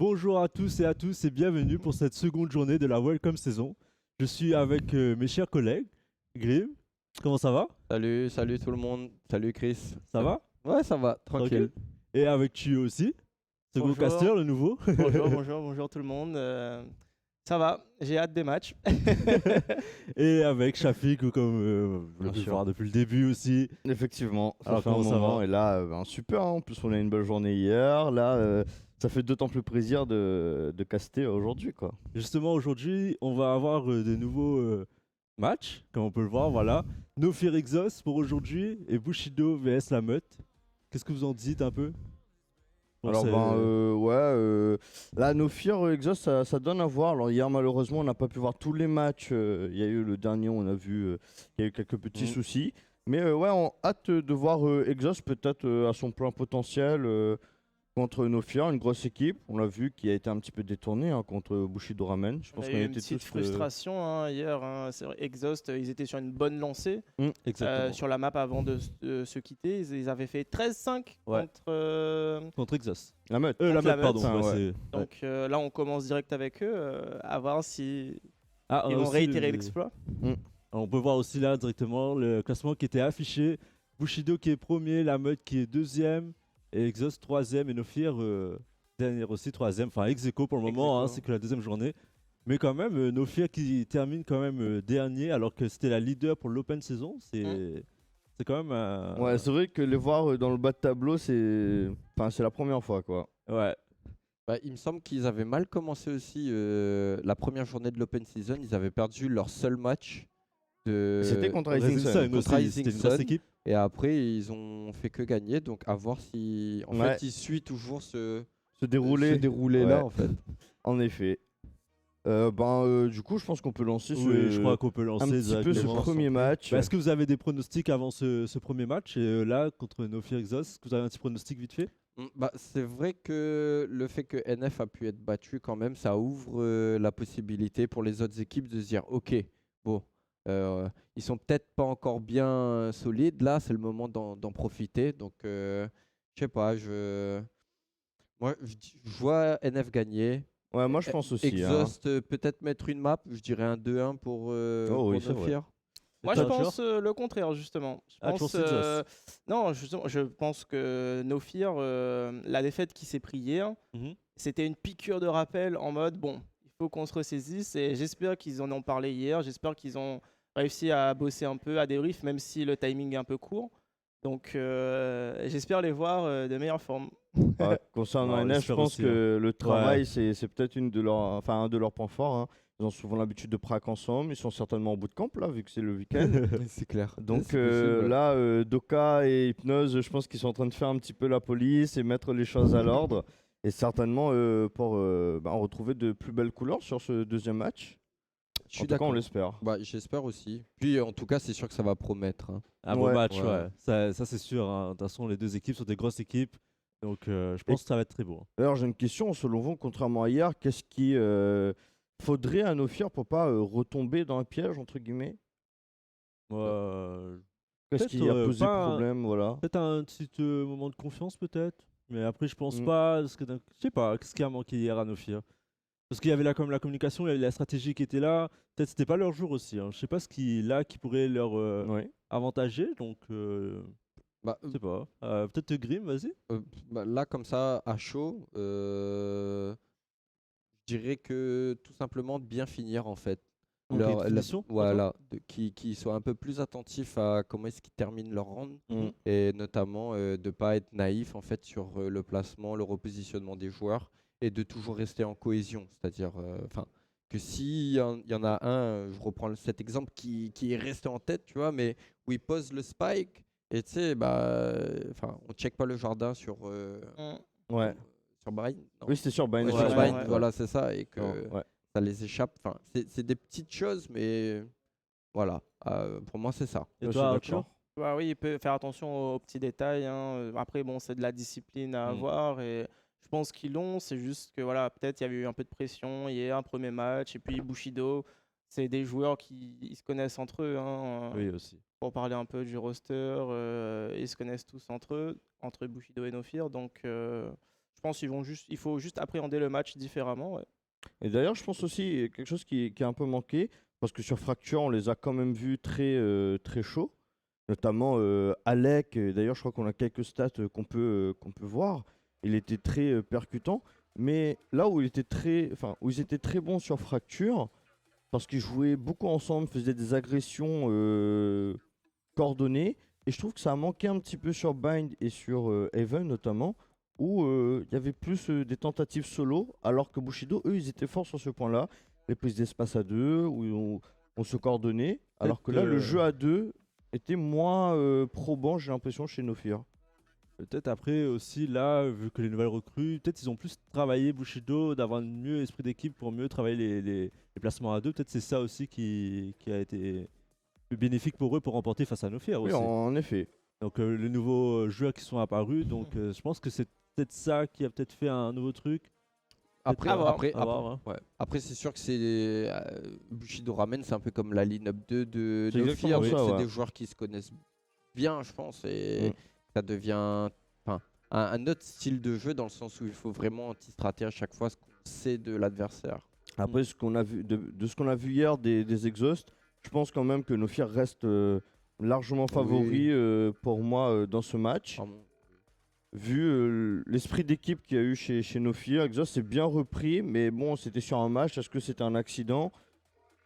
Bonjour à tous et bienvenue pour cette seconde journée de la Welcome Saison. Je suis avec mes chers collègues. Grim, comment ça va? Salut tout le monde. Salut Chris. Ça va? Ouais, ça va, Tranquille? tranquille. Et avec tu aussi, second caster, Bonjour, le nouveau. bonjour tout le monde. Ça va, j'ai hâte des matchs. Et avec Shafik, comme vous Bien l'avez pu sûr. voir depuis le début aussi. Effectivement, ça Alors fait un comment ça moment va? et là, super, hein. En plus on a eu une belle journée hier, là, ça fait d'autant plus plaisir de caster aujourd'hui, quoi. Justement, aujourd'hui, on va avoir des nouveaux matchs, comme on peut le voir, voilà. No Fear Exhaust pour aujourd'hui et Bushido vs La Meute. Qu'est-ce que vous en dites un peu? Pour Alors ce- ouais, là No Fear Exhaust ça donne à voir. Alors hier malheureusement on n'a pas pu voir tous les matchs, il y a eu le dernier, on a vu qu'il y a eu quelques petits Mhm. soucis. Mais ouais, on hâte de voir Exhaust peut-être à son plein potentiel. Contre Nofia, une grosse équipe, on l'a vu, qui a été un petit peu détournée contre Bushido Ramen. Je On pense a qu'on eu une était petite tous. frustration hier. C'est vrai, Exhaust, ils étaient sur une bonne lancée Exactement. sur la map avant de se quitter. Ils avaient fait 13-5 Ouais. contre. Contre Exhaust. La meute. La Contre la Meute, pardon. Meute. ouais, Ouais. c'est- Donc là, on commence direct avec eux, à voir si Ah, on ils a vont aussi réitérer l'exploit. On peut voir aussi là directement le classement qui était affiché. Bushido qui est premier, La Meute qui est deuxième, et Exhaust troisième, et Nofir dernier aussi troisième. Enfin ex aequo pour le moment, hein, Ex aequo. c'est que la deuxième journée. Mais quand même, Nofir qui termine quand même dernier alors que c'était la leader pour l'Open saison. C'est quand même un... Ouais, c'est vrai que les voir dans le bas de tableau, c'est la première fois, quoi. Ouais. Bah, il me semble qu'ils avaient mal commencé aussi la première journée de l'Open Season. Ils avaient perdu leur seul match C'était contre Rising Rising Sun. Sun contre aussi, Rising c'était une grosse Sun. équipe. Et après, ils ont fait que gagner. Donc, à voir si. En Ouais. fait, ils suivent toujours Se dérouler. ce déroulé Ouais. là, en fait. En effet. Du coup, je pense qu'on peut lancer Oui, je crois qu'on peut lancer un petit peu ce directement. premier match. Bah, est-ce que vous avez des pronostics avant ce premier match? Et là, contre Nofir Exhaust, est-ce que vous avez un petit pronostic vite fait? Bah, c'est vrai que le fait que NF a pu être battu quand même, ça ouvre la possibilité pour les autres équipes de se dire ok, bon, ils sont peut-être pas encore bien solides, là c'est le moment d'en profiter. Donc je sais pas, je vois NF gagner. Ouais, moi je pense aussi. Exhaust peut-être mettre une map, je dirais un 2-1 pour oui, c'est vrai. Nofir. Moi, Et je toi, pense le contraire, justement. Ah, tu penses Exhaust? Non, justement, je pense que No Fear, la défaite qui s'est prise hier, Mhm. c'était une piqûre de rappel en mode, bon, il faut qu'on se ressaisisse. Et j'espère qu'ils en ont parlé hier. J'espère qu'ils ont réussi à bosser un peu, à débrief, même si le timing est un peu court. Donc, j'espère les voir de meilleure forme. Concernant Ouais, on NF, je l'espère pense aussi, que le travail, Ouais. c'est peut-être un de leurs points forts, hein. Ils ont souvent l'habitude de prac ensemble. Ils sont certainement en bootcamp, là, vu que c'est le week-end. C'est clair. Donc C'est possible, ouais. là, Doka et Hypnose, je pense qu'ils sont en train de faire un petit peu la police et mettre les choses à l'ordre. Et certainement pour retrouver de plus belles couleurs sur ce deuxième match. Je suis En tout cas, on d'accord. l'espère. Bah, j'espère aussi. Puis en tout cas, c'est sûr que ça va promettre, hein. Un bon Ouais. match, Ouais. ouais. Ça c'est sûr, hein. De toute façon, les deux équipes sont des grosses équipes. Donc, je pense que ça va être très beau. D'ailleurs, j'ai une question. Selon vous, contrairement à hier, qu'est-ce qui faudrait à Nofir pour pas retomber dans un piège, entre guillemets? Qu'est-ce Peut-être qui a posé pas problème, voilà. peut-être un petit moment de confiance, peut-être. Mais après, je pense Mm. pas. Je sais pas, qu'est-ce qui a manqué hier à Nofir? Parce qu'il y avait comme la communication, il y avait la stratégie qui était là. Peut-être c'était pas leur jour aussi, hein. Je sais pas ce qui pourrait leur Ouais. avantager. Donc, Bah, je sais pas. Peut-être Grim, vas-y. bah, là, comme ça, à chaud, je dirais que tout simplement de bien finir en fait. Ok, de finition, pour toi? Voilà, qui soient un peu plus attentifs à comment est-ce qu'ils terminent leur round Mhm. et notamment de ne pas être naïf en fait sur le placement, le repositionnement des joueurs et de toujours rester en cohésion. C'est-à-dire enfin que s'il y en a un, je reprends cet exemple qui est resté en tête, tu vois, mais où il pose le spike et tu sais, bah, enfin, on check pas le jardin sur, Ouais. sur Brain. Non. Oui, c'était sur Ouais, Binance. sur Ouais, Brain, ouais. voilà, c'est ça, et que Non, ouais. ça les échappe. Enfin, c'est des petites choses, mais voilà, pour moi, c'est ça. Et Je toi, suis Arthur? d'accord. Bah oui, il peut faire attention aux petits détails, hein. Après, bon, c'est de la discipline à Mm. avoir et je pense qu'ils l'ont. C'est juste que voilà, peut-être il y avait eu un peu de pression hier, un premier match. Et puis Bushido, c'est des joueurs qui ils se connaissent entre eux, hein. Oui, aussi. Pour parler un peu du roster, ils se connaissent tous entre eux, entre Bushido et Nofir. Donc, je Je pense qu'il faut juste appréhender le match différemment. Ouais. Et d'ailleurs, je pense aussi quelque chose qui a un peu manqué, parce que sur Fracture, on les a quand même vus très chauds, notamment Alec. D'ailleurs, je crois qu'on a quelques stats qu'on peut voir. Il était très percutant, mais là où où ils étaient très bons sur Fracture, parce qu'ils jouaient beaucoup ensemble, faisaient des agressions coordonnées, et je trouve que ça a manqué un petit peu sur Bind et sur Heaven notamment, où il y avait plus des tentatives solo, alors que Bushido, eux, ils étaient forts sur ce point-là. Les prises d'espace à deux, où on se coordonnait, alors que là, le jeu à deux était moins probant, j'ai l'impression, chez No Fear. Peut-être après aussi, là, vu que les nouvelles recrues, peut-être ils ont plus travaillé Bushido, d'avoir un mieux esprit d'équipe pour mieux travailler les placements à deux. Peut-être c'est ça aussi qui a été plus bénéfique pour eux pour remporter face à No Fear Oui, aussi. en effet. Donc les nouveaux joueurs qui sont apparus, donc je pense que c'est peut-être ça qui a peut-être fait un nouveau truc. Après, à voir. après, À voir, hein. ouais. Après, c'est sûr que c'est Bushido Ramen, c'est un peu comme la line-up 2 de C'est No exactement Fear. ça, C'est ouais. des joueurs qui se connaissent bien, je pense, et ça devient un autre style de jeu dans le sens où il faut vraiment anti-strater à chaque fois ce qu'on sait de l'adversaire. Après, ce qu'on a vu, de ce qu'on a vu hier des exhausts, je pense quand même que No Fear reste largement favori pour moi dans ce match. Vraiment. Vu l'esprit d'équipe qu'il y a eu chez No Fear, Exhaust s'est bien repris, mais bon, c'était sur un match. Est-ce que c'était un accident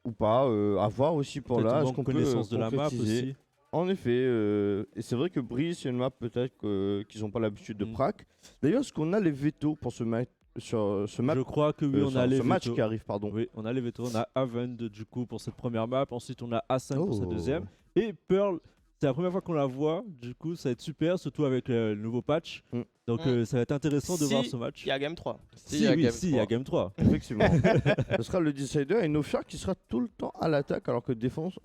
ou pas à voir aussi pour Peut-être là. une Est-ce qu'on peut connaissance de la map concrétiser aussi. En effet, et c'est vrai que Breeze, c'est une map peut-être qu'ils n'ont pas l'habitude de prac. D'ailleurs, est-ce qu'on a les vétos pour ce match sur ce match Je crois que oui, on a les ce match vétos. qui arrive, pardon. Oui, on a les vétos. On a Avend du coup pour cette première map. Ensuite, on a A5 pour cette Oh. deuxième. Et Pearl, c'est la première fois qu'on la voit. Du coup, ça va être super, surtout avec le nouveau patch. Donc, ça va être intéressant de voir ce match. Il y a Game 3. Si, il y a Game 3. Effectivement. Ce sera le Decider et No Fear qui sera tout le temps à l'attaque alors que défense,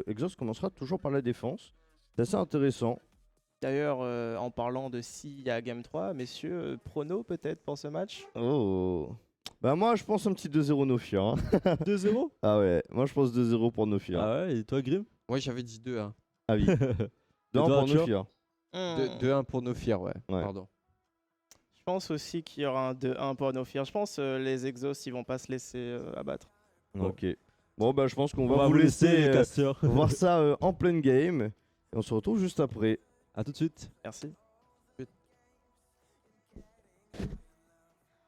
Exhaust commencera toujours par la défense. C'est assez intéressant. D'ailleurs, en parlant de s'il y a Game 3, messieurs, prono peut-être pour ce match. Oh. Bah moi je pense un petit 2-0 No Fear. Hein. 2-0. Ah ouais, moi je pense 2-0 pour No Fear. Ah ouais, et toi, Grim? Ouais, j'avais dit 2-1. Ah oui. 2-1 toi, pour No Arthur Fear. 2-1 pour No Fear, ouais. Ouais. Pardon. Je pense aussi qu'il y aura un 2-1 pour No Fear. Je pense les Exos, ils vont pas se laisser abattre. Bon. Ok. Bon bah je pense qu'on On va vous les laisser casteurs. voir ça en pleine game. Et on se retrouve juste après. A tout de suite. Merci.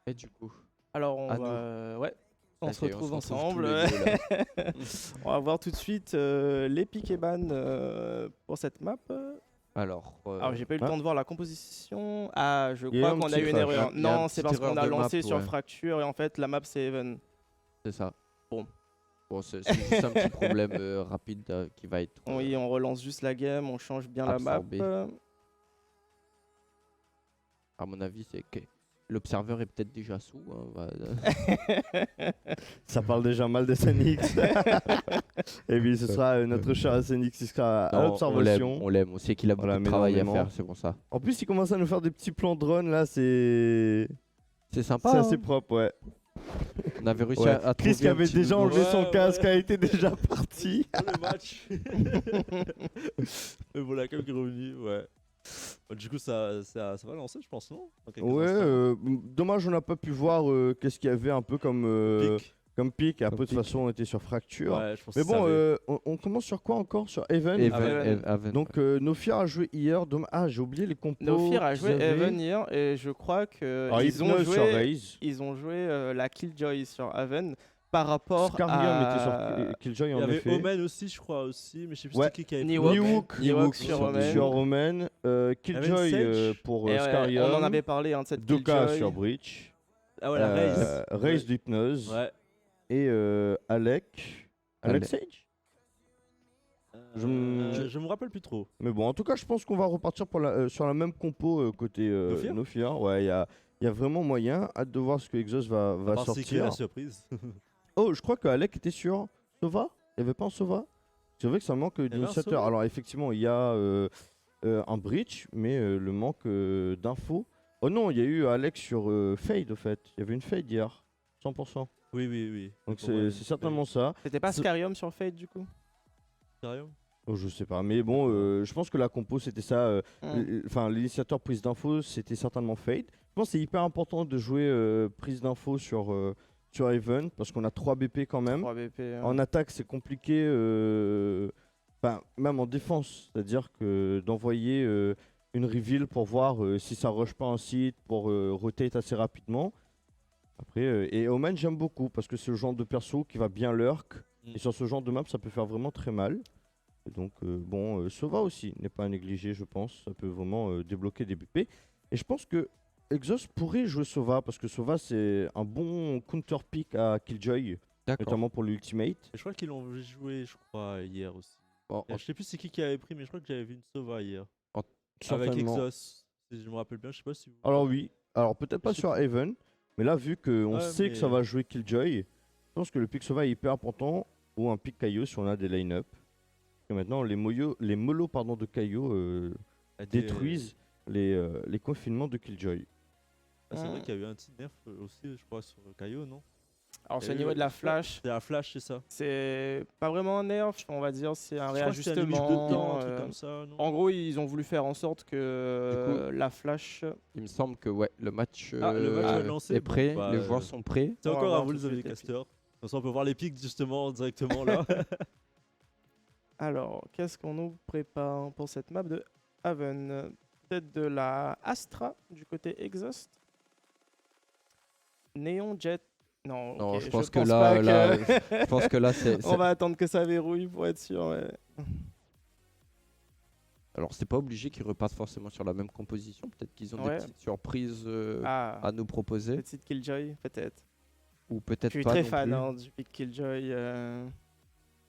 Et du coup, Alors on À va, ouais, on ça se y est, retrouve tous ensemble. les deux, là. On va voir tout de suite les pick et ban pour cette map. Alors, Alors j'ai pas eu le ah. temps de voir la composition. Ah, je Il y a crois un qu'on a petit eu une crash, erreur. hein. Il y a Non, une c'est petite parce qu'on a erreur de lancé map, sur ouais. Fracture et en fait la map c'est Even. c'est ça. Bon. Bon, c'est juste un petit problème rapide qui va être. Oui, on relance juste la game, on change bien la map. Absorbé. À mon avis, c'est que l'observeur est peut-être déjà sous. Hein, Ça parle déjà mal de SNX. Et puis ce sera notre cher SNX qui sera à Non, l'observation. on l'aime. On sait qu'il a beaucoup Voilà, de mais travail à énormément. faire, c'est pour ça. En plus, il commence à nous faire des petits plans drone là, c'est Sympa. c'est hein. assez propre, ouais. On avait réussi Ouais. à Chris trouver qui un avait petit déjà nouveau- enlevé son Ouais, casque ouais. a été déjà parti. Le match. Et voilà, comme qui est revenu, ouais. Du coup, ça va lancer, je pense, non? Dans quelques Ouais, instants. dommage on n'a pas pu voir qu'est-ce qu'il y avait un peu comme Pic. comme pic. Après de toute pic. façon on était sur fracture. Ouais, je pense Mais que bon, ça avait- on commence sur quoi encore? Sur Even. Even. Donc No Fear a joué hier. Ah, j'ai oublié les compos. No Fear a joué qu'ils avaient. Even hier et je crois que Alors, ils ont Hypnose sur joué, Raze. ils ont joué la Killjoy sur Even par rapport Scarium à était sur Killjoy Il y en avait effet. Omen aussi, je crois, aussi, mais je sais plus Ouais. c'était qui avait Newok. pris. Newok Newok sur Omen. Sur Omen. Killjoy Sage. pour Et ouais, Scarium. on en avait parlé hein, de cette Doka Killjoy. sur Breach. Ah ouais, la Raze. Raze d'Hypnose. Ouais. Et Alec. Alec Sage. Je Je me rappelle plus trop. Mais bon, en tout cas, je pense qu'on va repartir sur la même compo côté Fear No Fear. Ouais, il y a vraiment moyen. Hâte de voir ce que Exhaust va Voir c'est qui sortir. la surprise. Oh, je crois que Alec était sur Sova. Il n'y avait pas un Sova. C'est vrai que ça manque avait un d'initiateur. Sova Alors, effectivement, il y a un Breach, mais le manque d'infos. Oh non, il y a eu Alec sur Fade, au fait. Il y avait une Fade hier. 100%. Oui, oui, oui. Donc, Pour moi, c'est certainement ça. C'était pas Ce- Scarium sur Fate du coup Sérieux? Oh, je sais pas. Mais bon, je pense que la compo, c'était ça. Enfin, l'initiateur prise d'infos, c'était certainement Fade. Je pense que c'est hyper important de jouer prise d'infos sur Haven parce qu'on a 3 BP quand même. 3 BP. En attaque, c'est compliqué, enfin, même en défense, c'est-à-dire que d'envoyer une reveal pour voir si ça rush pas un site, pour rotate assez rapidement. Après, et Omen, j'aime beaucoup parce que c'est le genre de perso qui va bien lurk. Mm. Et sur ce genre de map, ça peut faire vraiment très mal. Et donc, Sova aussi n'est pas à négliger, je pense. Ça peut vraiment débloquer des BP. Et je pense que Exos pourrait jouer Sova parce que Sova, c'est un bon counter pick à Killjoy, D'accord. notamment pour l'ultimate. Et je crois qu'ils l'ont joué, je crois, hier aussi. Bon, Et je sais plus c'est qui avait pris, mais je crois que j'avais vu une Sova hier. Avec Certainement. Exos. Si je me rappelle bien, je sais pas si vous... Alors oui, alors peut-être pas Je sais sur Haven, mais là vu qu'on Ouais, sait que ça mais- va jouer Killjoy, je pense que le pick Sova est hyper important, ou un pick Kaio si on a des line-up. Et maintenant les molos de Kaio a des- détruisent les confinements de Killjoy. Ah, c'est vrai Mm. qu'il y a eu un petit nerf aussi, je crois, sur Kaio, non? Alors, c'est au Et niveau de la flash. C'est la flash, c'est ça? C'est pas vraiment un nerf, on va dire, c'est un Je crois que c'était un limite de réajustement. temps, un truc comme ça, non? En gros, ils ont voulu faire en sorte que la flash. il me semble que ouais, le match, Ah, le match est lancé, est bon, près, bah, les joueurs sont prêts. C'est On va encore à voir vous tout les de amis suite les casters. Comme ça, on peut voir les pics justement directement là. Alors, qu'est-ce qu'on nous prépare pour cette map de Haven? Peut-être de la Astra du côté Exhaust. Néon Jet. Non, Non, ok, je pense que pas là, que- je pense que là, c'est. On va attendre que ça verrouille pour être sûr. Ouais. Alors, c'est pas obligé qu'ils repartent forcément sur la même composition. Peut-être qu'ils ont Ouais. des petites surprises Ah, à nous proposer, petite Killjoy, peut-être. ou Je peut-être suis pas. très non fan plus. hein, du pick Killjoy.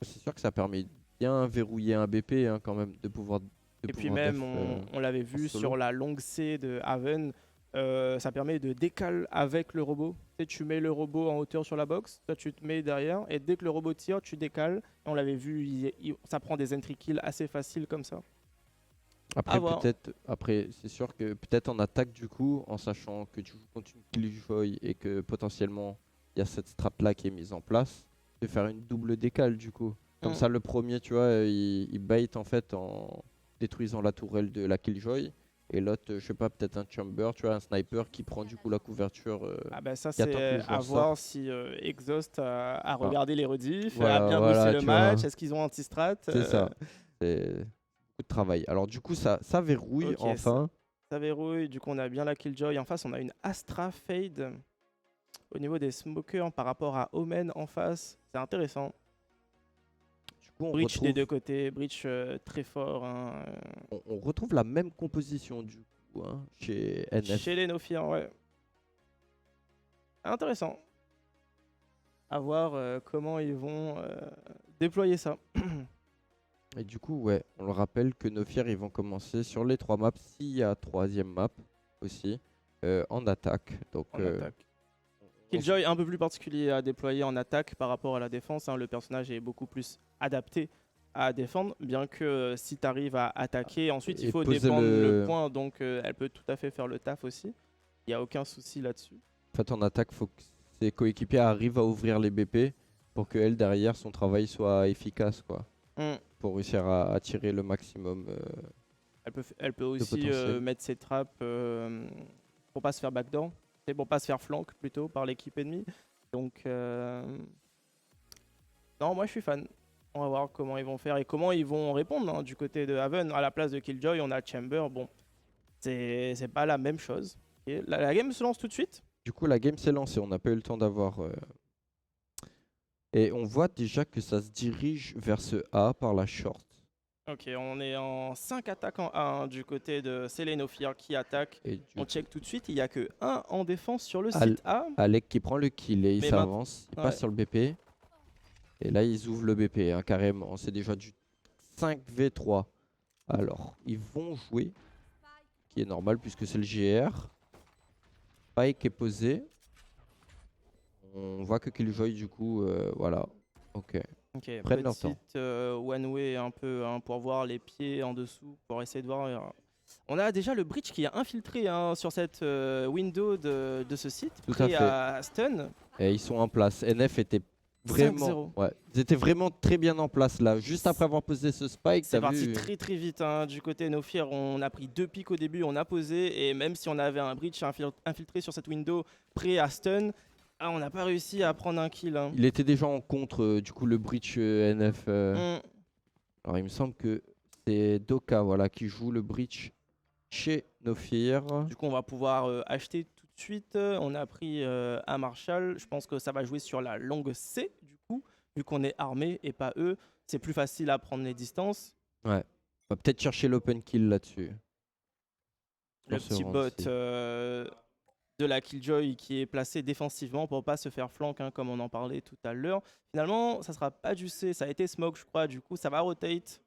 C'est sûr que ça permet bien verrouiller un BP hein, quand même, de pouvoir. Et puis même, def, on l'avait vu solo. sur la longue C de Haven, ça permet de décaler avec le robot. Tu sais, tu mets le robot en hauteur sur la box, toi tu te mets derrière, et dès que le robot tire, tu décales. Et on l'avait vu, ça prend des entry kills assez faciles comme ça. Après, voir. peut-être, après, c'est sûr que peut-être en attaque du coup, en sachant que tu joues contre une Killjoy et que potentiellement il y a cette strat là qui est mise en place, de faire une double décale du coup. Comme Mm. ça, le premier, tu vois, il bait en fait en détruisant la tourelle de la Killjoy. Et l'autre, je sais pas, peut-être un chamber, tu vois, un sniper qui prend du coup la couverture. Ah bah ça qui attend que c'est le joueur à voir si Exhaust a regardé les rediffs, Voilà, a bien voilà, bossé le tu match, vois. est-ce qu'ils ont anti-strat C'est ça. C'est beaucoup de travail. Alors du coup, ça verrouille Ok, enfin. Ça verrouille, du coup on a bien la Killjoy. En face on a une Astra Fade. Au niveau des smokers par rapport à Omen en face, c'est intéressant. Du coup, on Breach retrouve, des deux côtés, Breach très fort hein, on retrouve la même composition du coup hein, chez NF. chez les Nofian, ouais. Intéressant. À voir comment ils vont déployer ça. Et du coup, ouais, on le rappelle que nos fiers ils vont commencer sur les 3 maps, s'il y a troisième map aussi, en attaque. Donc, En attaque. Killjoy un peu plus particulier à déployer en attaque par rapport à la défense. Hein. Le personnage est beaucoup plus adapté à défendre, bien que si tu arrives à attaquer, ensuite Et il faut poser défendre le le- point, donc elle peut tout à fait faire le taf aussi. Il n'y a aucun souci là-dessus. En fait, en attaque, faut que ses coéquipiers arrivent à ouvrir les BP pour que elle derrière son travail soit efficace, quoi, pour réussir à tirer le maximum. Elle peut aussi potentiel. mettre ses trappes pour pas se faire backdoor, et pour pas se faire flank plutôt par l'équipe ennemie. Donc non, moi je suis fan. On va voir comment ils vont faire et comment ils vont répondre hein, du côté de Haven. À la place de Killjoy, on a Chamber. Bon, c'est pas la même chose. Et la game se lance tout de suite. Du coup, la game s'est lancée, on n'a pas eu le temps d'avoir. Et on voit déjà que ça se dirige vers ce A par la short. Ok, on est en 5 attaques en 1 du côté de Selenofir qui attaque. Et du On check tout de suite, il n'y a que 1 en défense sur le Al- site A. Alec qui prend le kill et il Mais s'avance, il ouais. passe sur le BP. Et là, ils ouvrent le BP hein, carrément. C'est déjà du 5v3. Alors, ils vont jouer, qui est normal puisque c'est le GR. Spike est posé. On voit que Killjoy du coup, voilà. Ok. Ok, Prennent leur petite one way un peu hein, pour voir les pieds en dessous, pour essayer de voir. On a déjà le breach qui est infiltré hein, sur cette window de ce site, Tout à prêt fait. à stun. Et ils sont en place. NF était Vraiment, ouais. Ils étaient vraiment très bien en place là. Juste après avoir posé ce spike, C'est t'as parti vu très très vite hein. Du côté No Fear, on a pris 2 pics au début, on a posé et même si on avait un breach infiltré sur cette window prêt à stun, on n'a pas réussi à prendre un kill. Hein. il était déjà en contre, du coup, le breach NF. Alors, il me semble que c'est Doka voilà, qui joue le breach chez No Fear. Du coup, on va pouvoir acheter tout de suite. On a pris un Marshall. Je pense que ça va jouer sur la longue C, du coup, vu qu'on est armé et pas eux. C'est plus facile à prendre les distances. Ouais. On va peut-être chercher l'open kill là-dessus. Le Dans ce petit round bot ci. de la Killjoy qui est placé défensivement pour pas se faire flank, hein, comme on en parlait tout à l'heure. Finalement, ça sera pas du C, ça a été smoke, je crois. Du coup, ça va rotate.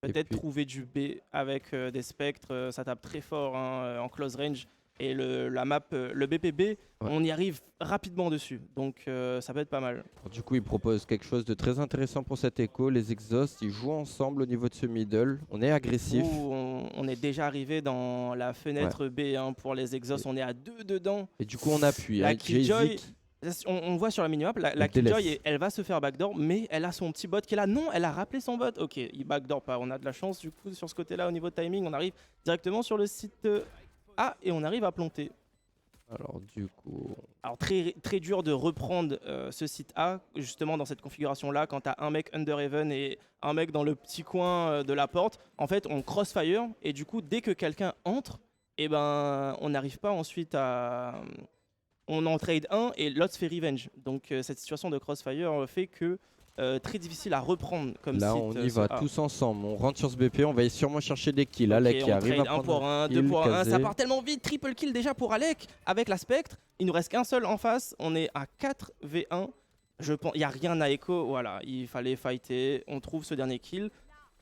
Peut-être puis- trouver du B avec des spectres. Ça tape très fort hein, en close range. Et la map, le BPB, on y arrive rapidement dessus. Donc ça peut être pas mal. Alors, du coup, il propose quelque chose de très intéressant pour cet écho. Les exhausts, ils jouent ensemble au niveau de ce middle. On est agressif. On est déjà arrivé dans la fenêtre B hein, pour les exhausts. On est à 2 dedans. Et du coup, on appuie. La hein. Killjoy, Jay-Z on voit sur la minimap, la Elle Killjoy, délaisse. elle va se faire backdoor, mais elle a son petit bot qui est là. Non, elle a rappelé son bot. Ok, il backdoor pas. On a de la chance du coup sur ce côté-là au niveau de timing. On arrive directement sur le site A et on arrive à planter. Alors, du coup, Alors très, très dur de reprendre ce site A, justement dans cette configuration-là, quand tu as un mec under heaven et un mec dans le petit coin de la porte. En fait, on crossfire et du coup, dès que quelqu'un entre, eh ben, on n'arrive pas ensuite à... On en trade 1 et l'autre se fait revenge. Donc cette situation de crossfire fait que très difficile à reprendre comme là, site. on y va tous ensemble. On rentre sur ce BP. On va sûrement chercher des kills. Alec qui on arrive à trade 1 prendre pour 1, 2 kill, pour 1, ça Kazé. part tellement vite, triple kill déjà pour Alec avec la Spectre. Il nous reste qu'un seul en face, on est à 4v1. Je pense, il n'y a rien à écho, voilà, il fallait fighter. On trouve ce dernier kill.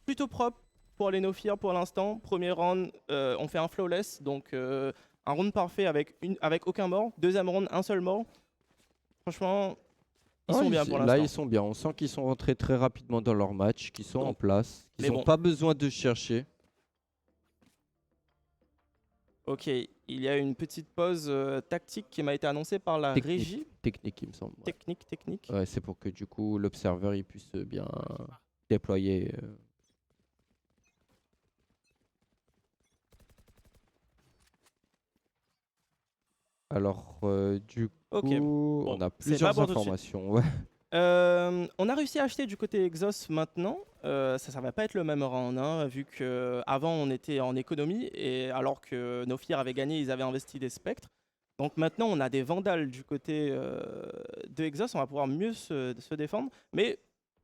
Plutôt propre pour les No Fear pour l'instant. Premier round, on fait un flawless, donc un round parfait avec aucun mort. Deuxième round, un seul mort. Franchement, ils sont bien pour Là, l'instant. ils sont bien. On sent qu'ils sont rentrés très rapidement dans leur match, qu'ils sont Donc, en place, qu'ils mais n'ont bon. pas besoin de chercher. Ok, il y a une petite pause tactique qui m'a été annoncée par la Technique. régie. Technique, il me semble. Ouais. Technique. Ouais, c'est pour que du coup l'observeur il puisse bien déployer. Alors, du coup, Ok. on a c'est plusieurs pas pour tout de suite. informations. Ouais. On a réussi à acheter du côté Exos maintenant. Ça va pas être le même round, hein, vu qu'avant on était en économie et alors que nos Fear avaient gagné, ils avaient investi des spectres. Donc maintenant on a des vandales du côté de Exos, on va pouvoir mieux se défendre. Mais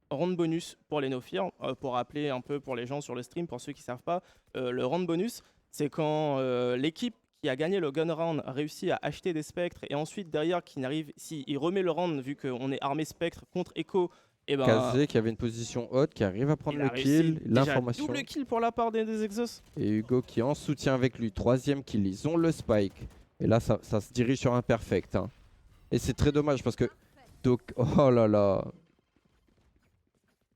round bonus pour les No Fear, pour rappeler un peu pour les gens sur le stream, pour ceux qui savent pas, le round bonus, c'est quand l'équipe qui a gagné le gun round réussit à acheter des spectres et ensuite derrière qui n'arrive, si il remet le round vu qu'on est armé spectre contre Echo, et ben Kazé qui avait une position haute, qui arrive à prendre il le a réussi. kill, Déjà, l'information. double kill pour la part des Exos. Et Hugo qui est en soutien avec lui. Troisième kill, ils ont le spike. Et là, ça se dirige sur un perfect. Hein. Et c'est très dommage parce que... Oh là là.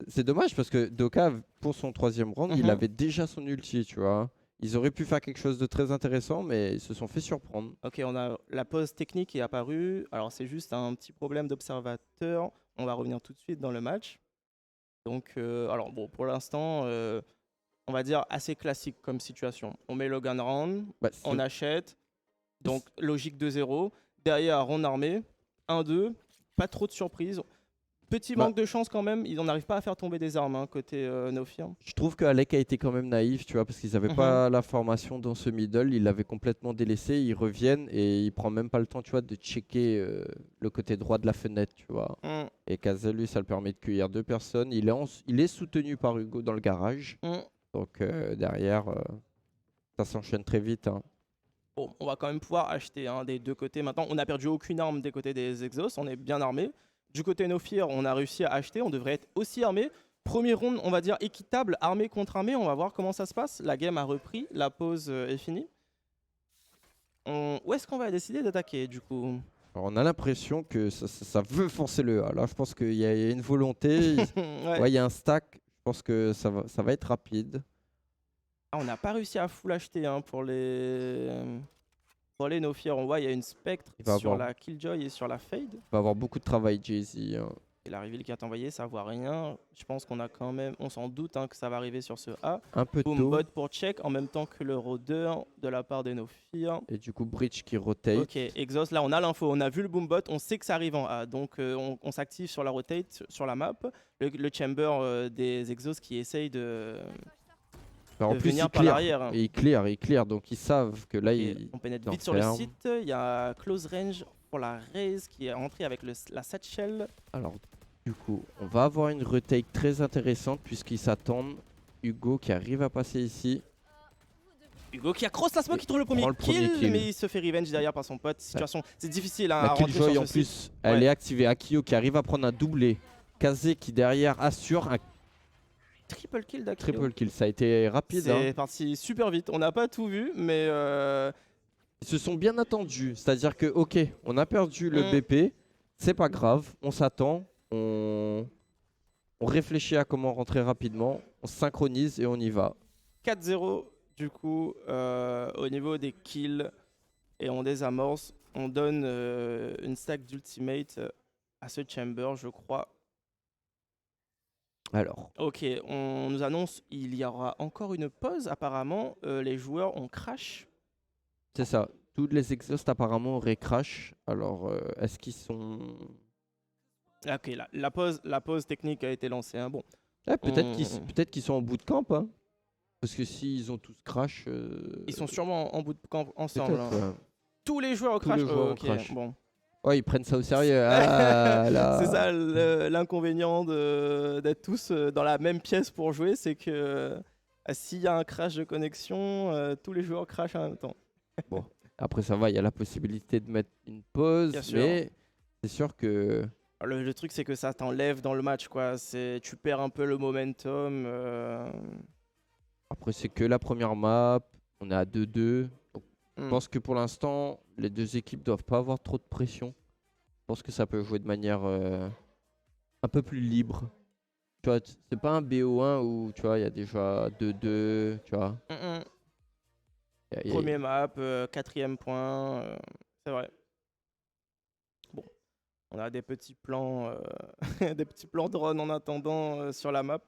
C'est dommage parce que Doka, pour son troisième round, il avait déjà son ulti, tu vois. Ils auraient pu faire quelque chose de très intéressant, mais ils se sont fait surprendre. Ok, on a la pause technique qui est apparue. Alors c'est juste un petit problème d'observateur. On va revenir tout de suite dans le match. Donc, alors bon, pour l'instant, on va dire assez classique comme situation. On met le gun round, Bah, on achète. Donc logique 2-0. Derrière, on armé. 1-2. Pas trop de surprises. Petit manque de chance quand même. Ils n'arrivent pas à faire tomber des armes hein, côté No Fear. Je trouve que Alec a été quand même naïf, tu vois, parce qu'ils n'avaient pas la formation dans ce middle. Ils l'avaient complètement délaissé. Ils reviennent et il prend même pas le temps, tu vois, de checker le côté droit de la fenêtre, tu vois. Et Kazé, lui, ça le permet de cueillir deux personnes. Il est soutenu par Hugo dans le garage. Donc derrière, ça s'enchaîne très vite. Hein. Bon, on va quand même pouvoir acheter des deux côtés. Maintenant, on n'a perdu aucune arme des côtés des Exos. On est bien armé. Du côté No Fear, on a réussi à acheter. On devrait être aussi armé. Premier round, on va dire équitable, armé contre armé. On va voir comment ça se passe. La game a repris. La pause est finie. Où est-ce qu'on va décider d'attaquer du coup? Alors, on a l'impression que ça veut forcer le A. Là, je pense qu'il y a une volonté. Ouais, il y a un stack. Je pense que ça va être rapide. Ah, on n'a pas réussi à full acheter hein, pour les No Fear. On voit il y a une spectre sur la Killjoy et sur la Fade. Il va avoir beaucoup de travail, Jay-Z. Hein. Et la reveal qui a envoyé, ça voit rien. Je pense qu'on a quand même, on s'en doute que ça va arriver sur ce A. Un peu Boom tôt. bot pour check en même temps que le rôdeur de la part de Nofir. Et du coup, Breach qui rotate. Ok, Exhaust, là on a l'info, on a vu le boom bot, on sait que ça arrive en A. Donc on s'active sur la rotate, sur la map. Le chamber des Exhausts qui essaye de Alors, en plus, venir il par clear. l'arrière. Et il clear. Donc, ils savent que là, Et on pénètre il vite sur le enferme. site. Il y a close range pour la raise qui est rentrée avec la satchel. Alors, du coup, on va avoir une retake très intéressante puisqu'ils s'attendent. Hugo qui arrive à passer ici. Hugo qui a cross la smoke, qui trouve le premier, prend le premier kill. mais il se fait revenge derrière par son pote. Situation, c'est difficile hein, à La rentrer Killjoy sur en ce plus, site. elle Ouais. est activée. Akio qui arrive à prendre un doublé. Kazé qui derrière assure un Triple kill d'Akio. triple kill. Ça a été rapide. C'est Hein. parti super vite. On n'a pas tout vu, mais Ils se sont bien attendus. C'est-à-dire que, ok, on a perdu le Mm. BP. C'est pas grave. On s'attend. On réfléchit à comment rentrer rapidement. On se synchronise et on y va. 4-0 du coup au niveau des kills et on désamorce. On donne une stack d'ultimate à ce chamber, je crois. Alors, Ok, on nous annonce il y aura encore une pause apparemment. Les joueurs ont crash. c'est ça. Toutes les exhausts apparemment auraient crash. Alors, est-ce qu'ils sont... Ah, ok, la pause technique a été lancée. Hein. Bon, Peut-être qu'ils sont en bout de camp. Hein. Parce que s'ils ont tous crash... ils sont sûrement en bout de camp ensemble. peut-être, Hein. ouais. Tous les joueurs ont Tous crash. les joueurs ont Ok, crash. bon. Ouais, ils prennent ça au sérieux. Ah, là. C'est ça l'inconvénient d'être tous dans la même pièce pour jouer, c'est que s'il y a un crash de connexion, tous les joueurs crashent en même temps. Après, ça va, il y a la possibilité de mettre une pause. Bien sûr. Mais c'est sûr que... Le truc c'est que ça t'enlève dans le match, quoi. Tu perds un peu le momentum. Après, c'est que la première map. On est à 2-2. Je Hmm. pense que pour l'instant, les deux équipes doivent pas avoir trop de pression. Je pense que ça peut jouer de manière un peu plus libre. Tu vois, c'est pas un BO1 où tu vois, il y a déjà 2-2, tu vois. Y a- Premier map, quatrième point, c'est vrai. Bon, on a des petits plans, des petits plans drone en attendant sur la map.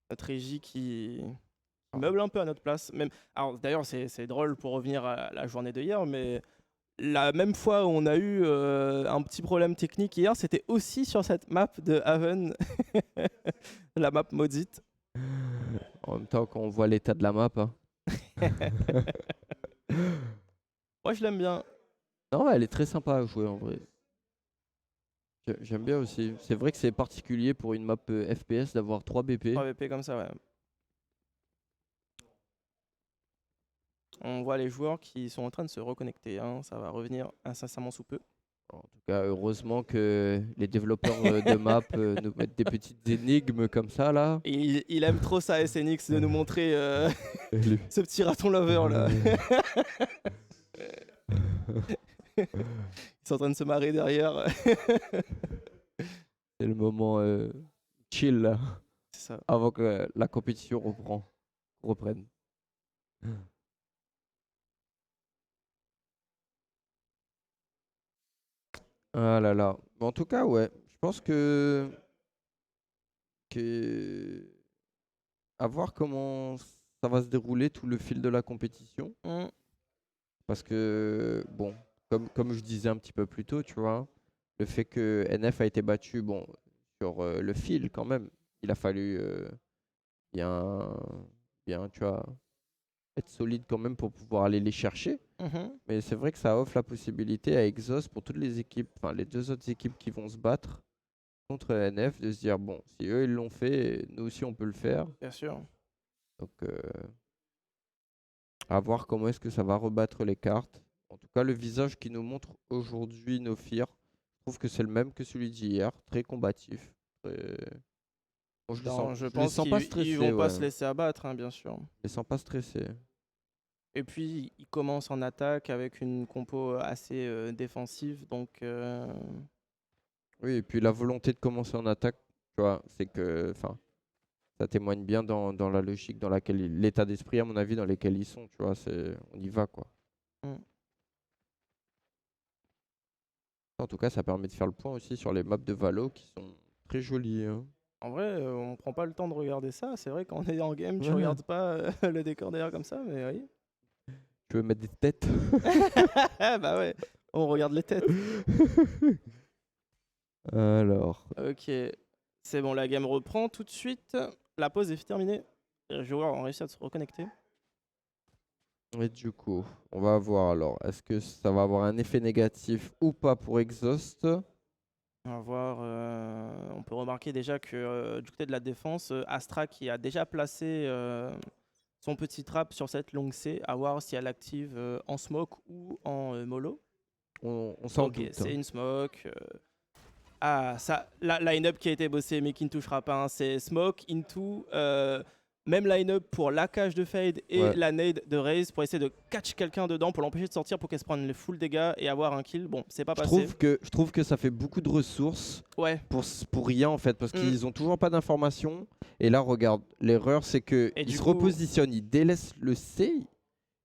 Notre régie qui meuble un peu à notre place. Même, alors d'ailleurs, c'est drôle pour revenir à la journée de hier, mais la même fois où on a eu un petit problème technique hier, c'était aussi sur cette map de Haven, la map maudite. En même temps, quand on voit l'état de la map. Hein. Moi, je l'aime bien. Non, elle est très sympa à jouer en vrai. J'aime bien aussi. C'est vrai que c'est particulier pour une map FPS d'avoir 3 BP. 3 VP comme ça, ouais. On voit les joueurs qui sont en train de se reconnecter. Hein. Ça va revenir incessamment sous peu. En tout cas, heureusement que les développeurs de map nous mettent des petites énigmes comme ça là. Et il aime trop ça, SNX, de nous montrer Le- ce petit raton lover là. Ils sont en train de se marrer derrière. C'est le moment chill là, C'est ça. avant que la compétition reprenne. Ah là là. Mais en tout cas, ouais. Je pense que à voir comment ça va se dérouler tout le fil de la compétition. Mm. Parce que, bon, comme je disais un petit peu plus tôt, tu vois, le fait que NF a été battu, bon, sur le fil quand même, il a fallu bien, tu vois, être solide quand même pour pouvoir aller les chercher. Mhm. Mais c'est vrai que ça offre la possibilité à Exhaust pour toutes les équipes, enfin les deux autres équipes qui vont se battre contre NF, de se dire, bon, si eux ils l'ont fait, nous aussi on peut le faire. Bien sûr. Donc, à voir comment est-ce que ça va rebattre les cartes. En tout cas, le visage qui nous montre aujourd'hui Nofir, je trouve que c'est le même que celui d'hier, très combatif. Bon, je Non, je les pense sens pas qu'ils stressés. vont pas ouais. se laisser abattre, hein, bien sûr. Je les sens pas stressés. Et puis, ils commencent en attaque avec une compo assez défensive. Donc, Oui, et puis la volonté de commencer en attaque, tu vois, c'est que, enfin, ça témoigne bien dans la logique dans laquelle l'état d'esprit, à mon avis, dans lequel ils sont, tu vois, on y va, quoi. Mm. En tout cas, ça permet de faire le point aussi sur les maps de Valo qui sont très jolies. Hein. En vrai, on prend pas le temps de regarder ça. C'est vrai, quand on est en game, tu Ouais. regardes pas le décor derrière comme ça, mais oui. Tu veux mettre des têtes? Bah ouais, on regarde les têtes. Alors, Ok, c'est bon, la game reprend tout de suite. La pause est terminée. Les joueurs ont réussi à se reconnecter. et du coup, on va voir alors. Est-ce que ça va avoir un effet négatif ou pas pour Exhaust? On va voir. On peut remarquer déjà que du côté de la défense, Astra qui a déjà placé son petit trap sur cette longue C, à voir si elle active en smoke ou en mollo. On s'en Ok, doute. c'est une smoke. Ah, ça, la line-up qui a été bossée mais qui ne touchera pas, hein, c'est smoke, into, même line-up pour la cage de fade et Ouais. la nade de raise pour essayer de catch quelqu'un dedans pour l'empêcher de sortir pour qu'elle se prenne le full dégâts et avoir un kill. Bon, c'est pas Je passé. trouve que ça fait beaucoup de ressources Ouais. pour rien en fait, parce Mm. qu'ils ont toujours pas d'informations. Et là, regarde, l'erreur c'est que Et ils du se coup- repositionnent, ils délaissent le C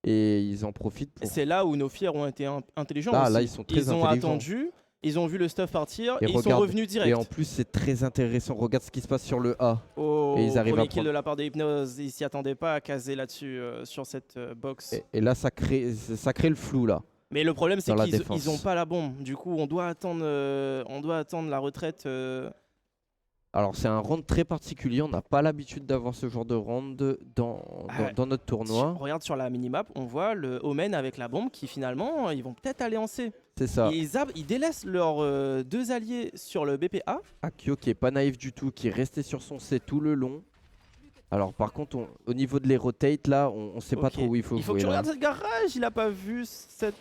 et ils en profitent pour. C'est là où nos fiers ont été intelligents Ah, aussi. là, ils sont très Ils ont intelligents. attendu, ils ont vu le stuff partir Et et ils sont regarde, revenus direct. Et en plus, c'est très intéressant. Regarde ce qui se passe sur le A. Au et ils arrivent à premier kill prendre- de la part des Hypnose, ils s'y attendaient pas à caser là-dessus sur cette box. Et là, ça crée le flou là. Mais le problème, c'est Dans la qu'ils défense. n'ont pas la bombe. Du coup, on doit attendre la retraite. Alors, c'est un round très particulier. On n'a pas l'habitude d'avoir ce genre de round dans notre tournoi. Regarde sur la minimap, on voit le Omen avec la bombe qui finalement, ils vont peut-être aller en C. C'est ça. Et ils délaissent leurs deux alliés sur le BPA. Akio qui est pas naïf du tout, qui est resté sur son C tout le long. Alors, par contre, au niveau de les rotate là, on sait pas Ok. trop où il faut Il faut que jouer tu là. regardes cette garage, il a pas vu cette...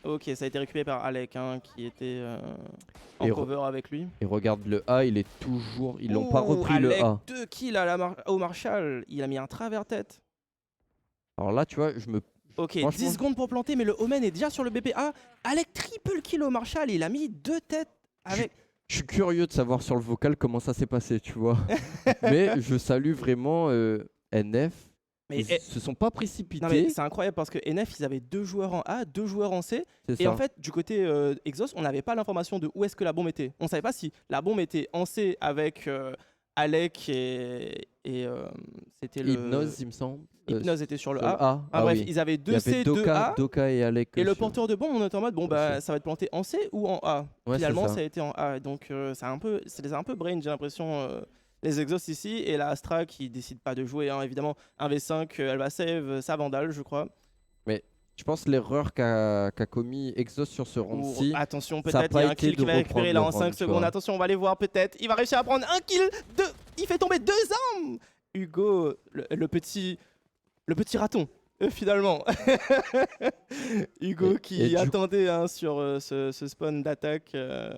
Ok, ça a été récupéré par Alec hein, qui était en Et cover avec lui. Et regarde le A, il est toujours. Ils l'ont pas Oh, repris Alec, le A. 2 kills au Marshall, il a mis un travers tête. Alors là, tu vois, Ok, Franchement- 10 secondes pour planter, mais le Omen est déjà sur le BPA. Alec triple kill au Marshall, il a mis 2 têtes avec... Je suis curieux de savoir sur le vocal comment ça s'est passé, tu vois. Mais je salue vraiment NF. Mais, Ils se sont pas précipités. non, mais c'est incroyable parce que NF, ils avaient 2 joueurs en A, 2 joueurs en C. C'est Et ça. en fait, du côté Exos, on n'avait pas l'information de où est-ce que la bombe était. On savait pas si la bombe était en C avec Alec et c'était le... Hypnose, il me semble. Hypnose était sur le sur le A. A. Ah, bref, oui. ils avaient Il y 2 avait C, 2 A. Doka et Alec. Et le sur- porteur de bombe, on était en mode, bon, bah, Aussi. ça va être planté en C ou en A. Ouais, Finalement, c'est ça a été en A. Donc, ça les a un peu brain, j'ai l'impression, les exhausts ici. Et la Astra qui décide pas de jouer, hein, évidemment. 1v5, elle va save sa Vandale, je crois. Je pense l'erreur qu'a commis Exos sur ce round-ci. Attention, ça a peut-être, il pas y a un été kill qui de va récupérer reprendre là le en round, 5 tu secondes. vois. Attention, on va aller voir peut-être. Il va réussir à prendre un kill. Il fait tomber 2 armes. Hugo, le petit raton. Finalement, Hugo Et qui du- attendait hein, sur ce spawn d'attaque Et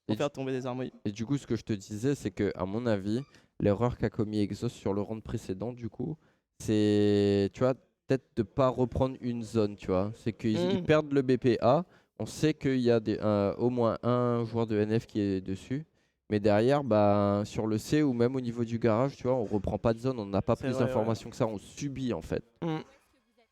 pour faire tomber des armes. Oui. Et du coup, ce que je te disais, c'est que, à mon avis, l'erreur qu'a commis Exos sur le round précédent, du coup, c'est, tu vois, peut-être de pas reprendre une zone, tu vois. C'est qu'ils ils perdent le BPA. On sait qu'il y a au moins un joueur de NF qui est dessus. Mais derrière, bah, sur le C ou même au niveau du garage, tu vois, on reprend pas de zone, on n'a pas C'est plus vrai, d'informations que ça, on subit en fait.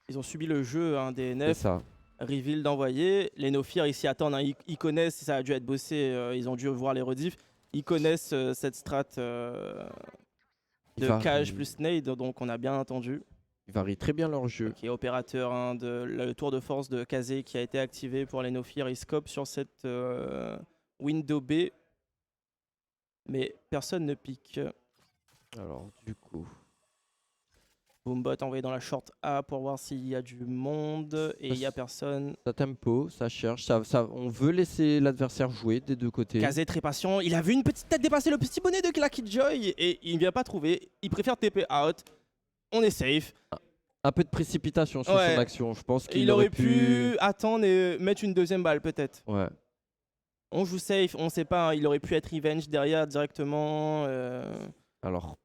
Ils ont subi le jeu hein, des C'est NF. ça. Reveal d'envoyer. Les No-Fear ici attendent, hein, ils connaissent, ça a dû être bossé, ils ont dû voir les rediffs. Ils connaissent cette strat Ils de varient- cage plus nade, donc on a bien entendu. Ils varient très bien leur jeu. Qui est opérateur hein, de le tour de force de Kazé qui a été activé pour les No-Fear. Ils scopent sur cette window B. Mais personne ne pique. Alors, du coup, Boombot envoyé dans la short A pour voir s'il y a du monde. Et il n'y a personne. ça tempo, ça cherche, on veut laisser l'adversaire jouer des deux côtés. Kazé très patient, il a vu une petite tête dépasser le petit bonnet de Lucky Joy et il ne vient pas trouver. Il préfère TP out. On est safe. Un peu de précipitation sur Ouais. son action, je pense qu'il Il aurait pu attendre et mettre une deuxième balle peut-être. Ouais. On joue safe, on sait pas, hein, il aurait pu être revenge derrière directement. Alors,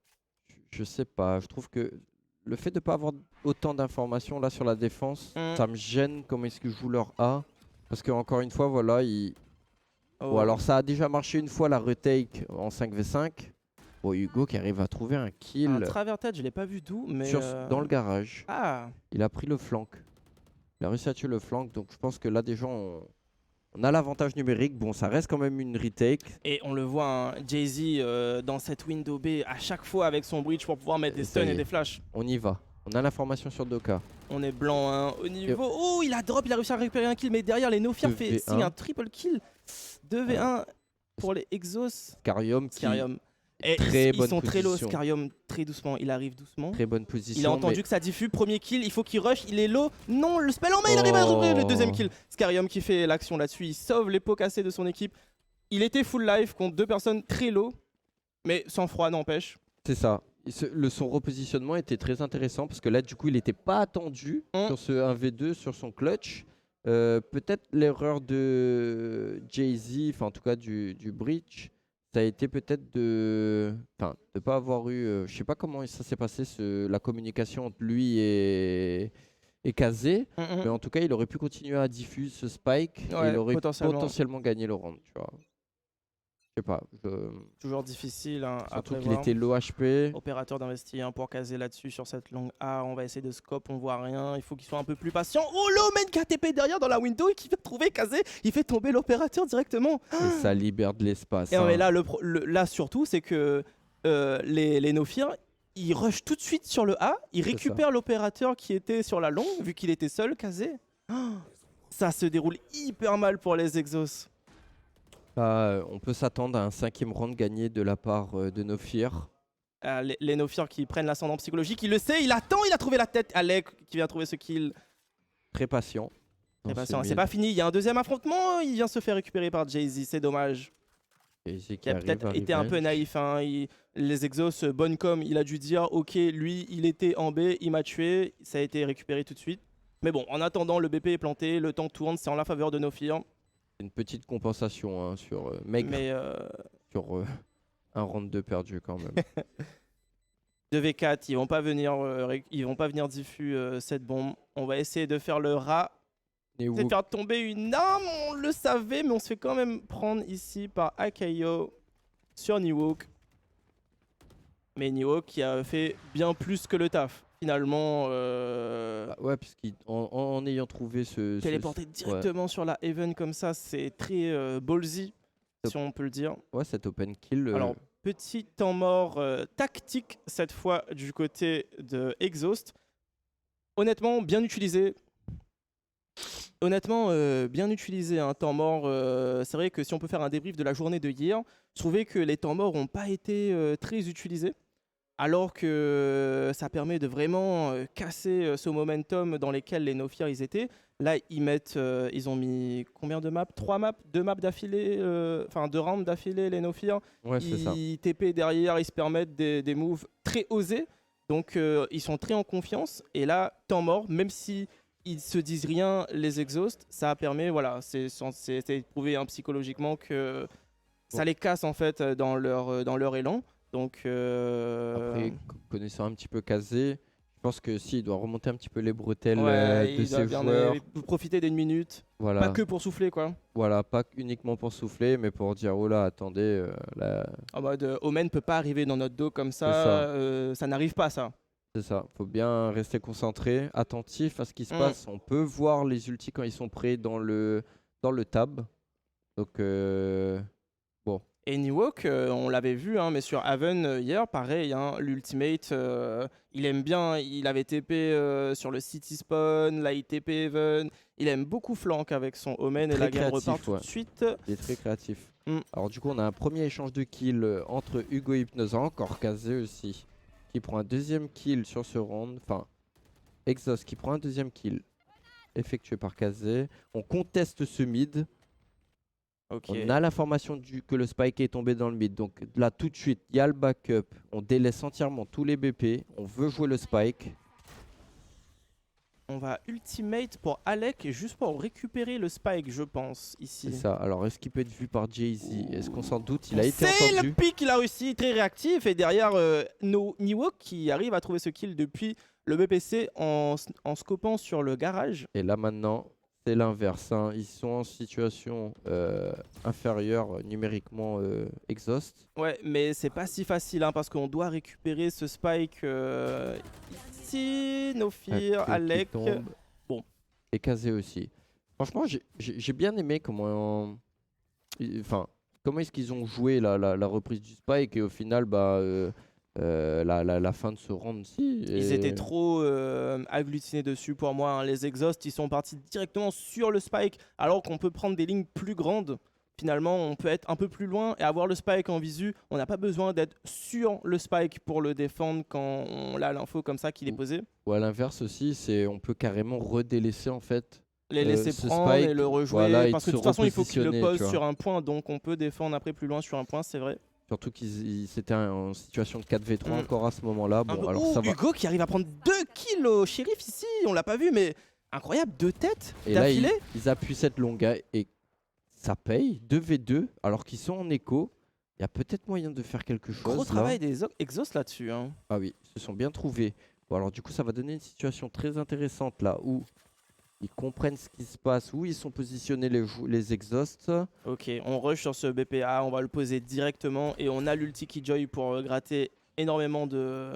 je sais pas, je trouve que le fait de pas avoir autant d'informations là sur la défense, ça me gêne comment est-ce qu'ils jouent leur A. Parce que encore une fois, voilà, Oh. Ou alors ça a déjà marché une fois la retake en 5v5. Bon, Hugo qui arrive à trouver un kill Un travers tête, je l'ai pas vu d'où, mais. dans le garage. Ah, Il a pris le flank. Il a réussi à tuer le flank, donc je pense que là déjà On a l'avantage numérique. Bon, ça reste quand même une retake. Et on le voit, hein, Jay-Z dans cette window B à chaque fois avec son bridge pour pouvoir mettre des Ça stuns y et est. des flashs. On y va. On a l'information sur Doka. On est blanc hein, au niveau. Oh, il a drop, il a réussi à récupérer un kill, mais derrière les Nofir 2v1. fait signe un triple kill. 2v1 pour les Exos. Scarium qui Scarium. Et très ils bonne sont très low, position. Scarium très doucement, il arrive doucement. très bonne position. Il a entendu mais que ça diffuse, premier kill, il faut qu'il rush, il est low. Non, le spell en main, il arrive à ouvrir le deuxième kill. Scarium qui fait l'action là-dessus, il sauve les pots cassés de son équipe. Il était full life contre 2 personnes très low, mais sans froid n'empêche. c'est ça. Son repositionnement était très intéressant parce que là, du coup, il n'était pas attendu sur ce 1v2, sur son clutch. Peut-être l'erreur de Jay-Z, enfin en tout cas du Breach, ça a été peut-être de ne pas avoir eu, je sais pas comment ça s'est passé, la communication entre lui et Kazé, mais en tout cas, il aurait pu continuer à diffuser ce spike et Ouais, il aurait potentiellement. potentiellement gagné le round, tu vois. Je sais pas. Toujours difficile hein, à Surtout qu'il prévoir. était low HP. Opérateur d'investir pour caser là-dessus sur cette longue A. On va essayer de scope, on voit rien. Il faut qu'il soit un peu plus patient. Oh, l'Omen KTP derrière dans la window et qui fait trouver Kazé. Il fait tomber l'opérateur directement. Et ça libère de l'espace. Et hein. mais là, là surtout, c'est que les Nofir, ils rushent tout de suite sur le A. Ils récupèrent l'opérateur qui était sur la longue, vu qu'il était seul, Kazé. Ça se déroule hyper mal pour les Exos. Là, on peut s'attendre à un 5e round gagné de la part de Nofir. Les Nofir qui prennent l'ascendant psychologique, il le sait, il attend, il a trouvé la tête. Alec qui vient trouver ce kill. Très patient. Très dans ce patient. C'est mid. pas fini, il y a un deuxième affrontement, il vient se faire récupérer par Jay-Z, c'est dommage. Jay-Z Qui a peut-être été un peu naïf. Hein. Les Exos, bonne com, il a dû dire ok, lui il était en B, il m'a tué, ça a été récupéré tout de suite. Mais bon, en attendant, le BP est planté, le temps tourne, c'est en la faveur de Nofir. Une petite compensation hein, sur maigre, Mais sur un round 2 perdu quand même. 2v4, ils vont pas venir diffus cette bombe. On va essayer de faire le rat. Et C'est de faire tomber une arme, on le savait, mais on se fait quand même prendre ici par Akayo sur Niwok. Mais Niwok qui a fait bien plus que le taf. Finalement, ouais, puisqu'en ayant trouvé ce téléporter directement sur la Haven comme ça, c'est très ballsy, si on peut le dire. Ouais, cet open kill. Alors, petit temps mort tactique cette fois du côté de Exhaust. Honnêtement, bien utilisé. Bien utilisé un temps mort. C'est vrai que si on peut faire un débrief de la journée de hier, je trouvais que les temps morts n'ont pas été très utilisés. Alors que ça permet de vraiment casser ce momentum dans lesquels les Nofir ils étaient. Là, ils ont mis combien de maps? 3 maps? 2 maps d'affilée, 2 rounds d'affilée, les Nofir. Ouais, c'est ça. Ils TP derrière, ils se permettent des moves très osés. Donc, ils sont très en confiance. Et là, temps mort, même si ils se disent rien, les Exhaust, ça permet, voilà, c'est prouvé hein, psychologiquement que ça les casse en fait dans leur élan. Donc, Après, connaissant un petit peu Kazé, je pense que si, il doit remonter un petit peu les bretelles ouais, de ses joueurs. profiter d'une minute, Voilà. pas que pour souffler quoi. Voilà, pas uniquement pour souffler, mais pour dire oh là, attendez, là, En mode, Omen peut pas arriver dans notre dos comme ça, ça n'arrive pas ça. c'est ça. Faut bien rester concentré, attentif à ce qui se passe. On peut voir les ultis quand ils sont prêts dans le tab. Donc bon. Et Niwok, on l'avait vu, hein, mais sur Haven hier, pareil, hein, l'ultimate, il aime bien, il avait TP sur le city spawn, là il TP Haven, il aime beaucoup flank avec son Omen et Très la game créatif, repart tout ouais. de suite. Il est très créatif. Alors du coup, on a un premier échange de kills entre Hugo et Hypnosa, encore Kazé aussi, qui prend un deuxième kill sur ce round. Enfin, Exhaust qui prend un deuxième kill effectué par Kazé. On conteste ce mid. Okay. On a l'information que le spike est tombé dans le mid. Donc là, tout de suite, il y a le backup. On délaisse entièrement tous les BP. On veut jouer le spike. On va ultimate pour Alec, juste pour récupérer le spike, je pense, ici. C'est ça. Alors, est-ce qu'il peut être vu par Jay-Z? Est-ce qu'on s'en doute? Il a été C'est entendu. le pick, il a réussi, très réactif. Et derrière, Niwok qui arrive à trouver ce kill depuis le BPC en scopant sur le garage. Et là, maintenant, c'est l'inverse. Hein. Ils sont en situation inférieure numériquement Exhaust. Ouais, mais c'est pas si facile hein, parce qu'on doit récupérer ce spike ici. Nofir, Qui Alec. tombe. Bon. Et Kazé aussi. Franchement, j'ai bien aimé comment, enfin, comment est-ce qu'ils ont joué la reprise du Spike et au final, la fin de ce round aussi. Ils étaient trop agglutinés dessus pour moi. Hein. Les exhausts, ils sont partis directement sur le spike, alors qu'on peut prendre des lignes plus grandes. Finalement, on peut être un peu plus loin et avoir le spike en visu. On n'a pas besoin d'être sur le spike pour le défendre quand on a l'info comme ça qu'il est posé. Ou à l'inverse aussi, on peut carrément redélaisser en fait. Les laisser ce prendre spike, et le rejouer. voilà, parce que de se toute façon, il faut qu'il le repositionner, pose tu vois. sur un point. Donc on peut défendre après plus loin sur un point, c'est vrai. Surtout qu'ils c'était en situation de 4v3 encore à ce moment-là. Bon, alors Oh, ça va. Hugo qui arrive à prendre 2 kills au shérif ici. On l'a pas vu, mais incroyable. 2 têtes Et là, d'affilée. ils appuient cette longa et ça paye. 2v2 alors qu'ils sont en écho. Il y a peut-être moyen de faire quelque chose. Gros là. travail des exhausts là-dessus. Hein. Ah oui, ils se sont bien trouvés. Bon, alors du coup, ça va donner une situation très intéressante là où ils comprennent ce qui se passe, où ils sont positionnés les exhausts. Ok, on rush sur ce BPA, on va le poser directement et on a l'ulti Killjoy pour gratter énormément de...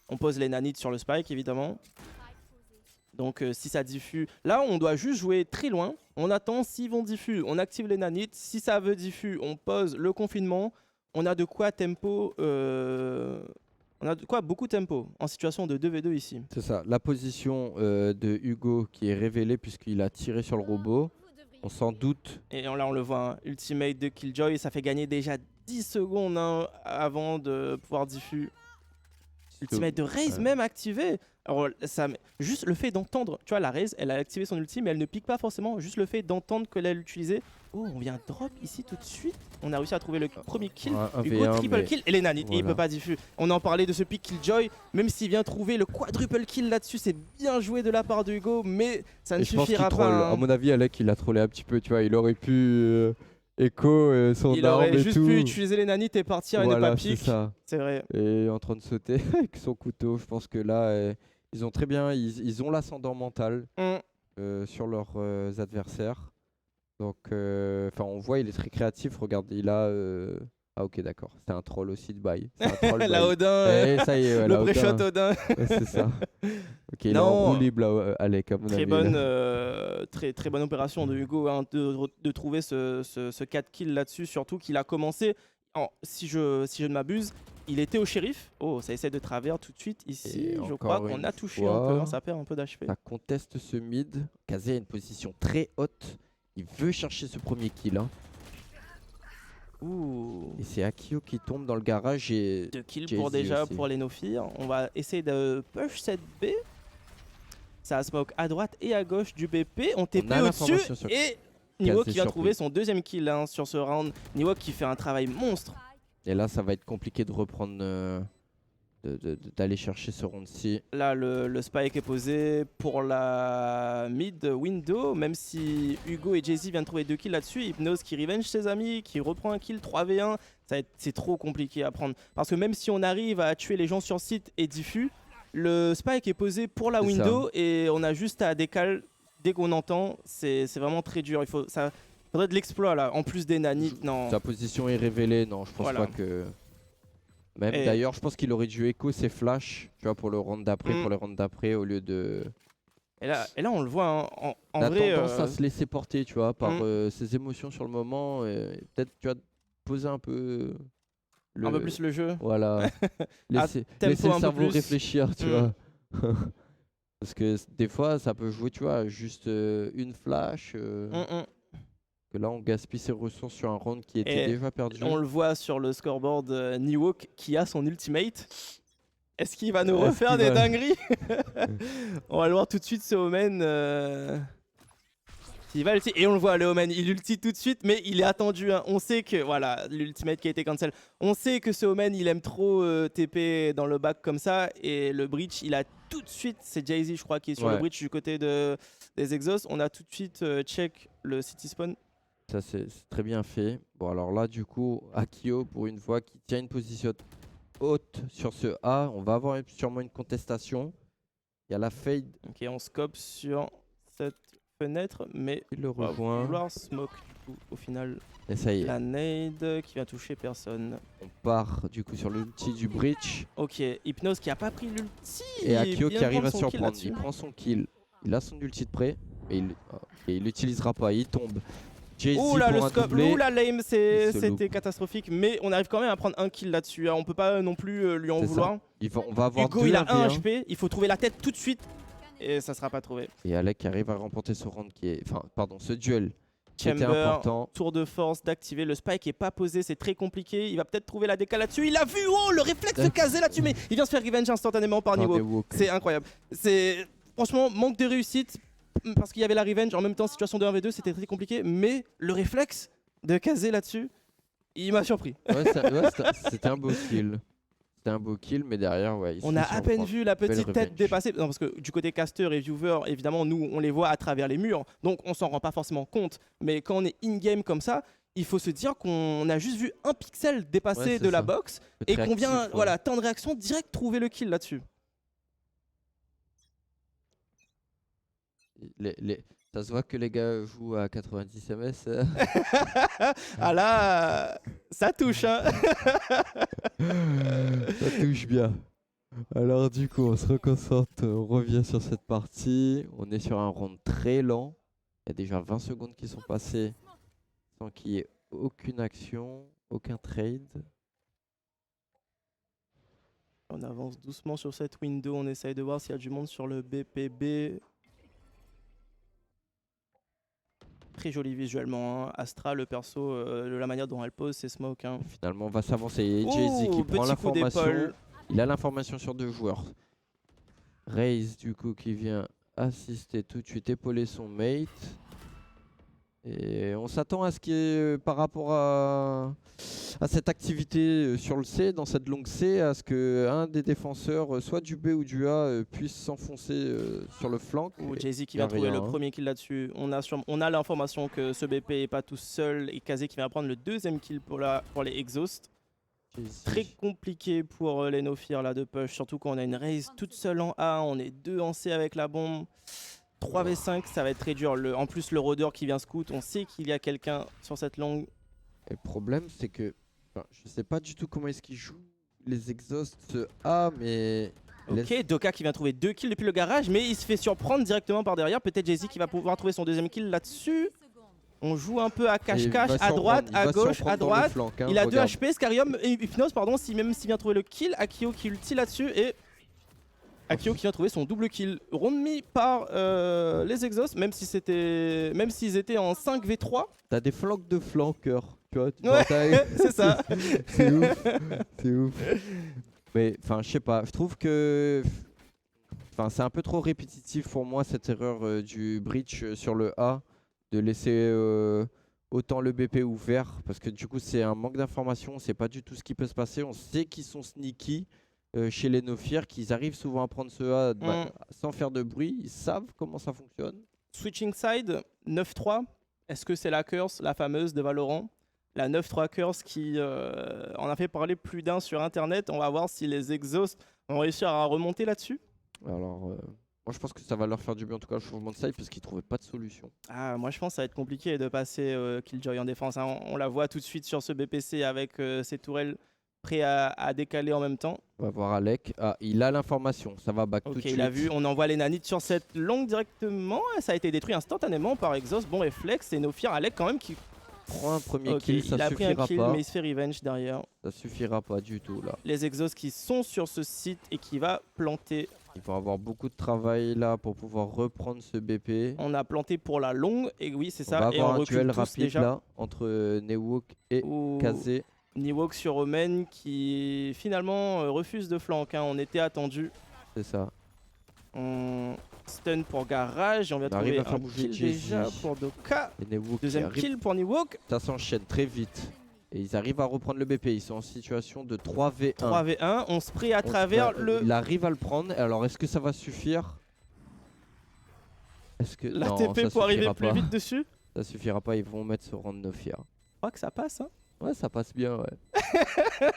On pose les nanites sur le spike évidemment. Donc si ça diffuse... Là on doit juste jouer très loin, on attend s'ils vont diffus, on active les nanites. Si ça veut diffus, on pose le confinement. On a de quoi tempo... On a de quoi beaucoup tempo en situation de 2v2 ici. C'est ça, la position de Hugo qui est révélée puisqu'il a tiré sur le robot. On s'en doute. Et là on le voit, hein, ultimate de Killjoy, ça fait gagner déjà 10 secondes hein, avant de pouvoir diffus. Ultimate de Raze même activé. Alors ça, juste le fait d'entendre, tu vois la Raze elle a activé son ulti mais elle ne pique pas forcément, juste le fait d'entendre qu'elle a l'utilisé. Oh on vient drop ici tout de suite. On a réussi à trouver le premier kill. Un Hugo V1, triple mais kill et les nanites, et il voilà. peut pas diffus. On en parlait de ce pick Killjoy, même s'il vient trouver le quadruple kill là-dessus, c'est bien joué de la part de Hugo, mais ça ne Et je pense qu'il suffira troll. pas. Hein. À mon avis, Alec, il a trollé un petit peu, tu vois. Il aurait pu écho son Il arme aurait et juste tout. pu utiliser les nanites et partir et ne Voilà, pas c'est pique. ça. C'est vrai. Et en train de sauter avec son couteau. Je pense que là, ils ont très bien, ils ont l'ascendant mental sur leurs adversaires. Donc, on voit, il est très créatif. Regarde, il a. Ah, ok, d'accord. C'est un troll aussi de bail. C'est un troll La bail. Odin, Ça y est, ouais, le la pré-shot Odin. Odin. Ouais, c'est ça. Ok, il est Non. en roue libre, là, Alec, à mon Très avis. bonne, là. très bonne opération de Hugo hein, de trouver ce 4 kills là-dessus. Surtout qu'il a commencé, si je ne m'abuse, il était au shérif. Oh, ça essaie de travers tout de suite ici. Et Je encore crois qu'on une a touché fois. un peu, hein, ça perd un peu d'HP. Ça conteste ce mid. Kazé a une position très haute. Il veut chercher ce premier kill. Hein. Ouh. Et c'est Akio qui tombe dans le garage et 2 kills Jay-Z pour déjà aussi. pour les Nophir. On va essayer de push cette B. Ça smoke à droite et à gauche du BP. On TP a au-dessus l'information sur et Niwo qui vient surpris. trouver son deuxième kill hein, sur ce round. Niwo qui fait un travail monstre. Et là, ça va être compliqué de reprendre, d'aller chercher ce round-ci. Là, le spike est posé pour la mid window, même si Hugo et Jay-Z viennent trouver 2 kills là-dessus. Hypnose qui revenge ses amis, qui reprend un kill 3v1. C'est trop compliqué à prendre. Parce que même si on arrive à tuer les gens sur site et diffus, le spike est posé pour la C'est window et on a juste à décaler dès qu'on entend. C'est vraiment très dur. Faudrait de l'exploit là, en plus des nanites. Non. Sa position est révélée. Non, je pense Voilà. pas que... Même Et- d'ailleurs, je pense qu'il aurait dû écho ses flashs, tu vois, pour le round d'après, Mm. pour les rounds d'après, au lieu de... Et là, on le voit, hein, en Il a vrai. tendance à se laisser porter, tu vois, par Mm. ses émotions sur le moment. Et peut-être, tu vois, poser un peu... un peu plus le jeu. Voilà. laisser tempo laisser un le peu cerveau plus. réfléchir, tu Mm. vois. Parce que des fois, ça peut jouer, tu vois, juste une flash. Que là, on gaspille ses ressources sur un round qui était Et déjà perdu. On le voit sur le scoreboard, Niwok qui a son ultimate. Est-ce qu'il va nous Est-ce refaire qu'il des va- dingueries? On va le voir tout de suite, ce Omen. Il va ulti. Et on le voit, le Omen, il ulti tout de suite, mais il est attendu. Hein. On sait que, voilà, l'ultimate qui a été cancel. On sait que ce Omen, il aime trop TP dans le back comme ça. Et le breach, il a tout de suite, c'est Jay-Z, je crois, qui est sur le Ouais. breach du côté des exhausts. On a tout de suite check le city spawn. Ça, c'est très bien fait. Bon, alors là, du coup, Akio, pour une fois, qui tient une position haute sur ce A, on va avoir sûrement une contestation. Il y a la fade Ok, on scope sur cette fenêtre, mais qui le on va rejoint. vouloir smoke du coup, au final. Et ça y est, La nade qui vient toucher personne. on part du coup sur l'ulti du breach. Ok, Hypnose qui a pas pris l'ulti. Et Akio vient qui arrive prendre à son kill surprendre. là-dessus. Il prend son kill. Il a son ulti de près. Et il l'utilisera pas, il tombe. Jay-Z Ouh là, le pour un scope, doublé. ouh la lame, Il se c'était loupe. catastrophique. Mais on arrive quand même à prendre un kill là-dessus. Hein. On peut pas non plus lui en C'est ça. vouloir. On va avoir Hugo, 2 il a 1 1v1. HP. Il faut trouver la tête tout de suite. Et ça sera pas trouvé. Et Alec qui arrive à remporter ce round qui est. Enfin, pardon, ce duel qui était Chamber, important. tour de force d'activer. Le spike est pas posé, c'est très compliqué. Il va peut-être trouver la décale là-dessus. Il a vu, oh, le réflexe de caser là-dessus. Mais il vient se faire revenge instantanément par Par niveau. des walks. C'est incroyable. C'est franchement manque de réussite parce qu'il y avait la revenge en même temps. Situation de 1v2, c'était très compliqué. Mais le réflexe de caser là-dessus, il m'a surpris. Ouais, c'était un beau kill. C'était un beau kill, mais derrière, ouais. il se On fait a à peine surprendre. vu la Belle petite tête revenge. dépasser. Non, parce que du côté caster et viewer, évidemment, nous, on les voit à travers les murs. Donc, on s'en rend pas forcément compte. Mais quand on est in-game comme ça, il faut se dire qu'on a juste vu un pixel dépasser Ouais, c'est de la ça. box Faut et être qu'on vient, réactif, ouais. voilà, temps de réaction, direct trouver le kill là-dessus. Ça se voit que les gars jouent à 90 ms. Ah là, ça touche, hein. Ça touche bien. Alors du coup, on se reconcentre, on revient sur cette partie. On est sur un round très lent. Il y a déjà 20 secondes qui sont passées sans qu'il y ait aucune action, aucun trade. On avance doucement sur cette window. On essaye de voir s'il y a du monde sur le BPB. Très joli visuellement, hein. Astra, le perso, la manière dont elle pose ses smokes. Hein. Finalement, on va s'avancer. Et Ouh, Jay-Z qui prend petit coup l'information. d'épaule. Il a l'information sur 2 joueurs. Raze du coup qui vient assister tout de suite, épauler son mate. Et on s'attend à ce qu'il y ait, par rapport à cette activité sur le C, dans cette longue C, à ce qu'un des défenseurs, soit du B ou du A, puisse s'enfoncer sur le flanc. Ou Jay-Z qui y a va trouver rien, le hein. premier kill là-dessus. On a l'information que ce BP est pas tout seul et Kazé qui va prendre le deuxième kill pour les exhausts. Jay-Z. Très compliqué pour les no-fear là de push, surtout quand on a une raise toute seule en A, on est 2 en C avec la bombe. 3v5, ça va être très dur. En plus, le rôdeur qui vient scout, on sait qu'il y a quelqu'un sur cette longue. Et le problème, c'est que je sais pas du tout comment est-ce qu'ils jouent les exhausts A, mais Ok, Doka qui vient trouver 2 kills depuis le garage, mais il se fait surprendre directement par derrière. Peut-être Jay-Z qui va pouvoir trouver son deuxième kill là-dessus. On joue un peu à cache-cache, à droite, à gauche, à droite. Il a 2 HP, Scarium et Hypnose, pardon, même s'il vient trouver le kill. Akio qui ulti là-dessus et Akio qui vient trouver son double kill. Round me par les exhausts, même s'ils étaient en 5v3. T'as des flancs de flanqueurs, tu vois. Ouais, c'est ça. C'est ouf, c'est ouf. Mais enfin, je sais pas, je trouve que c'est un peu trop répétitif pour moi cette erreur du breach sur le A, de laisser autant le BP ouvert, parce que du coup c'est un manque d'information, on sait pas du tout ce qui peut se passer, on sait qu'ils sont sneaky chez les no-fear, qu'ils arrivent souvent à prendre ce A sans faire de bruit, ils savent comment ça fonctionne. Switching side, 9-3. Est-ce que c'est la curse, la fameuse de Valorant? La 9-3 curse qui en a fait parler plus d'un sur internet. On va voir si les exhausts vont réussir à remonter là-dessus. Alors, moi je pense que ça va leur faire du bien en tout cas le changement de side parce qu'ils trouvaient pas de solution. Ah, moi je pense que ça va être compliqué de passer Killjoy en défense. Hein. On la voit tout de suite sur ce BPC avec ses tourelles prêts à décaler en même temps. On va voir Alec. Ah, il a l'information, ça va back tout de Ok, suite. il a vu, on envoie les nanites sur cette longue directement. Ça a été détruit instantanément par Exhaust. Bon réflexe et no-fear. Alec quand même qui Prend un premier Ok, kill, ça il a pris un suffira kill pas. mais il se fait revenge derrière. Ça suffira pas du tout là. Les exhausts qui sont sur ce site et qui va planter. Ils vont avoir beaucoup de travail là pour pouvoir reprendre ce BP. On a planté pour la longue et oui c'est On ça. va Et avoir on un recule duel tous rapide déjà. là entre Newok et Ou Kazé. Niwok sur Omen qui finalement refuse de flank. Hein. On était attendu. C'est ça. On stun pour Garage et on vient On arrive trouver à faire un bouger kill Jay-Z. déjà pour Doka. Et Newok qui Deuxième arrive. kill pour Niwok. Ça s'enchaîne très vite. Et ils arrivent à reprendre le BP. Ils sont en situation de 3v1. 3v1. On spray à travers le... Il arrive à le prendre. Alors est-ce que ça va suffire? Est-ce que la non, TP ça pour arriver suffira plus pas. vite dessus. Ça suffira pas. Ils vont mettre ce round no fear. Je crois que ça passe. Hein. Ouais, ça passe bien. Ouais.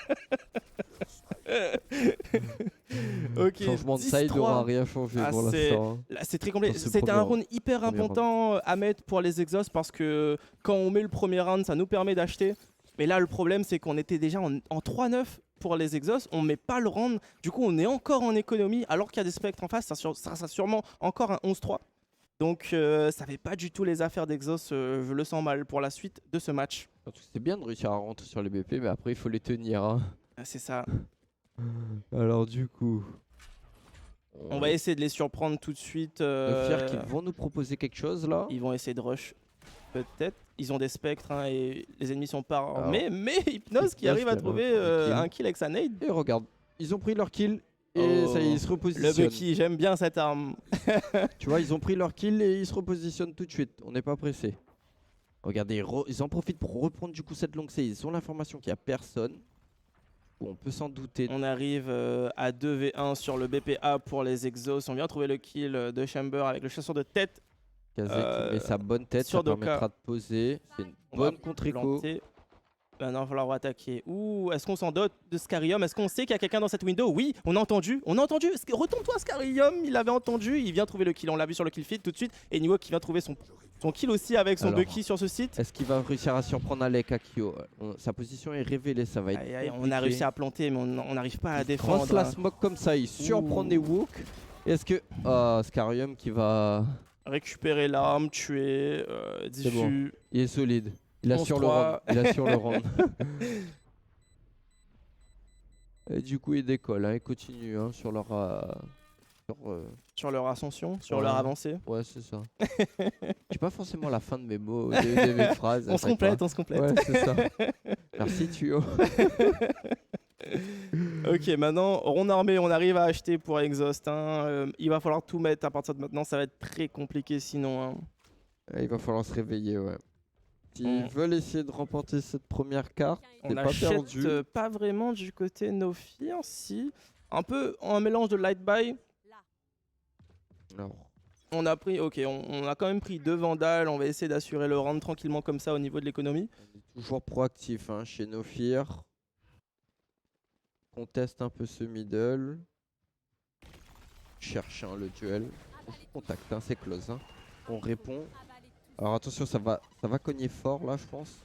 Ok. Changement de 10-3. side n'aura rien changé Ah, pour c'est- l'instant. Là, c'est très compliqué. Dans ce C'était un premier round hyper premier important à mettre pour les exhausts parce que quand on met le premier round, ça nous permet d'acheter. Mais là, le problème, c'est qu'on était déjà en 3-9 pour les exhausts. On met pas le round. Du coup, on est encore en économie alors qu'il y a des spectres en face. Ça sera sûrement encore un 11-3. Donc ça fait pas du tout les affaires d'Exos, je le sens mal pour la suite de ce match. C'est bien de réussir à rentrer sur les BP, mais après il faut les tenir. Hein. C'est ça. Alors du coup, On va essayer de les surprendre tout de suite. Faire qu'ils vont nous proposer quelque chose là. Ils vont essayer de rush, peut-être. Ils ont des spectres hein, et les ennemis sont pas armés. Mais Hypnose qui Hypnose arrive à qui trouver arrive à un kill avec sa nade. Et regarde, ils ont pris leur kill et ça y est, ils se Le repositionnent. Bucky, j'aime bien cette arme. Tu vois, ils ont pris leur kill et ils se repositionnent tout de suite. On n'est pas pressé. Regardez, ils en profitent pour reprendre du coup cette longue C. Ils ont l'information qu'il n'y a personne. On peut s'en douter. On arrive à 2v1 sur le BPA pour les Exos. On vient trouver le kill de Chamber avec le chasseur de tête. Kazé qui met sa bonne tête, sur ça Doka. permettra de poser. C'est une On va bonne contre-écho. planter. Maintenant, il va falloir attaquer. Ouh, est-ce qu'on s'en dote de Scarium? Est-ce qu'on sait qu'il y a quelqu'un dans cette window? Oui, on a entendu. Retourne-toi, Scarium. Il avait entendu. Il vient trouver le kill. On l'a vu sur le kill feed tout de suite. Et Niwo qui vient trouver son kill aussi avec son Alors, Bucky sur ce site. Est-ce qu'il va réussir à surprendre Alec Akio? Sa position est révélée, ça va être. Aïe, aïe, on compliqué. a réussi à planter, mais on n'arrive pas à Il défendre. crosse la smoke comme ça, il surprend Ouh. des walks. Est-ce que. Scarium qui va. Récupérer l'arme, tuer, diffus. bon. Il est solide. Il assure le 11-3. round. Il assure le round. Et du coup, il décolle, hein, il continue hein, sur leur. Sur leur ascension, sur Ouais. leur avancée. Ouais, c'est ça. J'ai pas forcément la fin de mes mots, de mes phrases. à On se chaque complète, fois. on se complète. Ouais, c'est ça. Merci, Tuyo. Ok, maintenant, rond armé, on arrive à acheter pour Exhaust. Hein. Il va falloir tout mettre à partir de maintenant, ça va être très compliqué sinon. Hein. Il va falloir se réveiller, ouais. S'ils On- veulent essayer de remporter cette première carte, On c'est pas achète perdu. pas vraiment du côté No Fear, si. Un peu en mélange de light buy. Alors, On a pris, ok, on a quand même pris 2 Vandales. On va essayer d'assurer le round tranquillement comme ça au niveau de l'économie. on est toujours proactif hein, chez No Fear. On teste un peu ce middle. Cherche hein, le duel. On contacte, hein, c'est close. Hein. On répond. Alors attention, ça va cogner fort là, je pense.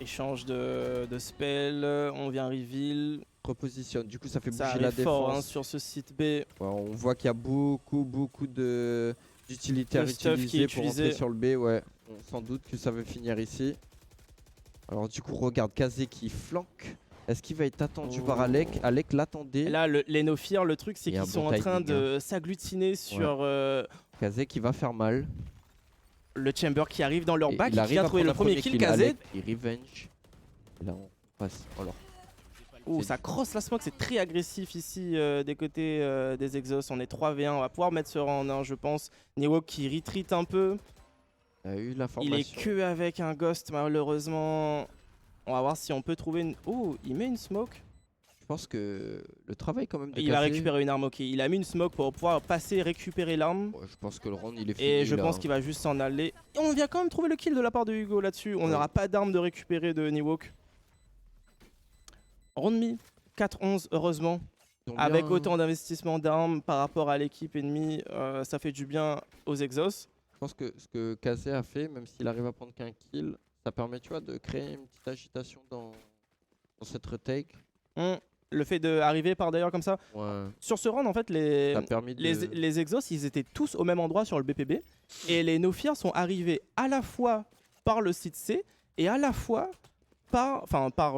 Échange de spell, on vient reveal. Repositionne. Du coup, ça fait Ça bouger la arrive fort hein, défense. sur ce site B. Ouais, on voit qu'il y a beaucoup d'utilitaires De stuff qui utilisés est pour utilisé. rentrer sur le B. Ouais, on s'en doute que ça veut finir ici. Alors du coup, regarde Kazé qui flanque. Est-ce qu'il va être attendu par Alec? Alec l'attendait. Et là, les No Fear, le truc, c'est Il y a qu'ils un sont bon en train timing, de s'agglutiner sur Kazé qui va faire mal. le Chamber qui arrive dans leur Et back, il qui arrive vient à trouver prendre le un premier kill. kill. Kazé. Alec, il revenge. Et là, on passe. Alors, Ouh, c'est ça cross la smoke, c'est très agressif ici des côtés des Exos. On est 3v1, on va pouvoir mettre ce round, hein, je pense. Niwok qui retreat un peu. il a eu Il l'information. est que avec un ghost, malheureusement. On va voir si on peut trouver une. Oh, il met une smoke. Je pense que le travail quand même de Il va Kazé- récupérer une arme, ok. Il a mis une smoke pour pouvoir passer, récupérer l'arme. Ouais, je pense que le round il est fini. Et je là, pense hein. qu'il va juste s'en aller. Et on vient quand même trouver le kill de la part de Hugo là-dessus. On Ouais. n'aura pas d'arme de récupérer de Niwok. Round me, 4-11 heureusement. Ils ont Avec bien- autant d'investissement d'armes par rapport à l'équipe ennemie, ça fait du bien aux Exos. Je pense que ce que Kazé a fait, même s'il arrive à prendre qu'un kill, ça permet tu vois, de créer une petite agitation dans cette retake. Le fait d'arriver par d'ailleurs comme ça. Ouais. Sur ce round, en fait, les, Ça a permis de... les Exos, ils étaient tous au même endroit sur le BPB. Et les No Fear sont arrivés à la fois par le site C et à la fois par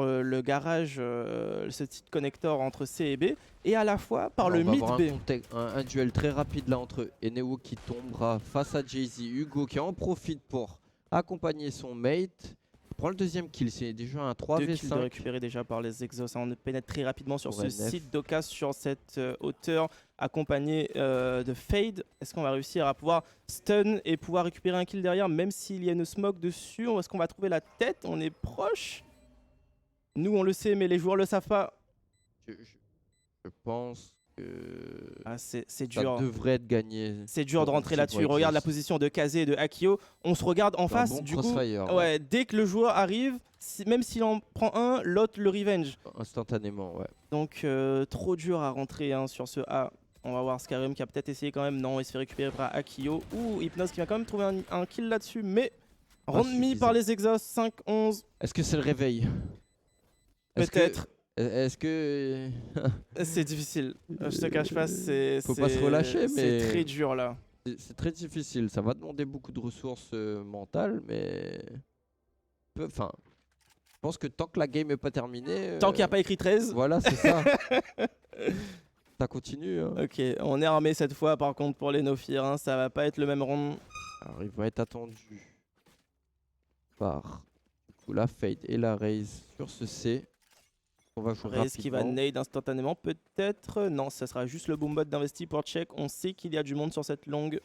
le garage, ce petit connecteur entre C et B, et à la fois par Alors, le on va mid avoir B. un duel très rapide là entre Eneo qui tombera face à Jay-Z, Hugo qui en profite pour accompagner son mate. Il prend le deuxième kill, c'est déjà un 2 kills de 3v5. récupérés déjà par les Exos. On pénètre très rapidement sur Pour ce NF. site d'Oka, sur cette hauteur, accompagné de Fade. Est-ce qu'on va réussir à pouvoir stun et pouvoir récupérer un kill derrière, même s'il y a une smoke dessus? Est-ce qu'on va trouver la tête? On est proche. Nous, on le sait, mais les joueurs le savent pas. Je pense que Ah, c'est ça dur. devrait être gagné. C'est dur de rentrer là-dessus. Pour Regarde la Exos. position de Kazé et de Akio. On se regarde en C'est un face. bon Du coup, crossfire, ouais. ouais, dès que le joueur arrive, même s'il en prend un, l'autre le revenge. Instantanément, ouais. Donc trop dur à rentrer hein, sur ce A. On va voir Skyrim qui a peut-être essayé quand même. Non, il se fait récupérer par Akio. Ouh, Hypnose qui va quand même trouver un kill là-dessus. Mais round me suffisant. par les Exos, 5-11. Est-ce que c'est le réveil? Est-ce que- Peut-être. Est-ce que... C'est difficile. Je te cache pas, c'est Faut pas se relâcher, mais- c'est très dur là. C'est très difficile. Ça va demander beaucoup de ressources mentales, mais. Enfin. Je pense que tant que la game n'est pas terminée. Tant qu'il n'y a pas écrit 13. Voilà, c'est ça. Ça continue. Hein. Ok, on est armé cette fois par contre pour les Nofir, hein, ça va pas être le même round. Alors, il va être attendu par du coup, la Fade et la Raze sur ce C. On va jouer Rez qui va rapidement. nade instantanément peut-être. Non, ça sera juste le boombot d'investi pour check. On sait qu'il y a du monde sur cette longue.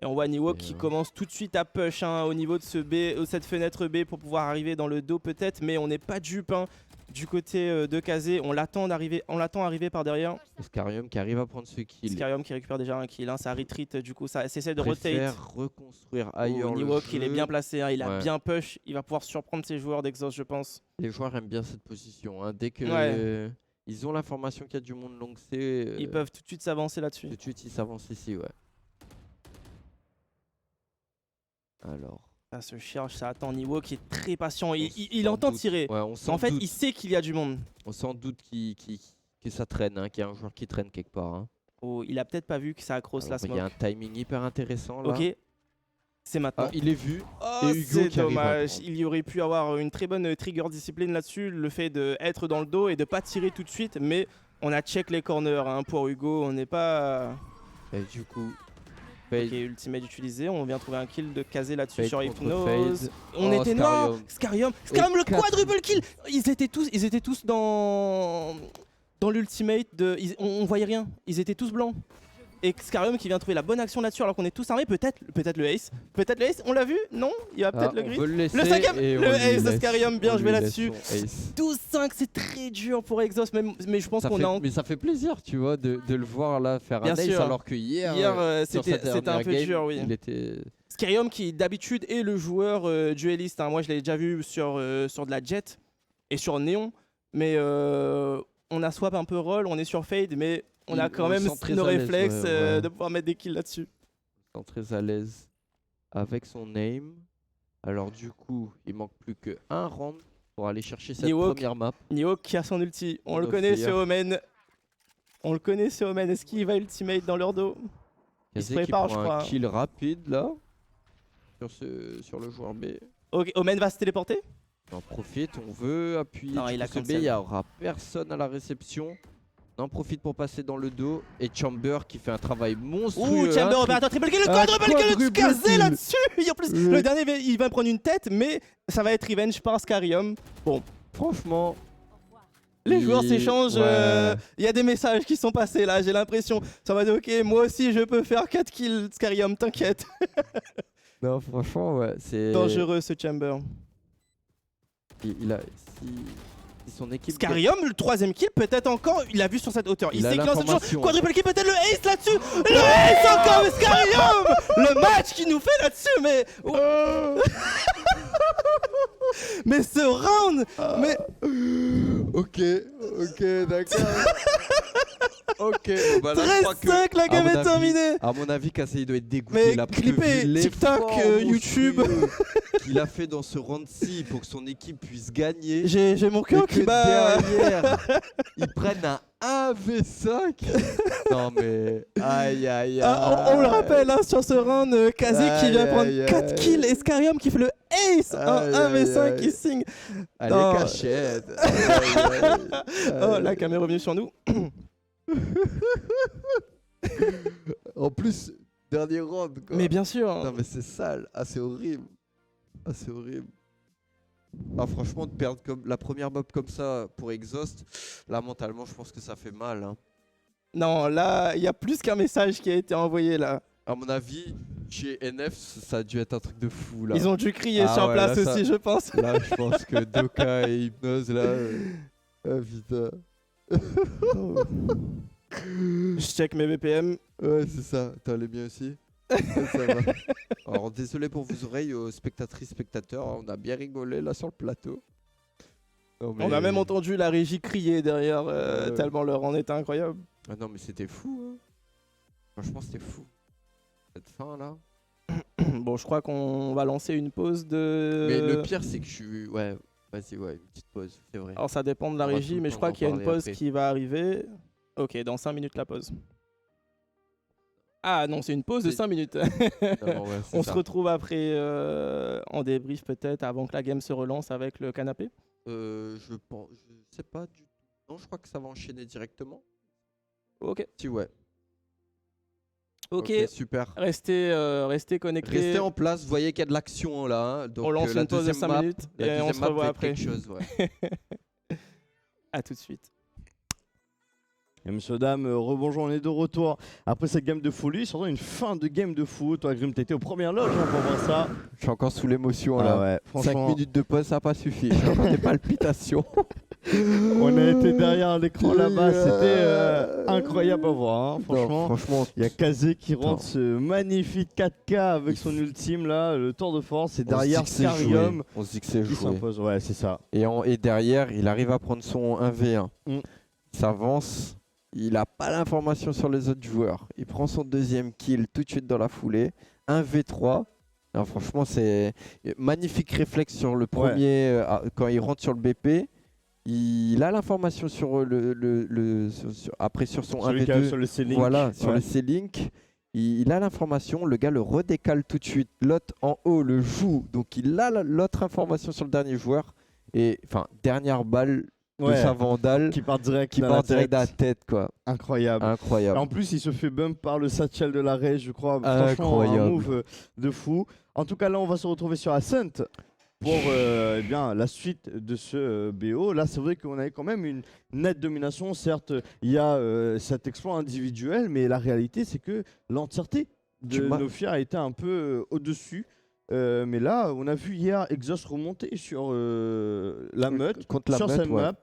Et on voit Niwok qui commence tout de suite à push hein, au niveau de cette fenêtre B pour pouvoir arriver dans le dos peut-être. Mais on n'est pas dupe hein, du côté de Kazé. On l'attend arriver par derrière. Scarium qui arrive à prendre ce kill. Scarium qui récupère déjà un kill. Hein, ça retreat du coup, ça essaie de Préfère rotate. reconstruire ailleurs le Niwok jeu. il est bien placé, hein, il a Ouais. bien push. Il va pouvoir surprendre ses joueurs d'Exhaust je pense. Les joueurs aiment bien cette position. Hein. Dès que ils ont l'information qu'il y a du monde long C, Ils peuvent tout de suite s'avancer là-dessus. tout de suite ils s'avancent ici. Ouais. Alors. Ça se cherche, ça attend Niwo qui est très patient. Il s'en entend doute. tirer. Ouais, on s'en En fait, doute. il sait qu'il y a du monde. On s'en doute que ça traîne, hein, qu'il y a un joueur qui traîne quelque part. Hein. Oh, il a peut-être pas vu que ça accroche la Alors, il y a un smoke. timing hyper intéressant là. Ok, c'est maintenant. Ah, il est vu. Oh, et Hugo c'est qui arrive à dommage. prendre. Il y aurait pu avoir une très bonne trigger discipline là-dessus. Le fait d'être dans le dos et de pas tirer tout de suite. Mais on a check les corners hein, pour Hugo. On n'est pas. Et du coup, Ok, Fade, ultimate utilisé. On vient trouver un kill de Kazé là-dessus Fade sur contre Hypnose. Fade. On Oh, était noirs. Scarium. Scarium le quatre. quadruple kill. Ils étaient tous dans l'ultimate de. On voyait rien. Ils étaient tous blancs. Et Scarium qui vient trouver la bonne action là-dessus alors qu'on est tous armés. Peut-être le ace. Peut-être le ace. On l'a vu? Non? Il y a peut-être Ah, le on grid. veut le laisser. Le cinquième, et le on lui ace de laisse- Scarium, bien on joué lui laisse là-dessus. son ace. 12-5, c'est très dur pour Exhaust. Mais je pense Ça qu'on fait- a. Mais ça fait plaisir, tu vois, de le voir là faire Bien un ace sûr. alors que hier, sur C'était sa un dernière peu game, dur, oui. il était. Scarium qui d'habitude est le joueur dueliste. Hein. Moi je l'ai déjà vu sur de la Jet et sur Néon. Mais on a swap un peu rôle, on est sur Fade, mais on a quand on le même sent très nos à l'aise, réflexes ouais. de pouvoir mettre des kills là-dessus. Très à l'aise avec son aim. Alors du coup, il manque plus qu'un round pour aller chercher cette Niwok. première map. Nioh qui a son ulti, on le No connaît fear. ce Omen. On le connaît ce Omen, est-ce qu'il va ultimate dans leur dos? Il se Kazé qui prépare, prend je un crois. kill rapide là sur le joueur B. Ok, Omen va se téléporter? On en profite, on veut appuyer Non, du il coup a ce B, cancel. il n'y aura personne à la réception. On en profite pour passer dans le dos. Et Chamber qui fait un travail monstrueux. Ouh, Chamber hein, opérateur triple kill, le un quadruple kill de quadruple Kazé kill. là-dessus. Et en plus, Ouais. le dernier il va prendre une tête, mais ça va être revenge par Scarium. Franchement, Les il- joueurs s'échangent, ouais. il y a des messages qui sont passés là, j'ai l'impression. Ça va dire ok, moi aussi je peux faire 4 kills Scarium, t'inquiète. Non, franchement, ouais, c'est. Dangereux ce Chamber. Il a. Si son équipe. Scarium, le troisième kill, peut-être encore, il a vu sur cette hauteur. Il Il a sait qu'il lance cette chose. l'information. Quadruple kill, peut-être le ace là-dessus. Le ace encore de Scarium. Le match qu'il nous fait là-dessus, mais. Mais ce round, mais. Ok, d'accord. Ok, bon, bah là, je crois que, 13-5, la à game mon est avis- terminée. À mon avis, Kazé il doit être dégoûté. Mais il a clippez prévu TikTok, l'effort YouTube. monstrueux qu'il a fait dans ce round-ci pour que son équipe puisse gagner. J'ai mon cœur Et qui que bat. derrière, ils prennent un 1v5. Non mais aïe aïe aïe. Ah, on le rappelle hein, sur ce round, Kazé qui vient Aïe, prendre aïe, 4 aïe. kills et Scarium qui fait le ace, un Aïe, 1v5 aïe, qui aïe. signe. Allez Non. cachette. Aïe, aïe, aïe. Oh, la caméra est revenue sur nous. En plus, dernier round quoi. Mais bien sûr. Non mais c'est sale, ah c'est horrible. Ah c'est horrible. Ah franchement de perdre comme la première mob comme ça pour Exhaust, là mentalement je pense que ça fait mal. Hein. Non, là, il y a plus qu'un message qui a été envoyé là. À mon avis, chez NF ça a dû être un truc de fou là. Ils ont dû crier Ah sur ouais, place là, ça- aussi, je pense. Là je pense que Doka et Hypnose là... Ah putain. Je check mes BPM. Ouais c'est ça, t'as les miens aussi. Ouais, ça va. Alors désolé pour vos oreilles spectatrices, spectateurs, hein, on a bien rigolé là sur le plateau. Non, On a mais- même entendu la régie crier derrière, Ouais. tellement leur en était incroyable. Ah non mais c'était fou hein. Franchement c'était fou. Cette fin là. Bon, je crois qu'on va lancer une pause de. Mais le pire c'est que je suis... Ouais, vas-y ouais, une petite pause, c'est vrai. Alors ça dépend de la On va tout régie, le mais je temps crois d'en qu'il y a une parler pause après. qui va arriver. Ok, dans 5 minutes la pause. Ah non, c'est une pause de C'est- 5 minutes. Non, ouais, c'est On ça. se retrouve après en débrief peut-être avant que la game se relance avec le canapé. Je sais pas du tout. Non, je crois que ça va enchaîner directement. Ok. Si, ouais. Ok. Super. Restez connectés. Restez en place, vous voyez qu'il y a de l'action là. Hein. Donc, On lance la une pause de deuxième 5 map, minutes la et on deuxième se map revoit va être après. quelque chose, ouais. À tout de suite. Et messieurs, dames, rebonjour, on est de retour après cette game de folie, surtout une fin de game de fou. Toi, Grim, t'étais aux premières loges hein, pour voir ça. Je suis encore sous l'émotion Ah là. ouais, 5 franchement, minutes de pause, ça n'a pas suffi. J'ai encore des palpitations. on a été derrière l'écran là-bas, Et, c'était incroyable à voir. Hein, Non, franchement, il y a Kazé qui rentre ce magnifique 4K avec son ultime là, le tour de force, et derrière Scarium On se dit que c'est qui joué. s'impose. Ouais, c'est ça. Et derrière, il arrive à prendre son 1v1. Mm. Il s'avance. Il n'a pas l'information sur les autres joueurs. Il prend son deuxième kill tout de suite dans la foulée. 1v3. Alors, franchement, c'est magnifique réflexe sur le premier. Quand il rentre sur le BP, il a l'information sur après sur son Celui qui arrive 1v2. sur le C-Link. Voilà, sur Ouais. le C-Link. Il a l'information, le gars le redécale tout de suite. L'autre en haut le joue, donc il a l'autre information sur le dernier joueur. Et enfin, dernière balle de Ouais, sa vandale qui part direct, qui dans part la direct dans la tête. tête, quoi. Incroyable. Incroyable. En plus, il se fait bump par le satchel de l'arrêt, je crois. Franchement, Incroyable. un move de fou. En tout cas, là, on va se retrouver sur Ascent pour eh bien, la suite de ce BO. Là, c'est vrai qu'on avait quand même une nette domination. Certes, il y a cet exploit individuel, mais la réalité, c'est que l'entièreté de Nofia a été un peu au-dessus. Mais là, on a vu hier Exhaust remonter sur la meute, Contre la sur meute, cette ouais. map.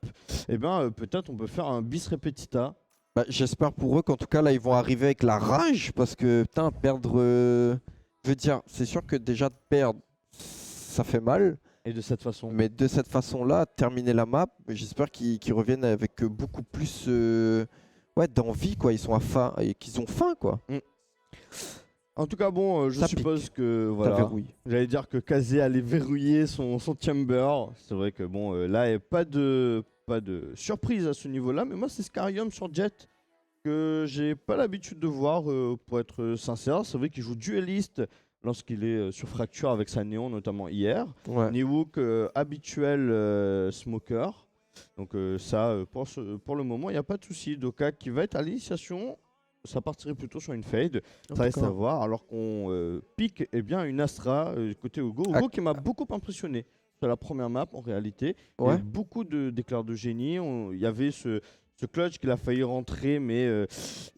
Et ben, peut-être on peut faire un bis repetita. Bah, j'espère pour eux qu'en tout cas là ils vont arriver avec la rage parce que putain perdre, je veux dire c'est sûr que déjà de perdre ça fait mal, Et de cette façon. mais de cette façon-là terminer la map, j'espère qu'ils reviennent avec beaucoup plus ouais, d'envie quoi. Ils sont à faim et qu'ils ont faim quoi. En tout cas, bon, je Ça suppose pique. que Ça voilà. verrouille. J'allais dire que Kazé allait verrouiller son chamber. C'est vrai que bon, là, il n'y a pas de surprise à ce niveau-là. Mais moi, c'est Scarium sur Jet que j'ai pas l'habitude de voir, pour être sincère. C'est vrai qu'il joue dueliste lorsqu'il est sur Fracture avec sa Néon, notamment hier. Ouais. Niwook, habituel smoker. Donc ça, pour le moment, il n'y a pas de souci. Doka qui va être à l'initiation. Ça partirait plutôt sur une fade. Ça reste à D'accord. voir. Alors qu'on pique eh bien, une Astra côté Hugo. Hugo qui m'a beaucoup impressionné sur la première map en réalité. Il y a Ouais. eu beaucoup d'éclairs de génie. Il y avait ce clutch qu'il a failli rentrer, mais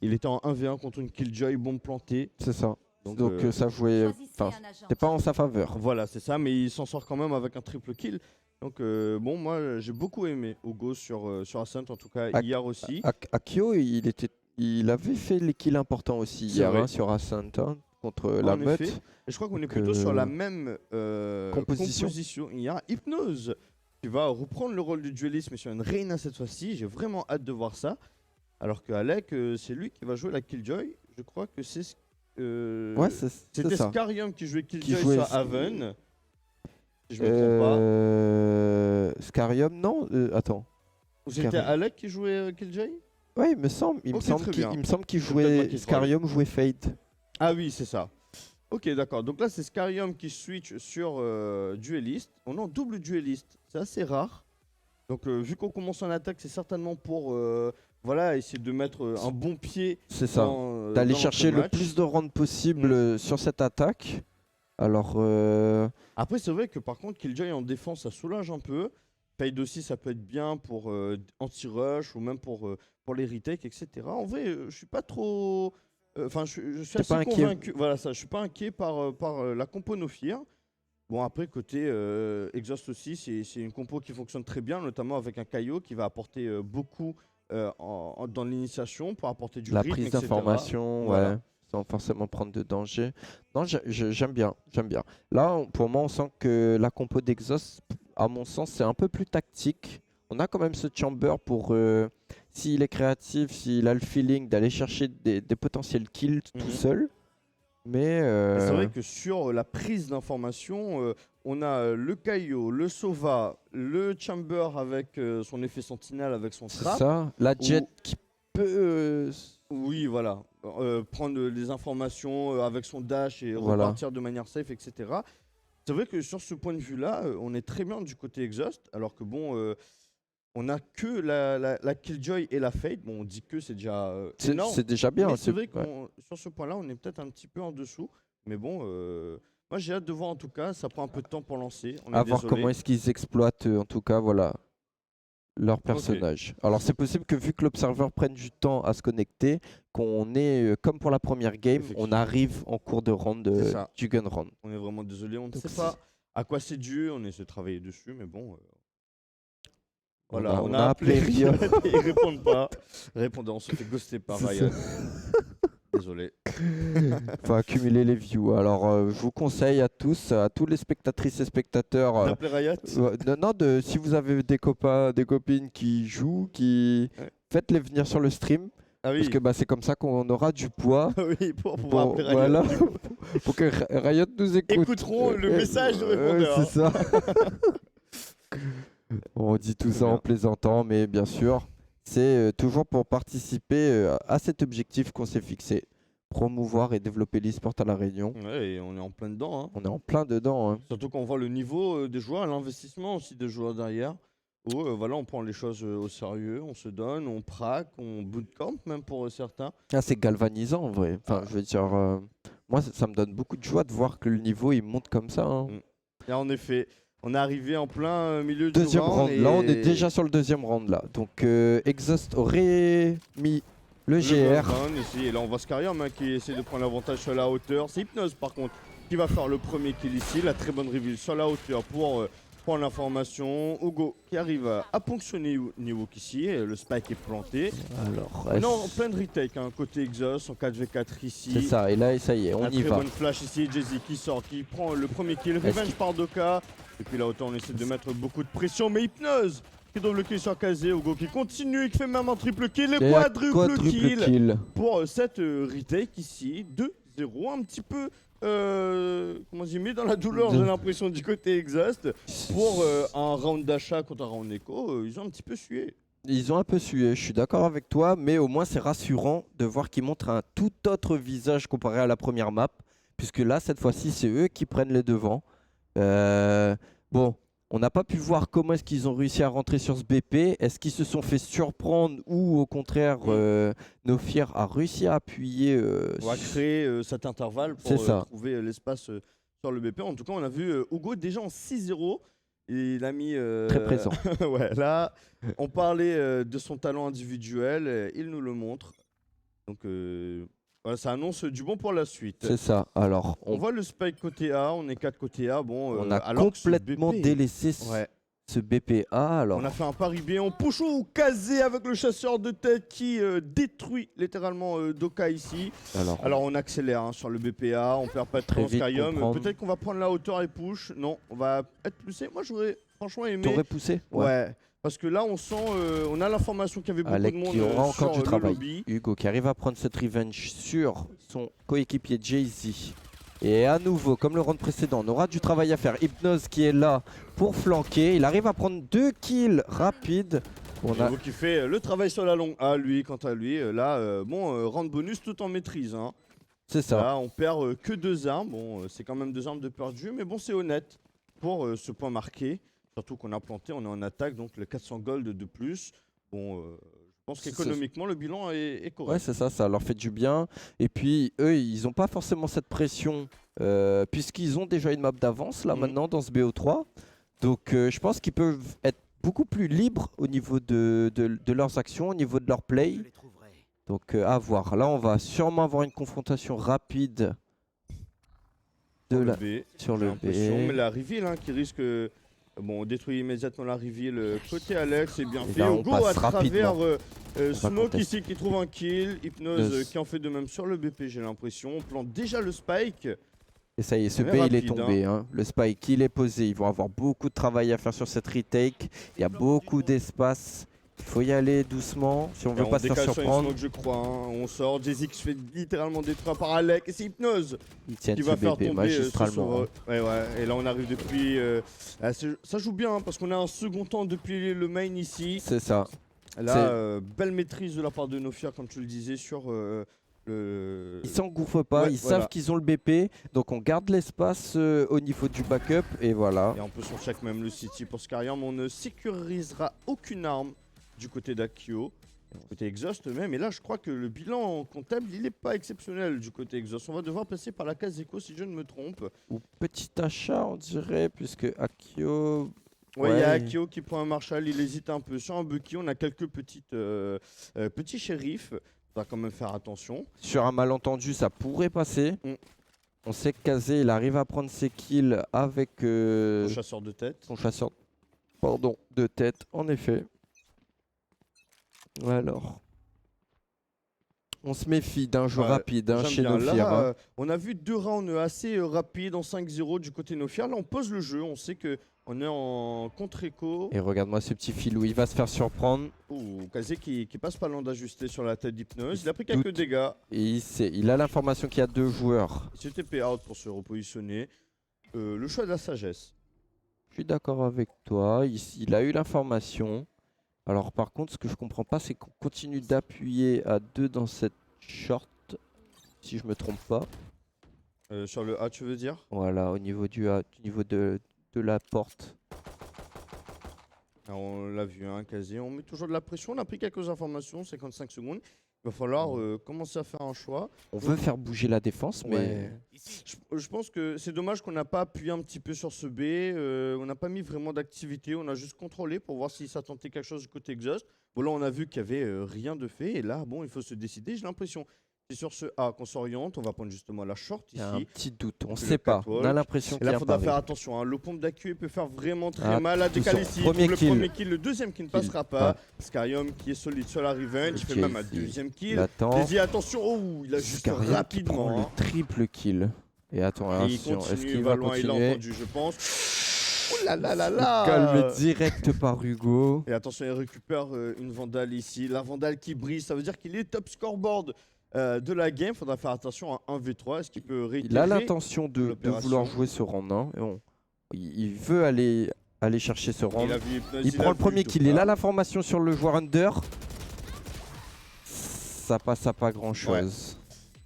il était en 1v1 contre une Killjoy bombe plantée. C'est ça. Donc, Donc ça jouait, enfin c'était pas en sa faveur. voilà, c'est ça. Mais il s'en sort quand même avec un triple kill. Donc bon, moi j'ai beaucoup aimé Hugo sur Ascent, en tout cas hier aussi. Akio il avait fait les kills importants aussi C'est hier vrai. hein, sur Ascent hein, contre la En meute. effet. Et je crois qu'on est Donc, plutôt sur la même composition. Il y a Hypnose qui va reprendre le rôle du dueliste, mais sur une Reina cette fois-ci. J'ai vraiment hâte de voir ça. Alors que Alec, c'est lui qui va jouer la Killjoy. Je crois que c'est. Ouais, C'était ça. Scarium qui jouait Killjoy jouait sur Haven. Si je me trompe pas. Scarium, non attends. Ou c'était Scarium. Alec qui jouait Killjoy? Ouais, il me semble Ok, très bien. qu'il C'est peut-être jouait moi qui Scarium jouait Fate. Ah oui, c'est ça. Ok, d'accord. Donc là, c'est Scarium qui switch sur dueliste. On est en double dueliste. C'est assez rare. Donc, vu qu'on commence en attaque, c'est certainement pour voilà, essayer de mettre un bon pied. C'est ça. D'aller chercher le plus de rounds possible sur cette attaque. Alors, Après, c'est vrai que par contre, Killjoy en défense, ça soulage un peu. Fade aussi, ça peut être bien pour anti-rush ou même pour les retakes, etc. En vrai, je suis pas trop. Enfin, je suis assez convaincu. Voilà, ça, je suis pas inquiet par la compo Nofir. Bon, après, côté Exhaust aussi, c'est une compo qui fonctionne très bien, notamment avec un Kaio qui va apporter beaucoup dans l'initiation pour apporter du la rythme, prise etc. d'information, Voilà. ouais, sans forcément prendre de danger. Non, j'aime bien, j'aime bien. Là, pour moi, on sent que la compo d'Exhaust, à mon sens, c'est un peu plus tactique. On a quand même ce chamber pour, s'il est créatif, s'il a le feeling d'aller chercher des potentiels kills tout seul. Mais c'est vrai que sur la prise d'information, on a le Kaio, le Sova, le Chamber avec son effet sentinelle, avec son c'est trap. ça. La Jet peut. Oui, voilà. Prendre les informations avec son dash et Voilà. repartir de manière safe, etc. C'est vrai que sur ce point de vue-là, on est très bien du côté Exhaust, alors que bon, on a que la Killjoy et la Fade. Bon, on dit que c'est déjà énorme. C'est déjà bien. Mais c'est vrai que ouais. sur ce point-là, on est peut-être un petit peu en dessous. Mais bon, moi j'ai hâte de voir en tout cas. Ça prend un peu de temps pour lancer. On est À voir désolé. comment est-ce qu'ils exploitent, en tout cas, voilà, leur personnage. Alors c'est possible que vu que l'observeur prenne du temps à se connecter, qu'on est, comme pour la première game, on Effectivement. arrive en cours de round C'est ça. du gun round. On est vraiment désolé. On ne Donc sait c'est- pas à quoi c'est dû. On essaie de travailler dessus. Mais bon. On Voilà, a- on on a a appelé appelé Riot et ils répondent pas. Répondez, on se fait ghoster par C'est Riot. Désolé. Faut accumuler les views. Alors je vous conseille à tous les spectatrices et spectateurs, D'appeler Riot. non, si vous avez des copains, des copines qui jouent, Ouais. faites-les venir sur le stream. Ah oui. Parce que bah, c'est comme ça qu'on aura du poids. Oui, pour pouvoir Bon, appeler Riot. voilà, pour que Riot nous écoute. Écouteront le message de répondeur. C'est ça. On dit tout Très ça en bien. plaisantant, mais bien sûr, c'est toujours pour participer à cet objectif qu'on s'est fixé. Promouvoir et développer l'e-sport à La Réunion. Ouais, et on est en plein dedans. Hein. On est en plein dedans. Hein. Surtout quand on voit le niveau des joueurs, l'investissement aussi des joueurs derrière. Où voilà, on prend les choses au sérieux, on se donne, on praque, on bootcamp même pour certains. Ah, c'est galvanisant en vrai. Enfin, je veux dire, moi, ça me donne beaucoup de joie de voir que le niveau il monte comme ça. Hein. Et en effet, on est arrivé en plein milieu du Deuxième round, et là on est déjà sur le deuxième round là. Donc Exhaust aurait mis le le GR. Golden ici. Et là on voit Scarium hein, qui essaie de prendre l'avantage sur la hauteur. C'est Hypnose par contre qui va faire le premier kill ici. La très bonne reveal sur la hauteur pour prendre l'information. Hugo qui arrive à ponctionner Newok ici. Et le spike est planté. Alors, Non, plein de retake hein, côté Exhaust en 4v4 ici. c'est ça. Et là, ça y est, on La y très va. bonne flash ici, Jay-Z qui sort, qui prend le premier kill. Est-ce Revenge qu'il- par Doka. Et puis là, autant on essaie de mettre beaucoup de pression. Mais Hypnose qui double kill sur Kazé. Hugo qui continue, qui fait même un triple kill. Le Et un quadruple kill kill. pour cette retake ici. 2-0. Un petit peu, comment j'ai mis dans la douleur, j'ai l'impression, du côté Exhaust. Pour un round d'achat contre un round écho, ils ont un petit peu sué. Ils ont un peu sué, je suis d'accord avec toi, mais au moins c'est rassurant de voir qu'ils montrent un tout autre visage comparé à la première map, puisque là, cette fois-ci, c'est eux qui prennent les devants. Bon, on n'a pas pu voir comment est-ce qu'ils ont réussi à rentrer sur ce BP. Est-ce qu'ils se sont fait surprendre ou au contraire, Nofir a réussi à appuyer On va créer cet intervalle C'est pour ça. trouver l'espace sur le BP. En tout cas, on a vu Hugo déjà en 6-0. Et il a mis. très présent. Ouais, là, on parlait de son talent individuel. Il nous le montre. Donc, voilà, ça annonce du bon pour la suite. C'est ça. Alors, On voit le spike côté A. On est 4 côté A. Bon, on a alors que ce complètement BP délaissé Ouais. ce BPA. Alors, On a fait un pari B, on push ou casé avec le chasseur de tête qui détruit littéralement Doka ici. Alors on accélère hein, sur le BPA, on perd pas de Très temps vite Skyrim. comprendre. Peut-être qu'on va prendre la hauteur et push. Non, on va être poussé. Moi j'aurais franchement aimé. t'aurais poussé Ouais. Parce que là on sent, on a l'information qu'il y avait beaucoup Alec de monde qui aura encore sur du le travail. lobby. Hugo qui arrive à prendre cette revenge sur son coéquipier Jay-Z. Et à nouveau, comme le round précédent, on aura du travail à faire. Hypnose qui est là pour flanquer. Il arrive à prendre 2 kills rapides. On a... Hugo qui fait le travail sur la longue. Ah lui, quant à lui, là, bon, round bonus tout en maîtrise. Hein. C'est ça. Là, on perd que 2 armes. Bon, c'est quand même 2 armes de perdu, mais bon, c'est honnête pour ce point marqué. Surtout qu'on a planté, on est en attaque, donc le 400 gold de plus. Bon, je pense qu'économiquement, le bilan est Ouais, correct. c'est ça, ça leur fait du bien. Et puis, eux, ils n'ont pas forcément cette pression, puisqu'ils ont déjà une map d'avance, là, Mhm. maintenant, dans ce BO3. Donc, je pense qu'ils peuvent être beaucoup plus libres au niveau de leurs actions, au niveau de leur play. Donc, à voir. Là, on va sûrement avoir une confrontation rapide sur le B. Mais la reveal hein, qui risque. Bon, on détruit immédiatement la reveal côté Alex, c'est bien Et fait. là, on Hugo passe à travers rapidement. Smoke contester. ici qui trouve un kill. Hypnose Le- qui en fait de même sur le BP, j'ai l'impression. On plante déjà le spike. Et ça y est, ce B, Mais il est rapide, tombé. Hein. Le spike, il est posé. Ils vont avoir beaucoup de travail à faire sur cette retake. Il y a beaucoup d'espace. Il faut y aller doucement si on Et veut pas se faire décale sur une surprendre. smoke, je crois. Hein. On sort. Jay-Z qui se fait littéralement détruire par Alec. Et c'est Hypnose Ils tiennent qui ce va faire BP tomber magistralement. Ouais, ouais. Et là, on arrive depuis. Ça joue bien hein, parce qu'on a un second temps depuis le main ici. C'est ça. Là, belle maîtrise de la part de Nofia, comme tu le disais, sur le. Ils s'engouffrent pas, Ouais, ils voilà. savent qu'ils ont le BP, donc on garde l'espace au niveau du backup et voilà. Et on peut son check même le City pour Scarium. On ne sécurisera aucune arme du côté d'Akio, du côté Exhaust même. Et là, je crois que le bilan comptable, il n'est pas exceptionnel du côté Exhaust. On va devoir passer par la case éco si je ne me trompe. Ou petit achat, on dirait, puisque Akio. Ouais, il y a Ouais. Akio qui prend un Marshall, il hésite un peu. Sur un Bucky, on a quelques petits shérifs. On va quand même faire attention. Sur un malentendu, ça pourrait passer. Mm. On sait que Kazé, il arrive à prendre ses kills avec Au chasseur de tête. son chasseur de tête, en effet. Alors. On se méfie d'un jeu Ouais, rapide hein, J'aime chez bien. Nofir. Là, hein. on a vu 2 rounds assez rapides en 5-0 du côté Nofia. Là, on pose le jeu. On sait que on est en contre-écho. Et regarde-moi ce petit filou, il va se faire surprendre. Ouh, Kazé qui passe pas loin d'ajuster sur la tête d'Hypnose. Il a pris quelques Doute. dégâts. Et il a l'information qu'il y a 2 joueurs. Il s'est TP out pour se repositionner. Le choix de la sagesse. Je suis d'accord avec toi, il a eu l'information. Alors par contre, ce que je comprends pas, c'est qu'on continue d'appuyer à 2 dans cette short, si je me trompe pas. Sur le A, tu veux dire? Voilà, au niveau du niveau de la porte. Alors, on l'a vu, hein, Kazé. On met toujours de la pression. On a pris quelques informations, 55 secondes. Il va falloir commencer à faire un choix. On veut faire bouger la défense, mais Ouais. Je pense que c'est dommage qu'on n'a pas appuyé un petit peu sur ce B. On n'a pas mis vraiment d'activité. On a juste contrôlé pour voir si ça tentait quelque chose du côté exhaust. Bon, là, on a vu qu'il n'y avait rien de fait. Et là, bon, il faut se décider. J'ai l'impression c'est sur ce A qu'on s'oriente. On va prendre justement la short il y a un ici. petit doute. On C'est sait le pas. catwalk. On a l'impression Et qu'il y là, a il un faudra pari. faire attention. Hein. Le pompe d'accu peut faire vraiment très Ah, mal à décaler attention. ici. Premier Le kill. premier kill, le deuxième qui ne passera pas. pas. Scarium qui est solide sur la revenge. Il fait même un Jay-Z. deuxième Il kill. attend. Daisy, attention. Oh, il a juste Scarium qui rapidement. prend hein. le triple kill. Et attends, Et il attention, est-ce continue, qu'il va loin, il a continuer? entendu, je pense. Oh là là là là. Calme direct par Hugo. Et attention, il récupère une Vandale ici. La Vandale qui brille, ça veut dire qu'il est top scoreboard de la game. Faudra faire attention à 1v3. Est-ce qu'il peut réitérer? Il a l'intention de l'opération. vouloir jouer ce round 1. Il veut aller chercher ce round. Il a vu Hypnose, Il a prend le vu premier de kill. Il pas. a l'information sur le joueur under. Ça passe à pas grand chose.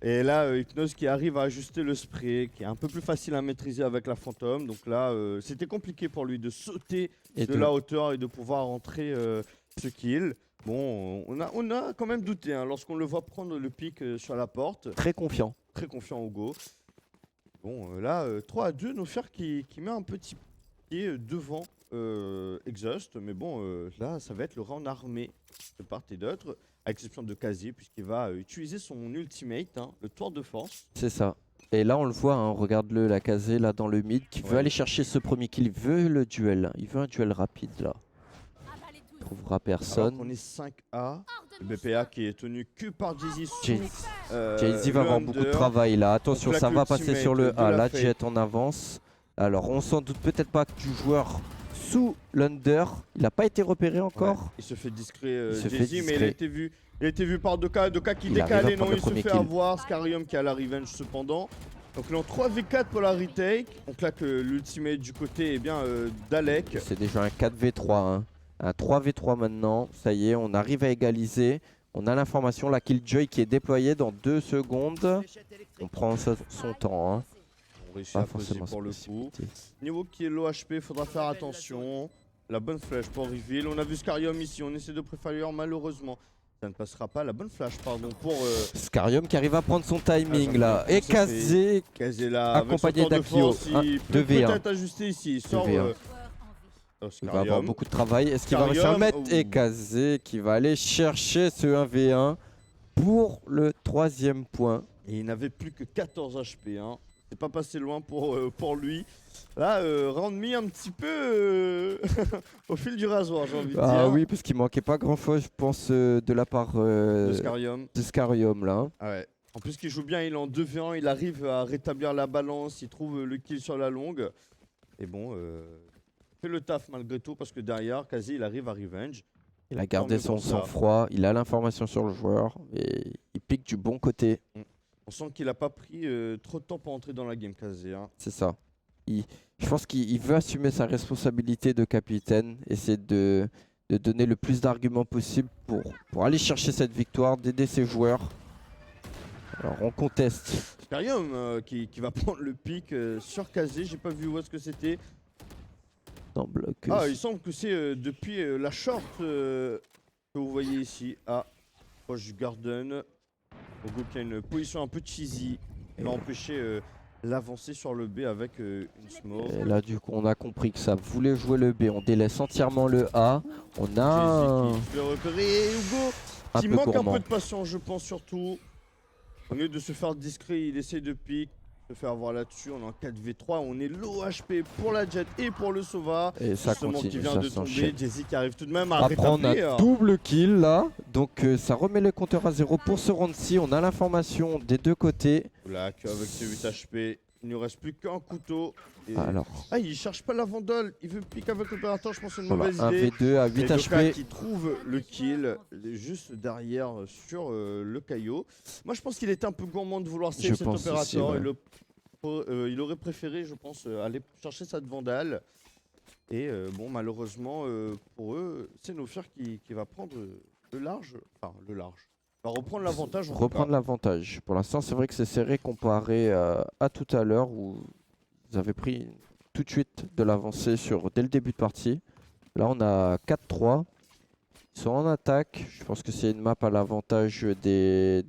Et là, Hypnose qui arrive à ajuster le spray, qui est un peu plus facile à maîtriser avec la fantôme. Donc là, c'était compliqué pour lui de sauter Et de la hauteur et de pouvoir rentrer ce kill. Bon, on a quand même douté hein, lorsqu'on le voit prendre le pic sur la porte. très confiant. Très confiant Hugo. Bon, là, 3-2, Nofir qui met un petit pied devant Exhaust. Mais bon, là, ça va être le round armé de part et d'autre, à exception de Kazé, puisqu'il va utiliser son ultimate, hein, le tour de force. C'est ça. Et là, on le voit, hein, regarde-le, la casée là dans le mid, qui veut Ouais. aller chercher ce premier kill. Il veut le duel. Il veut un duel rapide là. Il trouvera Alors personne. qu'on est 5A, le BPA qui est tenu que par Jay-Z sous Jay-Z va le avoir beaucoup de under. travail là. Attention, plaque ça va l'ultimate passer sur le de A. la La fake. Jet en avance. Alors, on s'en doute peut-être pas du joueur sous l'under. Il n'a pas été repéré encore. Ouais, il se fait discret Il se fait Jay-Z, mais il a discret. été vu. Il a été vu par Doka, Doka qui Il arrive à décale, prendre non, le il se premier fait kill. avoir. Scarium qui a la revenge cependant. Donc là, en 3v4 pour la retake. On claque l'ultimate du côté d'Alec. C'est déjà un 4v3. Hein. Un 3v3 maintenant. Ça y est, on arrive à égaliser. On a l'information, la Killjoy qui est déployée dans 2 secondes. On prend son temps. Hein. On réussit Pas à poser forcément pour le se coup. précipiter. Niveau qui est low HP, faudra faire attention. La bonne flèche pour reveal. On a vu Scarium ici, on essaie de préférer malheureusement. Ça ne passera pas. La bonne flash, pardon, pour Scarium qui arrive à prendre son timing Ah, là. j'en ai Et pensé, Kazé. Kazela Accompagné d'Akio. Il peut 2v1. peut-être ajuster ici. Il sort 2v1. Il va avoir beaucoup de travail. Est-ce qu'il va réussir à le mettre? Et Kazé qui va aller chercher ce 1v1 pour le 3e point. Et il n'avait plus que 14 HP. Hein. C'est pas passé loin pour lui. Là, round me un petit peu au fil du rasoir, j'ai envie de Ah dire. oui, parce qu'il manquait pas grand chose, je pense, de la part De Scarium. de Scarium là. Ah ouais. En plus, qu'il joue bien, il est en 2v1, il arrive à rétablir la balance, il trouve le kill sur la longue. Et bon, il fait le taf malgré tout parce que derrière, Kazi, il arrive à revenge. Il a gardé son Tant mieux pour ça. sang-froid, il a l'information sur le joueur et il pique du bon côté. On sent qu'il a pas pris trop de temps pour entrer dans la game, Kazi. Hein. C'est ça. Je pense qu'il veut assumer sa responsabilité de capitaine, essayer de de donner le plus d'arguments possible pour aller chercher cette victoire, d'aider ses joueurs. Alors on conteste. Scarium qui va prendre le pic sur Kazé, j'ai pas vu où est-ce que c'était. Dans bloc. Ah, il semble que c'est depuis la short que vous voyez ici, proche du Garden. Ogo qui a une position un peu cheesy, il va empêcher l'avancée sur le B avec une smoke. Et là du coup on a compris que ça voulait jouer le B, on délaisse entièrement le A. On a Jay-Z qui se fait repérer et Hugo un qui peu manque gourmand. un peu de patience, je pense surtout. Au lieu de se faire discret, il essaie de pique, se faire avoir là-dessus. On est en 4v3, on est low HP pour la Jet et pour le Sova. Et ça Justement, qui continue, vient ça de tomber. s'enchaîne. Jay-Z qui arrive tout de même à Après on a rétablir. double kill là, donc ça remet le compteur à 0 pour ce round-ci. On a l'information des deux côtés. Là, avec ses 8 HP, il ne nous reste plus qu'un couteau. Et- Alors Ah, il cherche pas la vandale, il veut pique avec l'opérateur, je pense que c'est une voilà, mauvaise un idée. V2 à 8 Et Doka HP. qui trouve le kill juste derrière sur le caillot. Moi je pense qu'il était un peu gourmand de vouloir Je save cet pense aussi, opérateur. ouais. Il aurait préféré, je pense, aller chercher cette vandale. Et bon, malheureusement pour eux, c'est Nofir qui va prendre le large. Enfin, le large. Va reprendre l'avantage. en tout Reprendre cas. l'avantage. Pour l'instant, c'est vrai que c'est serré comparé à tout à l'heure où ils avaient pris tout de suite de l'avancée dès le début de partie. Là, on a 4-3. Ils sont en attaque. Je pense que c'est une map à l'avantage des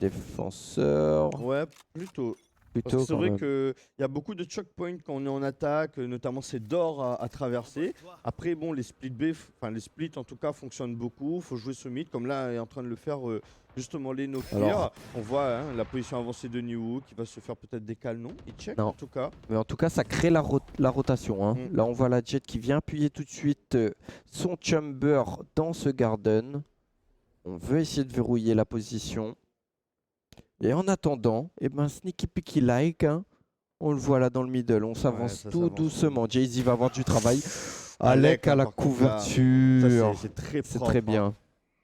défenseurs. Ouais, plutôt. Parce Plutôt que c'est quand vrai même. qu'il y a beaucoup de choke points quand on est en attaque, notamment c'est d'or à traverser. Après, bon, les splits B, enfin les splits en tout cas fonctionnent beaucoup. Il faut jouer ce mid, comme là est en train de le faire justement les Nofir. Alors- On voit la position avancée de New qui va se faire peut-être des canons. Il check Non. en tout cas. Mais en tout cas, ça crée la rotation. Hein. Mm. Là, on voit la Jet qui vient appuyer tout de suite son chamber dans ce garden. On veut essayer de verrouiller la position. Et en attendant, eh ben, Sneaky Peaky Like, hein, on le voit là dans le middle. On s'avance ça tout s'avance. doucement. Jay-Z va avoir du travail. Alec, Alec à la par contre, là, couverture. Ça, c'est très C'est propre. très hein. bien.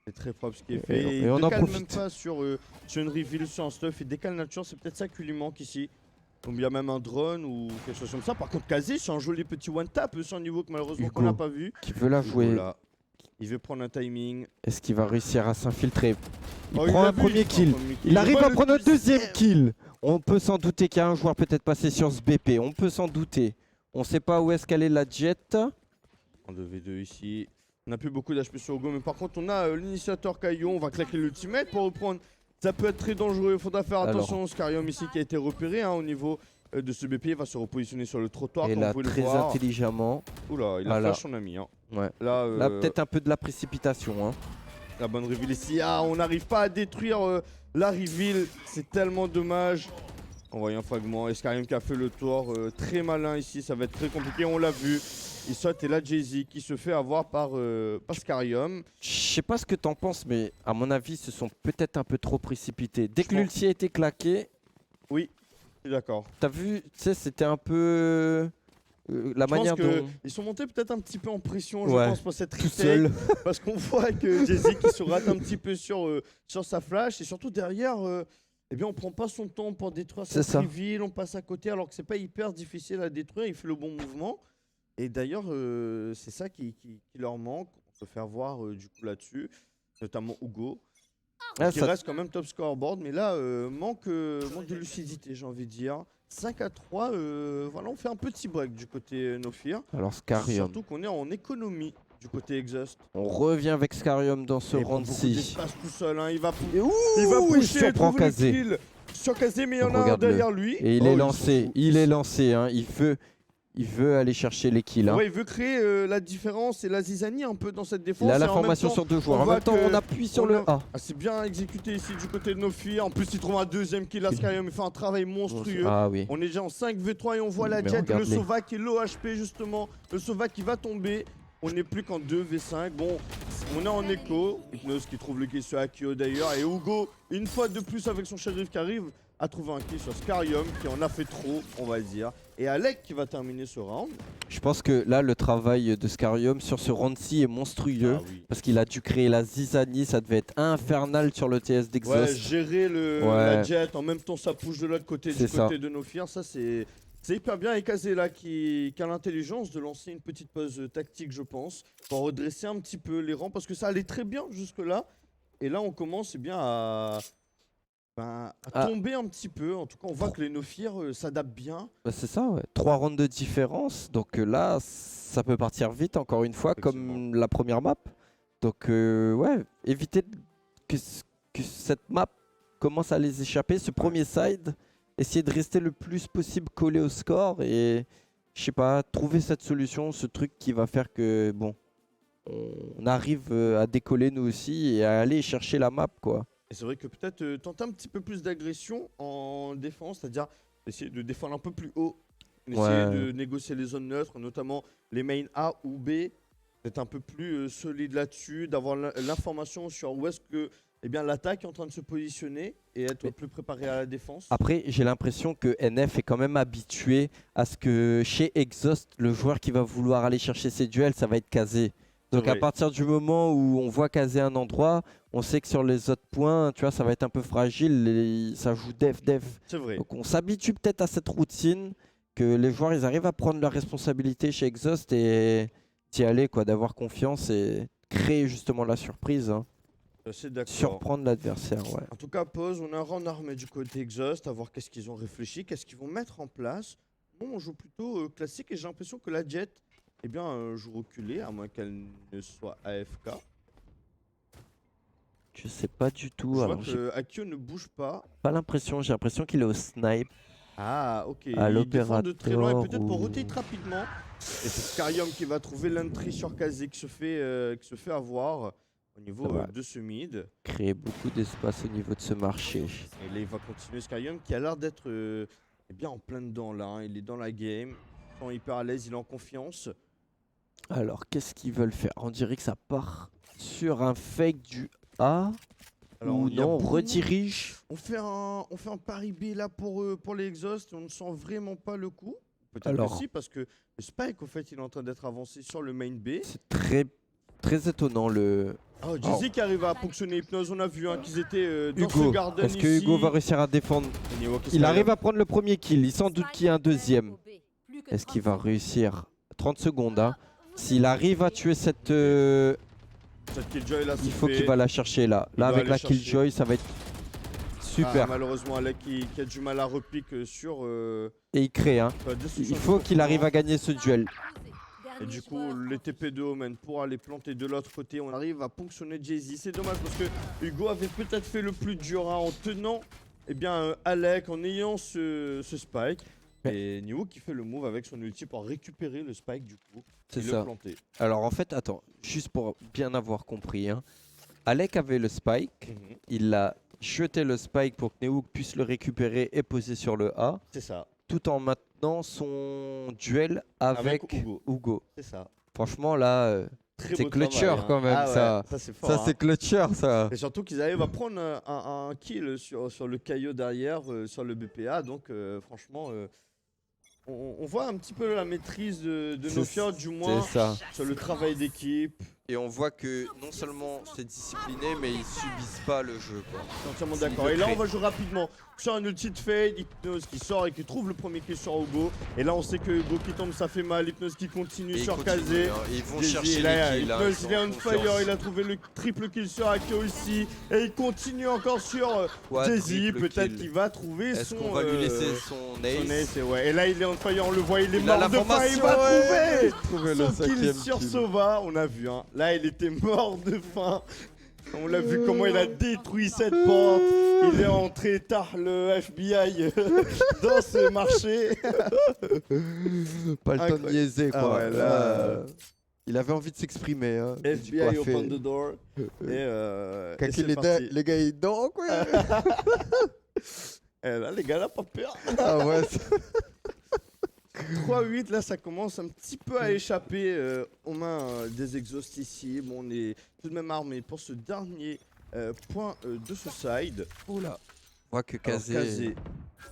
C'est très propre ce qui est Et- fait. et il on ne en décale même profite. pas sur une reveal, sur un stuff. Il décale nature, c'est peut-être ça qui lui manque ici. Donc il y a même un drone ou quelque chose comme ça. Par contre, Kazé, c'est un joli petit one-tap sur un niveau que malheureusement Hugo on n'a pas vu. Qui veut la jouer. Voilà. Il veut prendre un timing. Est-ce qu'il va réussir à s'infiltrer? Il Oh, prend l'a un vu, premier il prend un kill. premier kill. Il arrive voit à le prendre un deuxième kill. On peut s'en douter qu'il y a un joueur peut-être passé sur ce BP. On peut s'en douter. On ne sait pas où est-ce qu'elle est la Jet. En 2v2 ici. On n'a plus beaucoup d'HP sur Hugo, mais par contre on a l'initiateur Caillou. On va claquer l'ultimate pour reprendre. Ça peut être très dangereux. Il faudra faire attention. Scarium ici qui a été repéré au niveau de ce BP. Il va se repositionner sur le trottoir. Et comme là, vous pouvez le très voir. intelligemment. Oula, il a Voilà. flash son ami. Hein. Ouais. Là, Là, peut-être un peu de la précipitation. Hein. la bonne reveal ici. Ah, on n'arrive pas à détruire la reveal. C'est tellement dommage. On voit un fragment. Escarium qui a fait le tour. Très malin ici. Ça va être très compliqué. On l'a vu. Il saute et là, Jay-Z qui se fait avoir par Scarium. Je sais pas ce que t'en penses, mais à mon avis, ils se sont peut-être un peu trop précipités. Dès que pense- l'ulti a été claqué, Oui, je suis d'accord. t'as vu, tu sais, c'était un peu la Je manière pense dont. qu'ils sont montés peut-être un petit peu en pression, je Ouais, pense, pour cette Tout retake. seul. Parce qu'on voit que Jay-Z qui se rate un petit peu sur sa flash. Et surtout derrière, eh bien, on prend pas son temps pour détruire C'est cette ça. reveal. On passe à côté alors que c'est pas hyper difficile à détruire. Il fait le bon mouvement. Et d'ailleurs, c'est ça qui leur manque. On peut faire voir du coup là-dessus. Notamment Hugo. Ah, Qui ça- reste quand même top scoreboard. Mais là, manque de lucidité, j'ai envie de dire. 5-3, voilà, on fait un petit break du côté Nofir. Alors, Scarium. Surtout qu'on est en économie du côté Exhaust. On revient avec Scarium dans ce Il prend beaucoup round-ci. d'espace tout seul, hein. il va Il pusher, surprend trouve le Kazé. kill sur Kazé, mais il y en a un Regarde-le. derrière lui. Et il Oh, est s'en lancé. fout. Il est lancé. Hein. Il veut aller chercher les kills. Hein. Ouais, il veut créer la différence et la zizanie un peu dans cette défense. Il a et en même l'information temps- sur deux joueurs. on En voit même temps, que on appuie sur on le a- A. Ah, c'est bien exécuté ici du côté de Nofir. En plus, il trouve un deuxième kill à Scarium. Il fait un travail monstrueux. Ah oui. On est déjà en 5v3 et on voit la Mais Jet, le regarde-les. Sova qui est low HP justement. Le Sova qui va tomber. On n'est plus qu'en 2v5. Bon, on est en écho. Hypnose qui trouve le kill sur Akio d'ailleurs. Et Hugo, une fois de plus avec son shérif qui arrive à trouver un kill sur Scarium qui en a fait trop, on va dire. Et Alec qui va terminer ce round. Je pense que là, le travail de Scarium sur ce round-ci est monstrueux. Ah oui. Parce qu'il a dû créer la zizanie. Ça devait être infernal sur le TS Ouais, d'Exhaust. gérer Ouais. la Jet en même temps ça pousse de l'autre côté du C'est ça. côté de Nofir. Ça, c'est C'est hyper bien et Kazé là qui a l'intelligence de lancer une petite pause tactique, je pense, pour redresser un petit peu les rangs parce que ça allait très bien jusque-là. Et là, on commence bien à Ah. tomber un petit peu. En tout cas, on voit que les Nofir s'adaptent bien. Bah, c'est ça, ouais. 3 rounds de différence. Donc là, ça peut partir vite, encore une fois, comme Effectivement. la première map. Donc, ouais, éviter que cette map commence à les échapper. Ce premier side, essayer de rester le plus possible collé au score et, je sais pas, trouver cette solution, ce truc qui va faire que, bon, on arrive à décoller nous aussi et à aller chercher la map, quoi. Et c'est vrai que peut-être tenter un petit peu plus d'agression en défense, c'est-à-dire essayer de défendre un peu plus haut, essayer Ouais. de négocier les zones neutres, notamment les mains A ou B, d'être un peu plus solide là-dessus, d'avoir l'information sur où est-ce que l'attaque est en train de se positionner et être Mais- plus préparé à la défense. Après, j'ai l'impression que NF est quand même habitué à ce que chez Exhaust, le joueur qui va vouloir aller chercher ses duels, ça va être casé. Donc à vrai. partir du moment où on voit caser un endroit, on sait que sur les autres points, tu vois, ça va être un peu fragile et ça joue def. C'est vrai. Donc on s'habitue peut-être à cette routine, que les joueurs ils arrivent à prendre leurs responsabilités chez Exhaust et d'y aller, quoi, d'avoir confiance et créer justement la surprise, hein. C'est d'accord. Surprendre l'adversaire, ouais. En tout cas, pause, on a un rang armé du côté Exhaust, à voir qu'est-ce qu'ils ont réfléchi, qu'est-ce qu'ils vont mettre en place. Bon, on joue plutôt classique et j'ai l'impression que la Jet joue reculée, à moins qu'elle ne soit AFK. Je sais pas du tout, Je vois alors j'ai que Akio ne bouge pas. pas l'impression, j'ai l'impression qu'il est au snipe. Ah, ok. À Il défend de très loin et l'opérateur peut-être pour ou- rotate rapidement. Et c'est Scarium qui va trouver l'entry sur Kazé qui se fait avoir au niveau Ça va. de ce mid. Créer beaucoup d'espace au niveau de ce marché. Et là, il va continuer Scarium qui a l'air d'être en plein dedans là, hein. Il est dans la game. Il se sent hyper à l'aise, il est en confiance. Alors, qu'est-ce qu'ils veulent faire? On dirait que ça part sur un fake du A. Ou il y a non, on beaucoup de monde. redirige. On fait un pari B là pour les exhausts. On ne sent vraiment pas le coup. Peut-être Alors- que si, parce que le Spike, au fait, il est en train d'être avancé sur le main B. C'est très étonnant le. Oh, Jizzy qui arrive à ponctionner Hypnose. On a vu qu'ils étaient dans ce Hugo. garden Est-ce que ici. Hugo va réussir à défendre? Et Niwa qui se Il relève. arrive à prendre le premier kill. Il sans doute qu'il y a un deuxième. Est-ce qu'il va réussir? 30 secondes, hein. S'il arrive à tuer cette. Cette Killjoy là, Il c'est faut fait. qu'il va la chercher là. Il Là, doit avec aller la chercher. Killjoy, ça va être Ah, super. malheureusement, Alec qui a du mal à repique sur. Et il crée, hein. Il faut qu'il arrive à gagner ce duel. Et du coup, les TP de Omen pour aller planter de l'autre côté, on arrive à ponctionner Jay-Z. C'est dommage parce que Hugo avait peut-être fait le plus dur hein, en tenant Alec, en ayant ce spike. Et Niwo qui fait le move avec son ulti pour récupérer le spike du coup. C'est et ça. le planter. Alors en fait, attends, juste pour bien avoir compris, hein. Alec avait le spike, il a jeté le spike pour que Neouk puisse le récupérer et poser sur le A, C'est ça, tout en maintenant son duel avec, Hugo. C'est ça. Franchement là, Très c'est beau clutcher travail, hein. quand même, Ah ouais, ça. c'est fort. Ça hein. c'est clutcher ça. Et surtout qu'ils arrivent à prendre un kill sur le caillot derrière, sur le BPA. Donc franchement, on voit un petit peu la maîtrise de C'est- Nofia, du moins C'est ça. sur le travail d'équipe. Et on voit que non seulement c'est discipliné, mais ils subissent pas le jeu, quoi. Je suis entièrement Il d'accord. le Et là, crée. on va jouer rapidement sur un ulti de fade. Hypnose qui sort et qui trouve le premier kill sur Hugo. Et là, on sait que Hugo qui tombe, ça fait mal. Hypnose qui continue Et ils sur continuent, Kazé. hein. Ils vont Jay-Z, chercher là, les kills, hein. Hypnose, Ils il est ont on confiance. fire. Il a trouvé le triple kill sur Akio ici. Et il continue encore sur Jay-Z. Quadruple Peut-être kill. qu'il va trouver Est-ce son. qu'on va lui laisser son son ace? ace, et ouais. Et là, il est on fire. On le voit, il est Il a mort de faim. Il l'information, va ouais. trouver le son kill cinquième sur kill. Sova. On a vu, hein. Là, il était mort de faim. On l'a vu comment il a détruit cette porte. Il est entré tard le FBI dans ce marché. Pas le temps de Incroyable. niaiser, Ah quoi. ouais, là, Il avait envie de s'exprimer, hein. FBI open the door. Et Quand c'est il est parti. les gars, ils dorment, quoi. Et là, les gars, là, pas peur. Ah ouais. 3-8, là, ça commence un petit peu à échapper aux mains des exhausts ici. Bon, on est tout de même armé pour ce dernier point de ce side. Oula. On voit que Alors, Kazé. Kazé,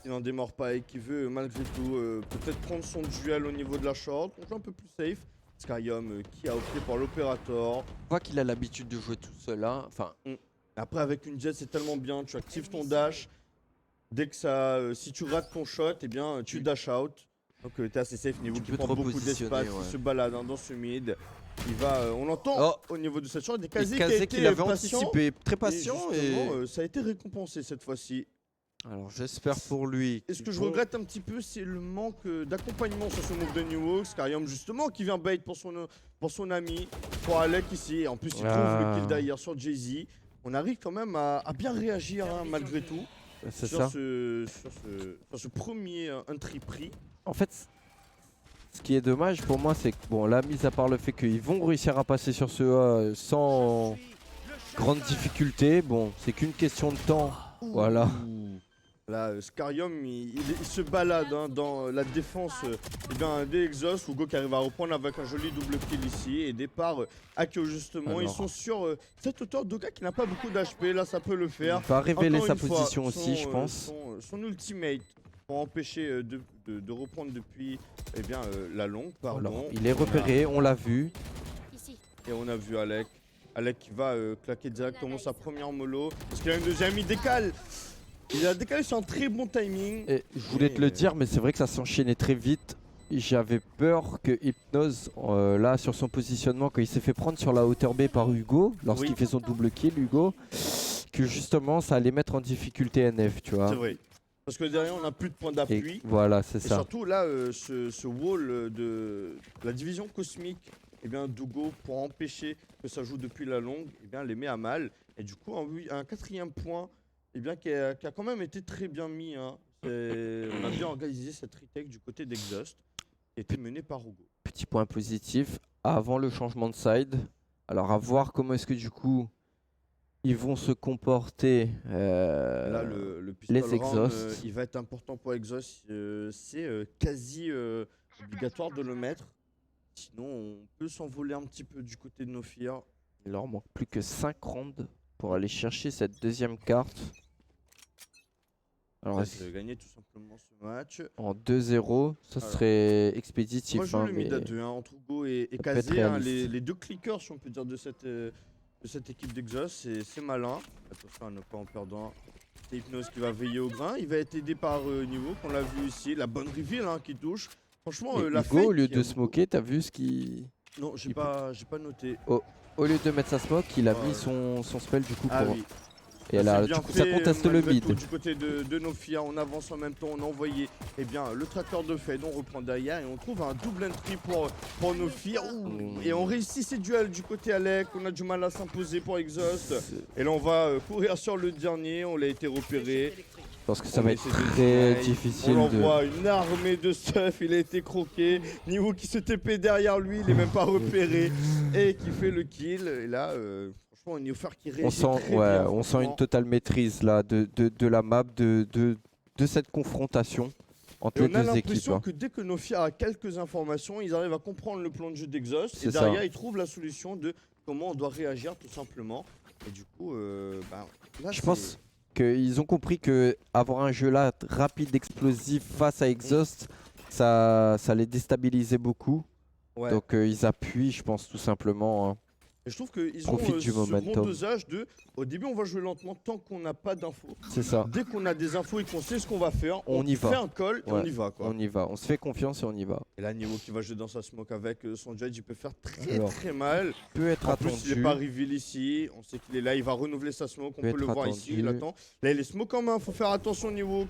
il n'en démord pas et qui veut malgré tout peut-être prendre son duel au niveau de la short. On joue un peu plus safe. Skyum qui a opté pour l'opérator. On voit qu'il a l'habitude de jouer tout seul, hein. Enfin, Après, avec une jet, c'est tellement bien. Tu actives ton dash. Dès que ça, si tu rates ton shot, eh bien, tu dash out. Donc t'es assez safe, niveau Tu qui peux te prend beaucoup repositionner, d'espace, ouais. il se balade dans ce mid. Il va, on l'entend Oh. au niveau de cette shot, des Et Kazé qui a Kazé été qui l'avait patient. anticipé, très Et patient. Et justement, ça a été récompensé cette fois-ci. alors j'espère pour lui. Et ce qu'ils que je vont- regrette un petit peu, c'est le manque d'accompagnement sur ce move de New Hawks. Karyom, justement, qui vient bait pour son ami, pour Alec ici. Et en plus, il trouve le kill derrière sur Jay-Z. On arrive quand même à bien réagir, hein, malgré tout, C'est sur ça. ce premier entry pris. En fait, ce qui est dommage pour moi, c'est que bon, là, mis à part le fait qu'ils vont réussir à passer sur ce A sans grande difficulté, bon, c'est qu'une question de temps. Voilà. Là, Scarium, il se balade hein, dans la défense des Exhaust. Hugo qui arrive à reprendre avec un joli double kill ici. Et départ Akio justement. Ils Alors. sont sur cette hauteur. Doka qui n'a pas beaucoup d'HP. Là, ça peut le faire. Il va révéler Encore sa une fois, position aussi, je pense. Son ultimate pour empêcher de reprendre depuis la longue. Pardon. Alors, il est repéré, on l'a vu. Et on a vu Alec. Alec qui va claquer directement sa première mollo. Parce qu'il a une deuxième, il décale. Il a décalé sur un très bon timing. Et je voulais te le dire, mais c'est vrai que ça s'enchaînait très vite. J'avais peur que Hypnose, là, sur son positionnement, quand il s'est fait prendre sur la hauteur B par Hugo, lorsqu'il Oui. fait son double kill, Hugo, que justement, ça allait mettre en difficulté NF, tu vois. C'est vrai. Parce que derrière, on n'a plus de points Et d'appui. voilà, c'est Et ça. surtout, là, ce wall de la division cosmique d'Hugo, pour empêcher que ça joue depuis la longue, les met à mal. Et du coup, un quatrième point qui a quand même été très bien mis. Hein. On a bien organisé cette retake du côté d'Exhaust, qui a été menée par Hugo. Petit point positif, avant le changement de side. Alors, à voir comment est-ce que du coup, ils vont se comporter. Là, le pistol les round, Exhaust. il va être important pour Exhaust. C'est quasi obligatoire de le mettre. Sinon, on peut s'envoler un petit peu du côté de nos Fear. Il leur manque plus que 5 rounds pour aller chercher cette deuxième carte. Alors, On va gagner tout simplement ce match. en 2-0, ça Alors, serait expéditif. Moi, je hein, le mid mais à 2 hein, entre Hugo et peut être Kazé. Hein, réaliste. les deux clickers, si on peut dire, de cette équipe d'Exhaust. C'est malin. Attention à ne pas en perdre. C'est Hypnose qui va veiller au grain. Il va être aidé par Niveau, qu'on l'a vu ici. La bonne reveal hein, qui touche. Franchement, Et la Hugo, au fake lieu qui de a smoker, t'as vu ce qui. Non, j'ai il pas noté. Au lieu de mettre sa smoke, il a Ouais. mis son spell du coup Ah pour. oui. Et là, C'est du bien coup, ça fait, conteste le malgré mid. tout, du côté de Nofia, on avance en même temps, on a envoyé le traiteur de Fade, on reprend derrière et on trouve un double entry pour Nofia. Et on réussit ces duels du côté Alec, on a du mal à s'imposer pour Exhaust. Et là on va courir sur le dernier, on l'a été repéré. Je pense que ça On va essaie être de très snipe, difficile on de. envoie une armée de stuff, il a été croqué. Niveau qui se TP derrière lui, il est même pas repéré et qui fait le kill. Et là, franchement, un Neofar qui réagit On sent, très bien, on sent franchement. une totale maîtrise là de la map, de cette confrontation entre Et les on a deux équipes. l'impression hein. que dès que Nofia a quelques informations, ils arrivent à comprendre le plan de jeu d'Exhaust. C'est Et ça. derrière, ils trouvent la solution de comment on doit réagir tout simplement. Et du coup, là, Je pense qu'ils ont compris que avoir un jeu là rapide, explosif face à Exhaust, ça les déstabilisait beaucoup. Ouais. Donc ils appuient, je pense tout simplement. hein. Et je trouve qu'ils ont Profite du ce bon momentum. dosage de. Au début, on va jouer lentement tant qu'on n'a pas d'infos. C'est ça. Dès qu'on a des infos et qu'on sait ce qu'on va faire, On y va. fait un call et Ouais. on y va. Quoi. On y va, on se fait confiance et on y va. Et là, Niveau qui va jouer dans sa smoke avec son jet, il peut faire très Alors, très mal. Peut être En plus, il attendu. n'est pas reveal ici. On sait qu'il est là, il va renouveler sa smoke. On Peut peut le être voir ici, attendu. il attend. Là, il est smoke en main, faut faire attention, Niveau.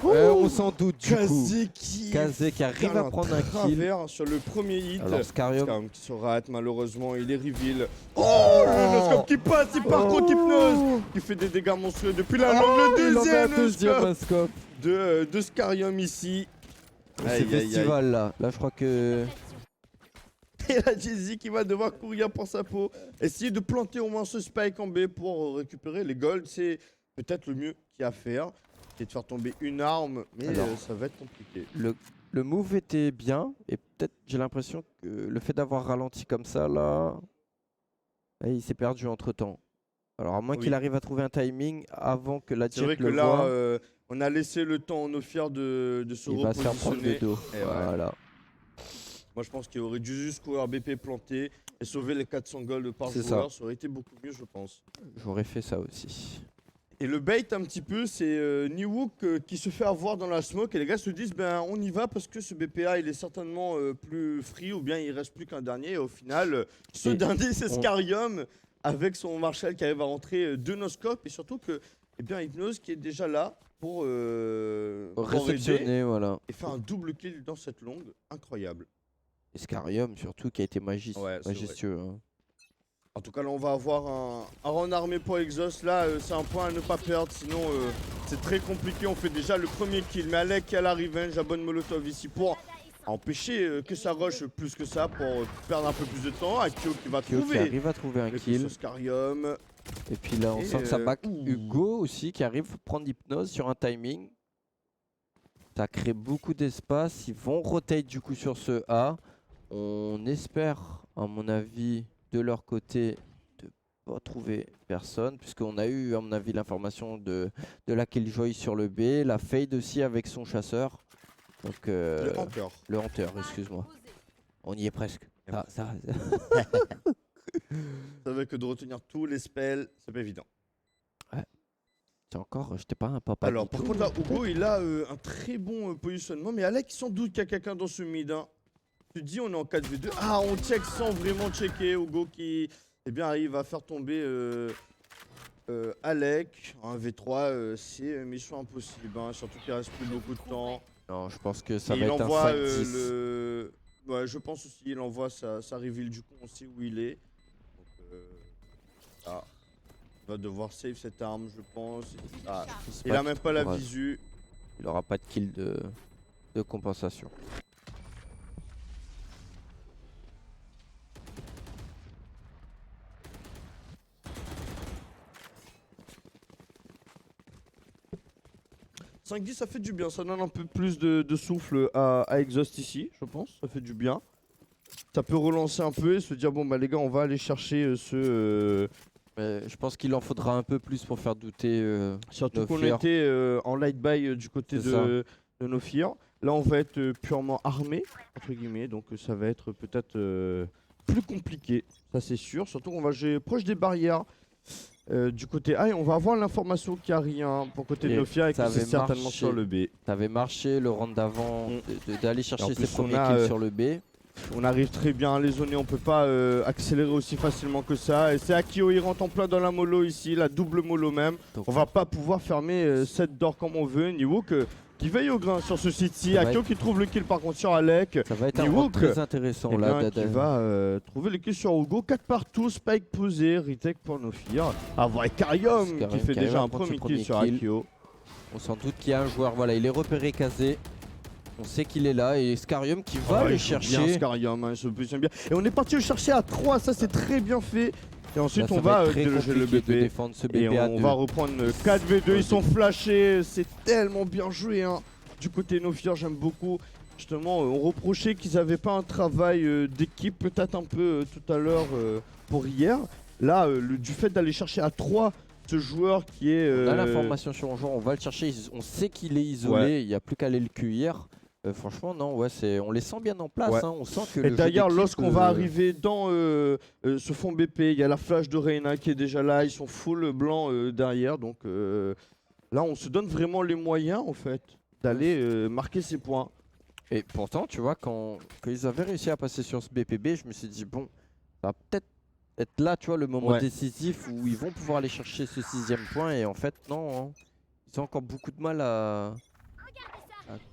On s'en doute du coup. Kazé qui arrive à prendre un kill. travers sur le premier hit. Alors Scarium, Scarium qui se rate malheureusement, il est reveal. Oh, le noscope qui passe, il part contre Hypnose qui fait des dégâts monstrueux depuis la longue. Le il en met un deuxième deuxième noscope scope. de Scarium ici. C'est Aïe, aïe, aïe. festival là. Là je crois que. Et la Jay-Z qui va devoir courir pour sa peau. Essayer de planter au moins ce spike en B pour récupérer les golds. C'est peut-être le mieux qu'il y a à faire. C'est de faire tomber une arme, mais Alors, ça va être compliqué. Le move était bien et peut-être j'ai l'impression que le fait d'avoir ralenti comme ça là, il s'est perdu entre temps. Alors à moins Oui. qu'il arrive à trouver un timing avant que la C'est jet vrai que le là, voie, on a laissé le temps aux Ophir de se il va se faire prendre repositionner. le dos. Et ouais. Voilà. Moi, je pense qu'il aurait dû juste courir BP planté et sauver les 400 golds par C'est joueur. Ça aurait été beaucoup mieux, je pense. J'aurais fait ça aussi. Et le bait un petit peu, c'est Niwook qui se fait avoir dans la smoke et les gars se disent ben on y va parce que ce BPA il est certainement plus free ou bien il reste plus qu'un dernier et au final ce Et dernier c'est Scarium avec son Marshall qui arrive à rentrer deux noscopes et surtout que eh bien Hypnose qui est déjà là pour aider Réceptionné, voilà. et faire un double kill dans cette longue, incroyable. Et Scarium surtout qui a été Ouais, c'est majestueux. Hein. En tout cas, là, on va avoir un round armé pour Exhaust. Là, c'est un point à ne pas perdre. Sinon, c'est très compliqué. On fait déjà le premier kill. Mais Alec qui a la revenge, la bonne Molotov ici pour empêcher que ça rush plus que ça, pour perdre un peu plus de temps. Akio qui va Qui trouver arrive à trouver un le kill. Scarium. Et puis là, on Et, sent que ça back. ouh. Hugo aussi qui arrive à prendre Hypnose sur un timing. Ça crée beaucoup d'espace. Ils vont rotate du coup sur ce A. On espère, à mon avis, de leur côté, de pas trouver personne. Puisqu'on a eu, à mon avis, l'information de la Killjoy sur le B. La Fade aussi avec son chasseur. Donc, Le Hunter. le Hunter, excuse-moi. On y est presque. Ça, C'est vrai que de retenir tous les spells, c'est pas évident. c'est encore, j'étais pas un papa. Alors, du par tout. contre, là, Hugo, il a un très bon positionnement. Mais Alec, sans doute qu'il y a quelqu'un dans ce mid. Hein. Tu te dis, on est en 4v2. Ah, on check sans vraiment checker. Hugo qui arrive à faire tomber Alec. Un V3, c'est mission impossible. Hein, surtout qu'il reste plus beaucoup de temps. Non, je pense que ça Et va il être envoie un 5-10. Ouais, je pense aussi, il envoie sa reveal. Du coup, on sait où il est. Donc, là, il va devoir save cette arme, je pense. Ah, C'est il pas a même pas la grave. visu. Il aura pas de kill de compensation. « 5-10, ça fait du bien, ça donne un peu plus de souffle à Exhaust ici, je pense, ça fait du bien. Ça peut relancer un peu et se dire, bon bah les gars, on va aller chercher Mais je pense qu'il en faudra un peu plus pour faire douter. surtout qu'on Nofir. était en light buy du côté C'est ça. de Nofir. Là, on va être purement armé, entre guillemets, donc ça va être peut-être plus compliqué, ça c'est sûr. Surtout qu'on va jouer proche des barrières. Du côté A, et on va avoir l'information qu'il n'y a rien pour côté de Et Nofir et ça que c'est avait certainement marché. sur le B. Ça avait marché le round d'avant d'aller Et en chercher ses plus, on premiers a, kills sur le B. On arrive très bien à les zoner, on peut pas accélérer aussi facilement que ça. Et c'est Akio, il rentre en plein dans la mollo ici, la double mollo même. Donc, On va pas pouvoir fermer cette door comme on veut. Niwook qui veille au grain sur ce site-ci. Ça va Akio qui trouve le kill par contre sur Alec. ça va être un Niwook, round très intéressant Eh là. bien, qui va trouver le kill sur Hugo. 4 partout, Spike posé, retake pour Nofir. Ah, voilà, Carium qui Scarium fait qui arrive déjà à un prendre premier ses kill premiers sur kills. Akio. On s'en doute qu'il y a un joueur. Voilà, il est repéré casé. On sait qu'il est là et Scarium qui va Ah ouais, aller il joue bien chercher. Scarium, hein, il se positionne bien. Et on est parti le chercher à 3, ça c'est très bien fait. Et ensuite Là, on ça va va être très déloger le compliqué de BP. défendre ce Et BP à on 2. va reprendre 4v2, ils sont flashés, c'est tellement bien joué hein. Du côté Nofir, j'aime beaucoup. Justement, on reprochait qu'ils n'avaient pas un travail d'équipe, peut-être un peu tout à l'heure pour hier. Là, du fait d'aller chercher à 3 ce joueur qui est... On a l'information sur le joueur, on va le chercher. On sait qu'il est isolé, Ouais. il n'y a plus qu'à aller le cueillir. Franchement, non, ouais, on les sent bien en place. Ouais. Hein. On sent que Et le jeu d'ailleurs, d'équipe, lorsqu'on va arriver dans ce fond BP, il y a la flash de Reina qui est déjà là, ils sont full blanc derrière. Donc là, on se donne vraiment les moyens en fait d'aller marquer ses points. Et pourtant, tu vois, quand ils avaient réussi à passer sur ce BPB, je me suis dit, bon, ça va peut-être être là, tu vois, le moment Ouais. décisif où ils vont pouvoir aller chercher ce 6ème point. Et en fait, non, hein. Ils ont encore beaucoup de mal à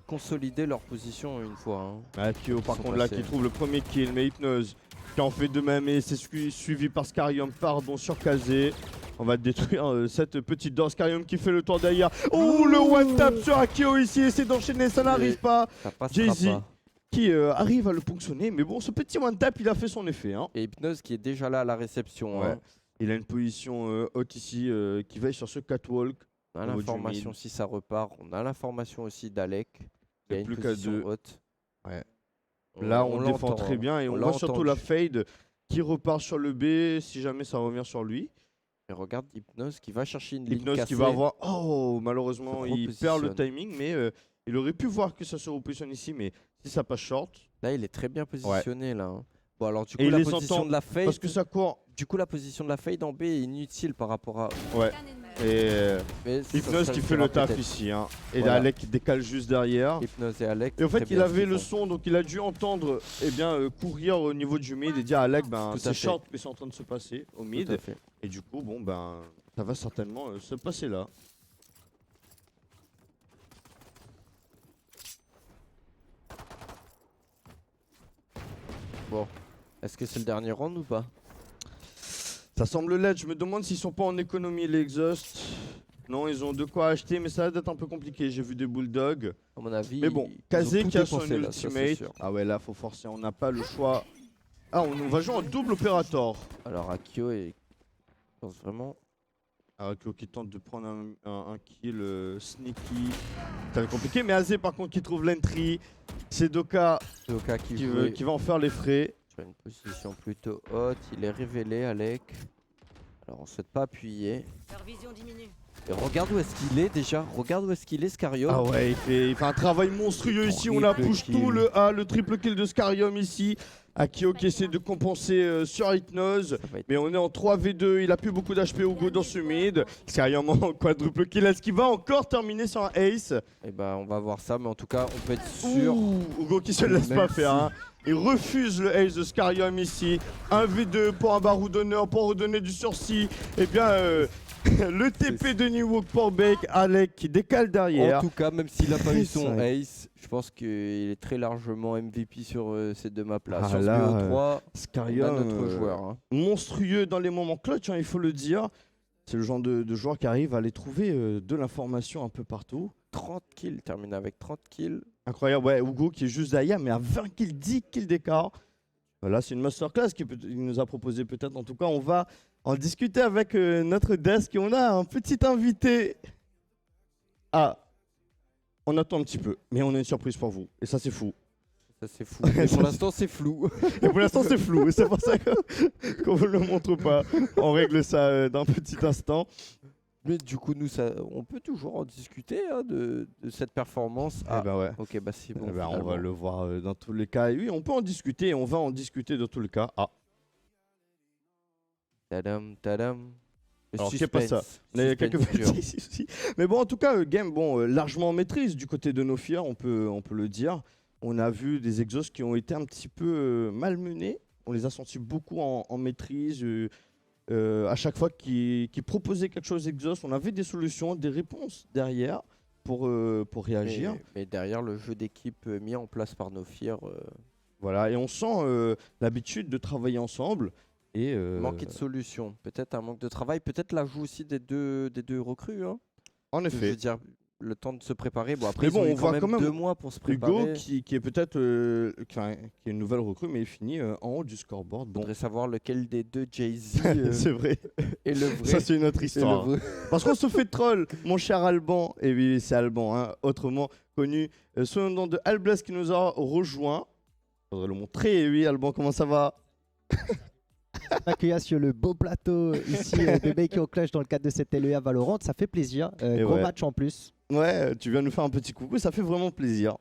consolider leur position une fois. Hein. Akio, par sont contre, là, passés. qui trouve le premier kill, mais Hypnose qui en fait de même et c'est suivi par Scarium, pardon, sur Kazé. On va détruire cette petite danse. Scarium qui fait le tour derrière. Oh, le one tap sur Akio ici, essaie d'enchaîner, ça n'arrive pas. Ça passera Jay-Z pas. qui arrive à le ponctionner, mais bon, ce petit one tap, il a fait son effet. Hein. Et Hypnose qui est déjà là à la réception. Ouais. Hein. Il a une position haute ici qui veille sur ce catwalk. On a Au niveau du l'information mid. si ça repart. On a l'information aussi d'Alec. Il y a C'est une plus qu'à position 2. haute. Ouais. Là, on défend l'entend, très bien et on l'a voit surtout la entendu. fade qui repart sur le B si jamais ça revient sur lui. Et regarde Hypnose qui va chercher une ligne Hypnose cassée. qui va avoir. Oh, malheureusement, Se il perd le repositionne. timing, mais il aurait pu voir que ça se repositionne ici, mais si ça passe short. Là, il est très bien positionné là. Hein. Bon alors du coup Et il la les position entend de la fade, Parce que ça court. du coup la position de la fade en B est inutile par rapport à. Ouais. Et Mais ça Hypnose se qui fait le fera taf peut-être. ici. Hein. Et Voilà. Alec qui décale juste derrière. Hypnose et Alec. Et en fait, très il bien avait ce le qu'ils font. son, donc il a dû entendre courir au niveau du mid et dire à Alec, ben, Tout à c'est fait. short, mais c'est en train de se passer au Tout mid. à fait. Et du coup, bon, ben, ça va certainement se passer là. Bon. Est-ce que c'est le dernier round ou pas? Ça semble l'être. Je me demande s'ils sont pas en économie, les Exhaust. Non, ils ont de quoi acheter, mais ça va être un peu compliqué. J'ai vu des Bulldogs. À mon avis. Mais bon, ils ont Kazé tout qui a son dépensé, là, ça, c'est ultimate. sûr. Ah ouais, là, faut forcer. On n'a pas le choix. Ah, on va jouer en double opérator. Alors Akio est. Je pense vraiment. Akio qui tente de prendre un kill sneaky. Ça va être compliqué, mais Azé par contre qui trouve l'entry. C'est Doka Doka qui qui va en faire les frais. sur une position plutôt haute. Il est révélé, Alec. Alors on ne souhaite pas appuyer. Leur vision diminue. Et regarde où est-ce qu'il est déjà. Regarde où est-ce qu'il est, Scario. Ah ouais, il fait un travail monstrueux ici. On a Triple push kill. tout le A, le triple kill de Scarium ici. Akio qui essaie de compenser sur Hypnose. Ça va être- Mais on est en 3v2, il a plus beaucoup d'HP Hugo dans ce mid. Scarium en quadruple kill. Est-ce qu'il va encore terminer sur un ace? Eh ben, on va voir ça, mais en tout cas, on peut être sûr. Ouh, Hugo qui se laisse Même pas si- faire. Hein. Il refuse le ace de Scarium ici. 1v2 pour un barou d'honneur pour redonner du sursis. Eh bien, le TP de New Walk pour Bake. Alec qui décale derrière. En tout cas, même s'il n'a pas eu son Très simple. ace, je pense qu'il est très largement MVP sur ces deux maps-là. Ah sur ce là, BO3, on a Scarium, notre joueur. Hein. monstrueux dans les moments clutch, hein, il faut le dire. C'est le genre de joueur qui arrive à aller trouver de l'information un peu partout. 30 kills, termine avec 30 kills. Incroyable, ouais, Hugo qui est juste derrière, mais à 20 kills, 10 kills d'écart. Là, c'est une masterclass qu'il nous a proposé peut-être. En tout cas, on va en discuter avec notre desk et on a un petit invité. Ah, on attend un petit peu, mais on a une surprise pour vous. Et ça, c'est fou. Ça, c'est fou. Mais pour l'instant, c'est flou. Et pour l'instant, c'est flou. Et c'est pour ça qu'on ne le montre pas. On règle ça d'un petit instant. Mais du coup, nous, on peut toujours en discuter hein, de cette performance. Eh ben ouais. Ok, bah c'est bon. Eh ben, on va finalement. le voir dans tous les cas. Et oui, on peut en discuter. On va en discuter dans tous les cas. Ah, Tadam, tadam. Le alors, c'est pas ça. suspense. On a quelques Suspense dur. petits soucis. Mais bon, en tout cas, game, bon, largement en maîtrise du côté de Nofia, on peut le dire. On a vu des exhausts qui ont été un petit peu malmenés. On les a sentis beaucoup en maîtrise. À chaque fois qu'ils proposaient quelque chose exhaust, on avait des solutions, des réponses derrière pour réagir. Mais derrière, le jeu d'équipe mis en place par nos fiers Voilà, et on sent l'habitude de travailler ensemble. Et manquait de solutions. Peut-être un manque de travail. Peut-être l'ajout aussi des deux recrues. Hein. en Je effet, veux dire, le temps de se préparer. Bon, après, Mais bon, ils ont eu on voit quand même 2 mois pour se Hugo préparer. qui est peut-être qui est une nouvelle recrue, mais il finit en haut du scoreboard. On Bon, voudrait savoir lequel des deux Jay-Z c'est vrai. est le vrai. Ça, c'est une autre est histoire. le vrai. Parce qu'on se fait troll, mon cher Alban. Et oui, c'est Alban, hein, autrement connu sous le nom de Albles qui nous a rejoint. Faudrait le montrer. Et oui, Alban, comment ça va? Accueillir sur le beau plateau ici de Baker Clash dans le cadre de cette LEA Valorant, ça fait plaisir. Et Gros ouais. match en plus. Ouais, tu viens nous faire un petit coucou, ça fait vraiment plaisir.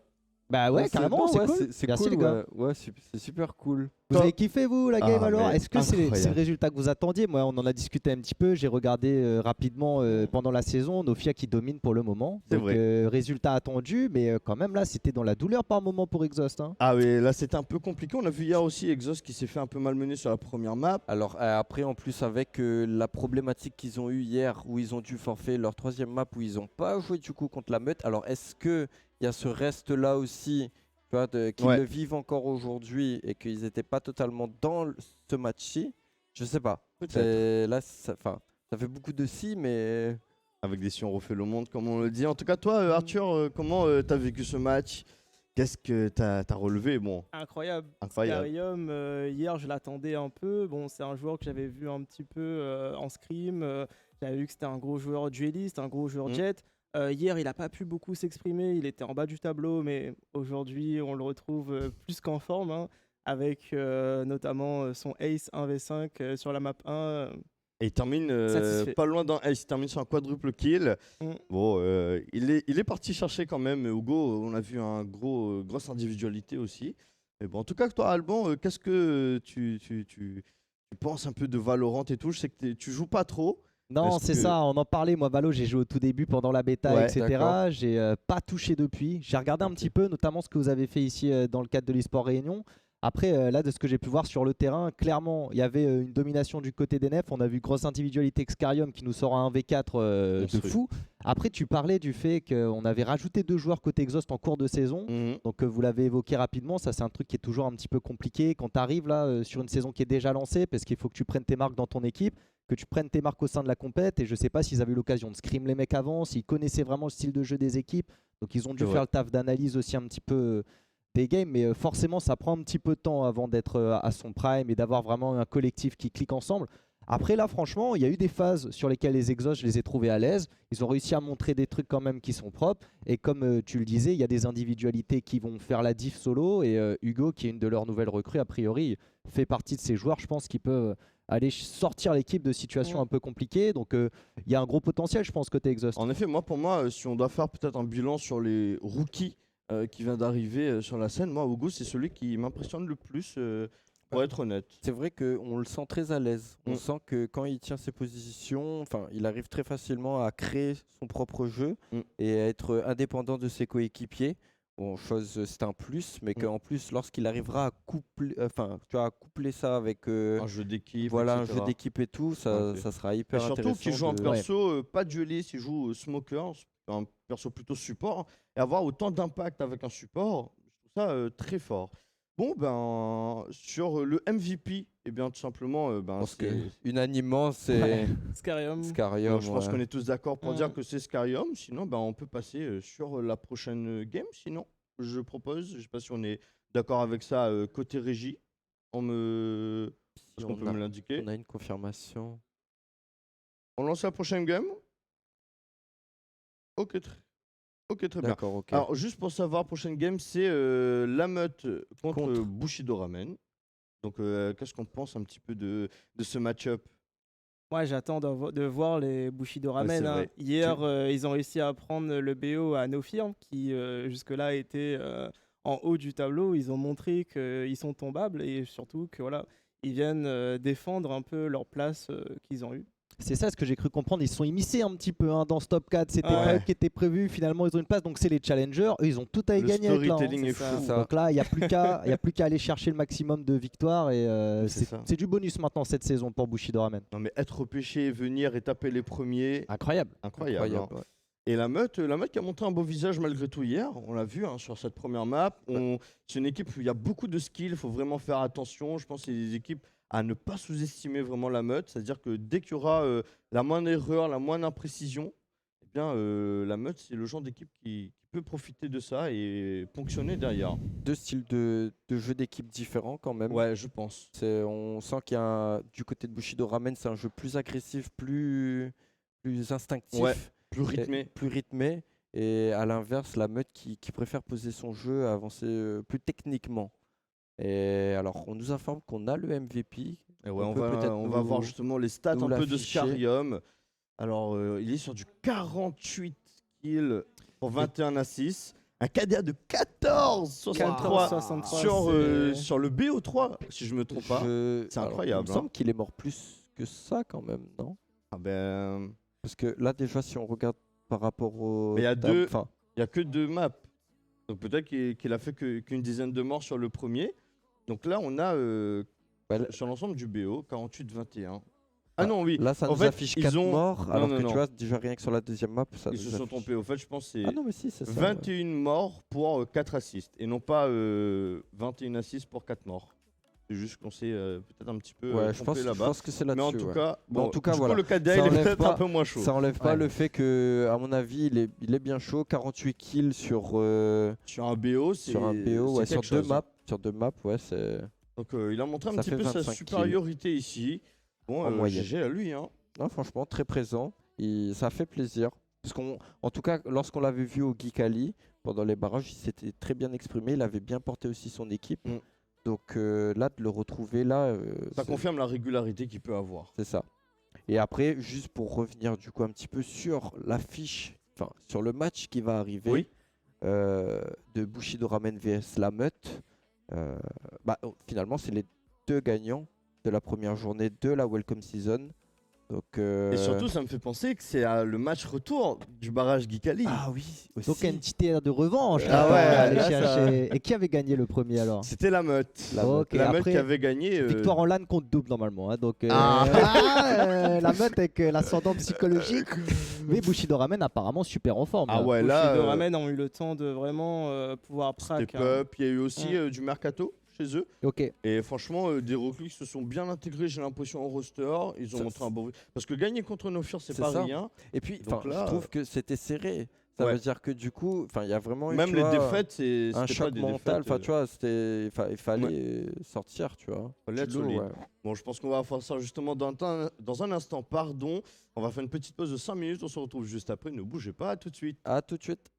Bah ouais, carrément, bon, c'est ouais, cool. c'est Merci cool, les gars. Ouais, c'est super cool. Vous Top. avez kiffé vous la game Ah, alors? mais Est-ce que c'est le incroyable. résultat que vous attendiez? Moi on en a discuté un petit peu, j'ai regardé rapidement pendant la saison, Nofia qui domine pour le moment. C'est Donc vrai. résultat attendu, mais quand même là c'était dans la douleur par moment pour Exhaust. Hein. Ah oui, là c'était un peu compliqué. On a vu hier aussi Exhaust qui s'est fait un peu malmener sur la première map. Alors après, en plus, avec la problématique qu'ils ont eue hier, où ils ont dû forfait leur 3e map, où ils n'ont pas joué du coup contre la meute. Alors est-ce qu'il y a ce reste-là aussi, tu vois, qu'ils Ouais. le vivent encore aujourd'hui et qu'ils n'étaient pas totalement dans ce match-ci? Je sais pas. Là, ça fait beaucoup de si, mais Avec des si on refait le monde, comme on le dit. En tout cas, toi, Arthur, comment t'as vécu ce match? Qu'est-ce que t'as relevé? Bon, Incroyable. incroyable. Scarium, hier, je l'attendais un peu. Bon, c'est un joueur que j'avais vu un petit peu en scrim. J'avais vu que c'était un gros joueur dueliste, un gros joueur Mm. jet. Hier, il n'a pas pu beaucoup s'exprimer. Il était en bas du tableau, mais aujourd'hui, on le retrouve plus qu'en forme, hein, avec notamment son ace 1v5 sur la map 1. Et il termine Satisfait. pas loin d'un ace, il termine sur un quadruple kill. Mm. Bon, il est parti chercher quand même. Hugo, on a vu un grosse individualité aussi. Mais bon, en tout cas, toi, Alban, qu'est-ce que tu penses un peu de Valorant et tout? Je sais que tu joues pas trop, Non, Est-ce c'est que- ça, on en parlait. Moi, Valo, j'ai joué au tout début pendant la bêta, Ouais, etc. d'accord. J'ai pas touché depuis. J'ai regardé un petit peu, notamment ce que vous avez fait ici dans le cadre de l'eSport Réunion. Après, là, de ce que j'ai pu voir sur le terrain, clairement, il y avait une domination du côté des nefs. On a vu grosse individualité Excarium qui nous sort un V4 de Monstrueux. fou. Après, tu parlais du fait qu'on avait rajouté 2 joueurs côté Exhaust en cours de saison. Mhm. Donc vous l'avez évoqué rapidement, ça c'est un truc qui est toujours un petit peu compliqué quand tu arrives là sur une saison qui est déjà lancée parce qu'il faut que tu prennes tes marques dans ton équipe, que tu prennes tes marques au sein de la compète et je sais pas s'ils avaient eu l'occasion de scrim les mecs avant, s'ils connaissaient vraiment le style de jeu des équipes, donc ils ont dû C'est faire vrai. le taf d'analyse aussi un petit peu des games, mais forcément ça prend un petit peu de temps avant d'être à son prime et d'avoir vraiment un collectif qui clique ensemble. Après là franchement il y a eu des phases sur lesquelles les exhausts je les ai trouvés à l'aise, ils ont réussi à montrer des trucs quand même qui sont propres et comme tu le disais il y a des individualités qui vont faire la diff solo et Hugo qui est une de leurs nouvelles recrues a priori fait partie de ces joueurs je pense qui peuvent aller sortir l'équipe de situations un peu compliquées donc il y a un gros potentiel je pense côté exhaust. En effet, pour moi, si on doit faire peut-être un bilan sur les rookies qui vient d'arriver sur la scène, moi, Hugo, c'est celui qui m'impressionne le plus, pour être honnête. C'est vrai qu'on le sent très à l'aise. On Mm. sent que quand il tient ses positions, il arrive très facilement à créer son propre jeu Mm. et à être indépendant de ses coéquipiers. Bon, c'est un plus, mais Mm. qu'en plus, lorsqu'il arrivera à coupler, à coupler ça avec Un jeu d'équipe, voilà, un etc. jeu d'équipe et tout, ça, Ok. ça sera Et hyper surtout intéressant. qu'il joue un de- perso pas dueliste, il joue smoker, un perso plutôt support, et avoir autant d'impact avec un support, je trouve ça très fort. Bon, ben, sur le MVP, eh bien, tout simplement, Je ben, pense que c'est... unanimement, c'est Scarium. Scarium. je pense ouais. qu'on est tous d'accord pour Mm. dire que c'est Scarium. Sinon, ben, on peut passer sur la prochaine game. Sinon, je propose, je ne sais pas si on est d'accord avec ça, côté régie. Est-ce Si qu'on on peut a- me l'indiquer? On a une confirmation. On lance la prochaine game? Ok, très bien. D'accord, ok. Alors, juste pour savoir, prochaine game, c'est la meute contre Contre. Bushido Ramen. Donc, qu'est-ce qu'on pense un petit peu de ce match-up? Moi, j'attends de voir les Bushido Ramen. c'est Hein. vrai. Hier, ils ont réussi à prendre le BO à No Fear, qui jusque-là était en haut du tableau. Ils ont montré qu'ils sont tombables et surtout que voilà, ils viennent défendre un peu leur place qu'ils ont eue. C'est ça ce que j'ai cru comprendre, ils se sont immiscés un petit peu dans ce top 4, c'était Ouais. pas eux qui étaient prévus, finalement ils ont une place, donc c'est les challengers, eux ils ont tout à y Le gagner avec là, hein. storytelling est c'est ça. fou. Ça. Donc là il n'y a plus qu'à aller chercher le maximum de victoires et C'est ça. c'est du bonus maintenant cette saison pour Bushido Ramen. Non, mais être repêché, venir et taper les premiers, Incroyable. incroyable. Hein. ouais. Et la meute qui a montré un beau visage malgré tout hier, on l'a vu hein, sur cette première map. C'est une équipe où il y a beaucoup de skills, il faut vraiment faire attention. Je pense que c'est des équipes à ne pas sous-estimer vraiment la meute. C'est-à-dire que dès qu'il y aura la moindre erreur, la moindre imprécision, eh bien, la meute, c'est le genre d'équipe qui peut profiter de ça et ponctionner derrière. Deux styles de jeu d'équipe différents quand même. Ouais, je pense. On sent qu'il y a du côté de Bushido Ramen, c'est un jeu plus agressif, plus instinctif, Ouais, plus rythmé. plus rythmé. Et à l'inverse, la meute qui préfère poser son jeu, avancer plus techniquement. Et alors, on nous informe qu'on a le MVP. Et ouais, on peut peut-être va voir justement les stats nous un peu de l'afficher. Scarium. Alors, il est sur du 48 kills pour 21 assists. Un KDA de 14,63 14,63 sur le BO3, si je me trompe pas. C'est Alors, incroyable, Il me hein. semble qu'il est mort plus que ça quand même, non? Ah ben, Parce que là, déjà, si on regarde par rapport au. Mais il y a tab- deux- enfin, il n'y a que 2 maps. Donc peut-être qu'il a fait qu'une dizaine de morts sur le premier. Donc là, on a bah, là- sur l'ensemble du BO 48-21. Ah, Ah non, oui. Là, ça En nous fait, affiche ils 4 ont- morts, Non, alors non, que non. tu vois, déjà rien que sur la deuxième map, ça Ils nous se sont affiche- trompés. Au fait, je pense que c'est Ah non, mais si, c'est ça. ouais. 21 morts pour 4 assists et non pas 21 assists pour 4 morts. C'est juste qu'on s'est peut-être un petit peu Ouais, je trompé pense là-bas. que c'est Mais en là-dessus. tout ouais. cas, Mais en tout cas, du coup, voilà. le KDA Ça il est enlève peut-être pas- un peu moins chaud. Ça enlève pas Ouais. le fait que, à mon avis, il est bien chaud. 48 kills sur Sur un BO, c'est un BO, ouais, c'est sur quelque deux chose. maps. Sur 2 maps, ouais, c'est. Donc il a montré un Ça petit fait peu sa 25 kills. supériorité ici. Bon, En moyenne. GG à lui. Hein. Non, franchement, très présent. Ça fait plaisir. Parce en tout cas, lorsqu'on l'avait vu au Geek Ali, pendant les barrages, il s'était très bien exprimé. Il avait bien porté aussi son équipe. Mm. Donc là, de le retrouver là, Ça c'est- confirme la régularité qu'il peut avoir. c'est ça. Et après, juste pour revenir du coup un petit peu sur l'affiche, enfin sur le match qui va arriver Oui. de Bushido Ramen vs La Meute, finalement, c'est les deux gagnants de la première journée de la Welcome Season. Donc, Et surtout, ça me fait penser que c'est le match retour du barrage Guicali. ah oui, aussi. Donc, une petite ère de revanche. Ah là, ouais, aller là, chercher. Et qui avait gagné le premier alors? C'était la meute. Ok, La meute après, qui avait gagné. victoire en LAN contre double normalement. Hein, donc, la meute avec l'ascendant psychologique. Mais Bushido Ramen apparemment super en forme. Ah là. ouais, là. Bushido Ramen ont eu le temps de vraiment pouvoir Step prac. hein. up. Il y a eu aussi du mercato chez eux. Ok. Et franchement, des recrues qui se sont bien intégrés, j'ai l'impression, au roster. Ils ont Ça, montré un bon. Parce que gagner contre Nofir, c'est C'est pas ça. rien. Et puis, Donc enfin, là, je trouve que c'était serré. Ça ouais. veut dire que du coup, enfin, il y a vraiment eu, Même tu les vois, défaites, un c'était choc pas des mental. défaites, Enfin, tu vois, il fallait sortir, tu vois. fallait être Lourd, solide. ouais. Bon, je pense qu'on va faire ça justement dans un instant. Pardon. On va faire une petite pause de 5 minutes. On se retrouve juste après. Ne bougez pas. À tout de suite. À tout de suite.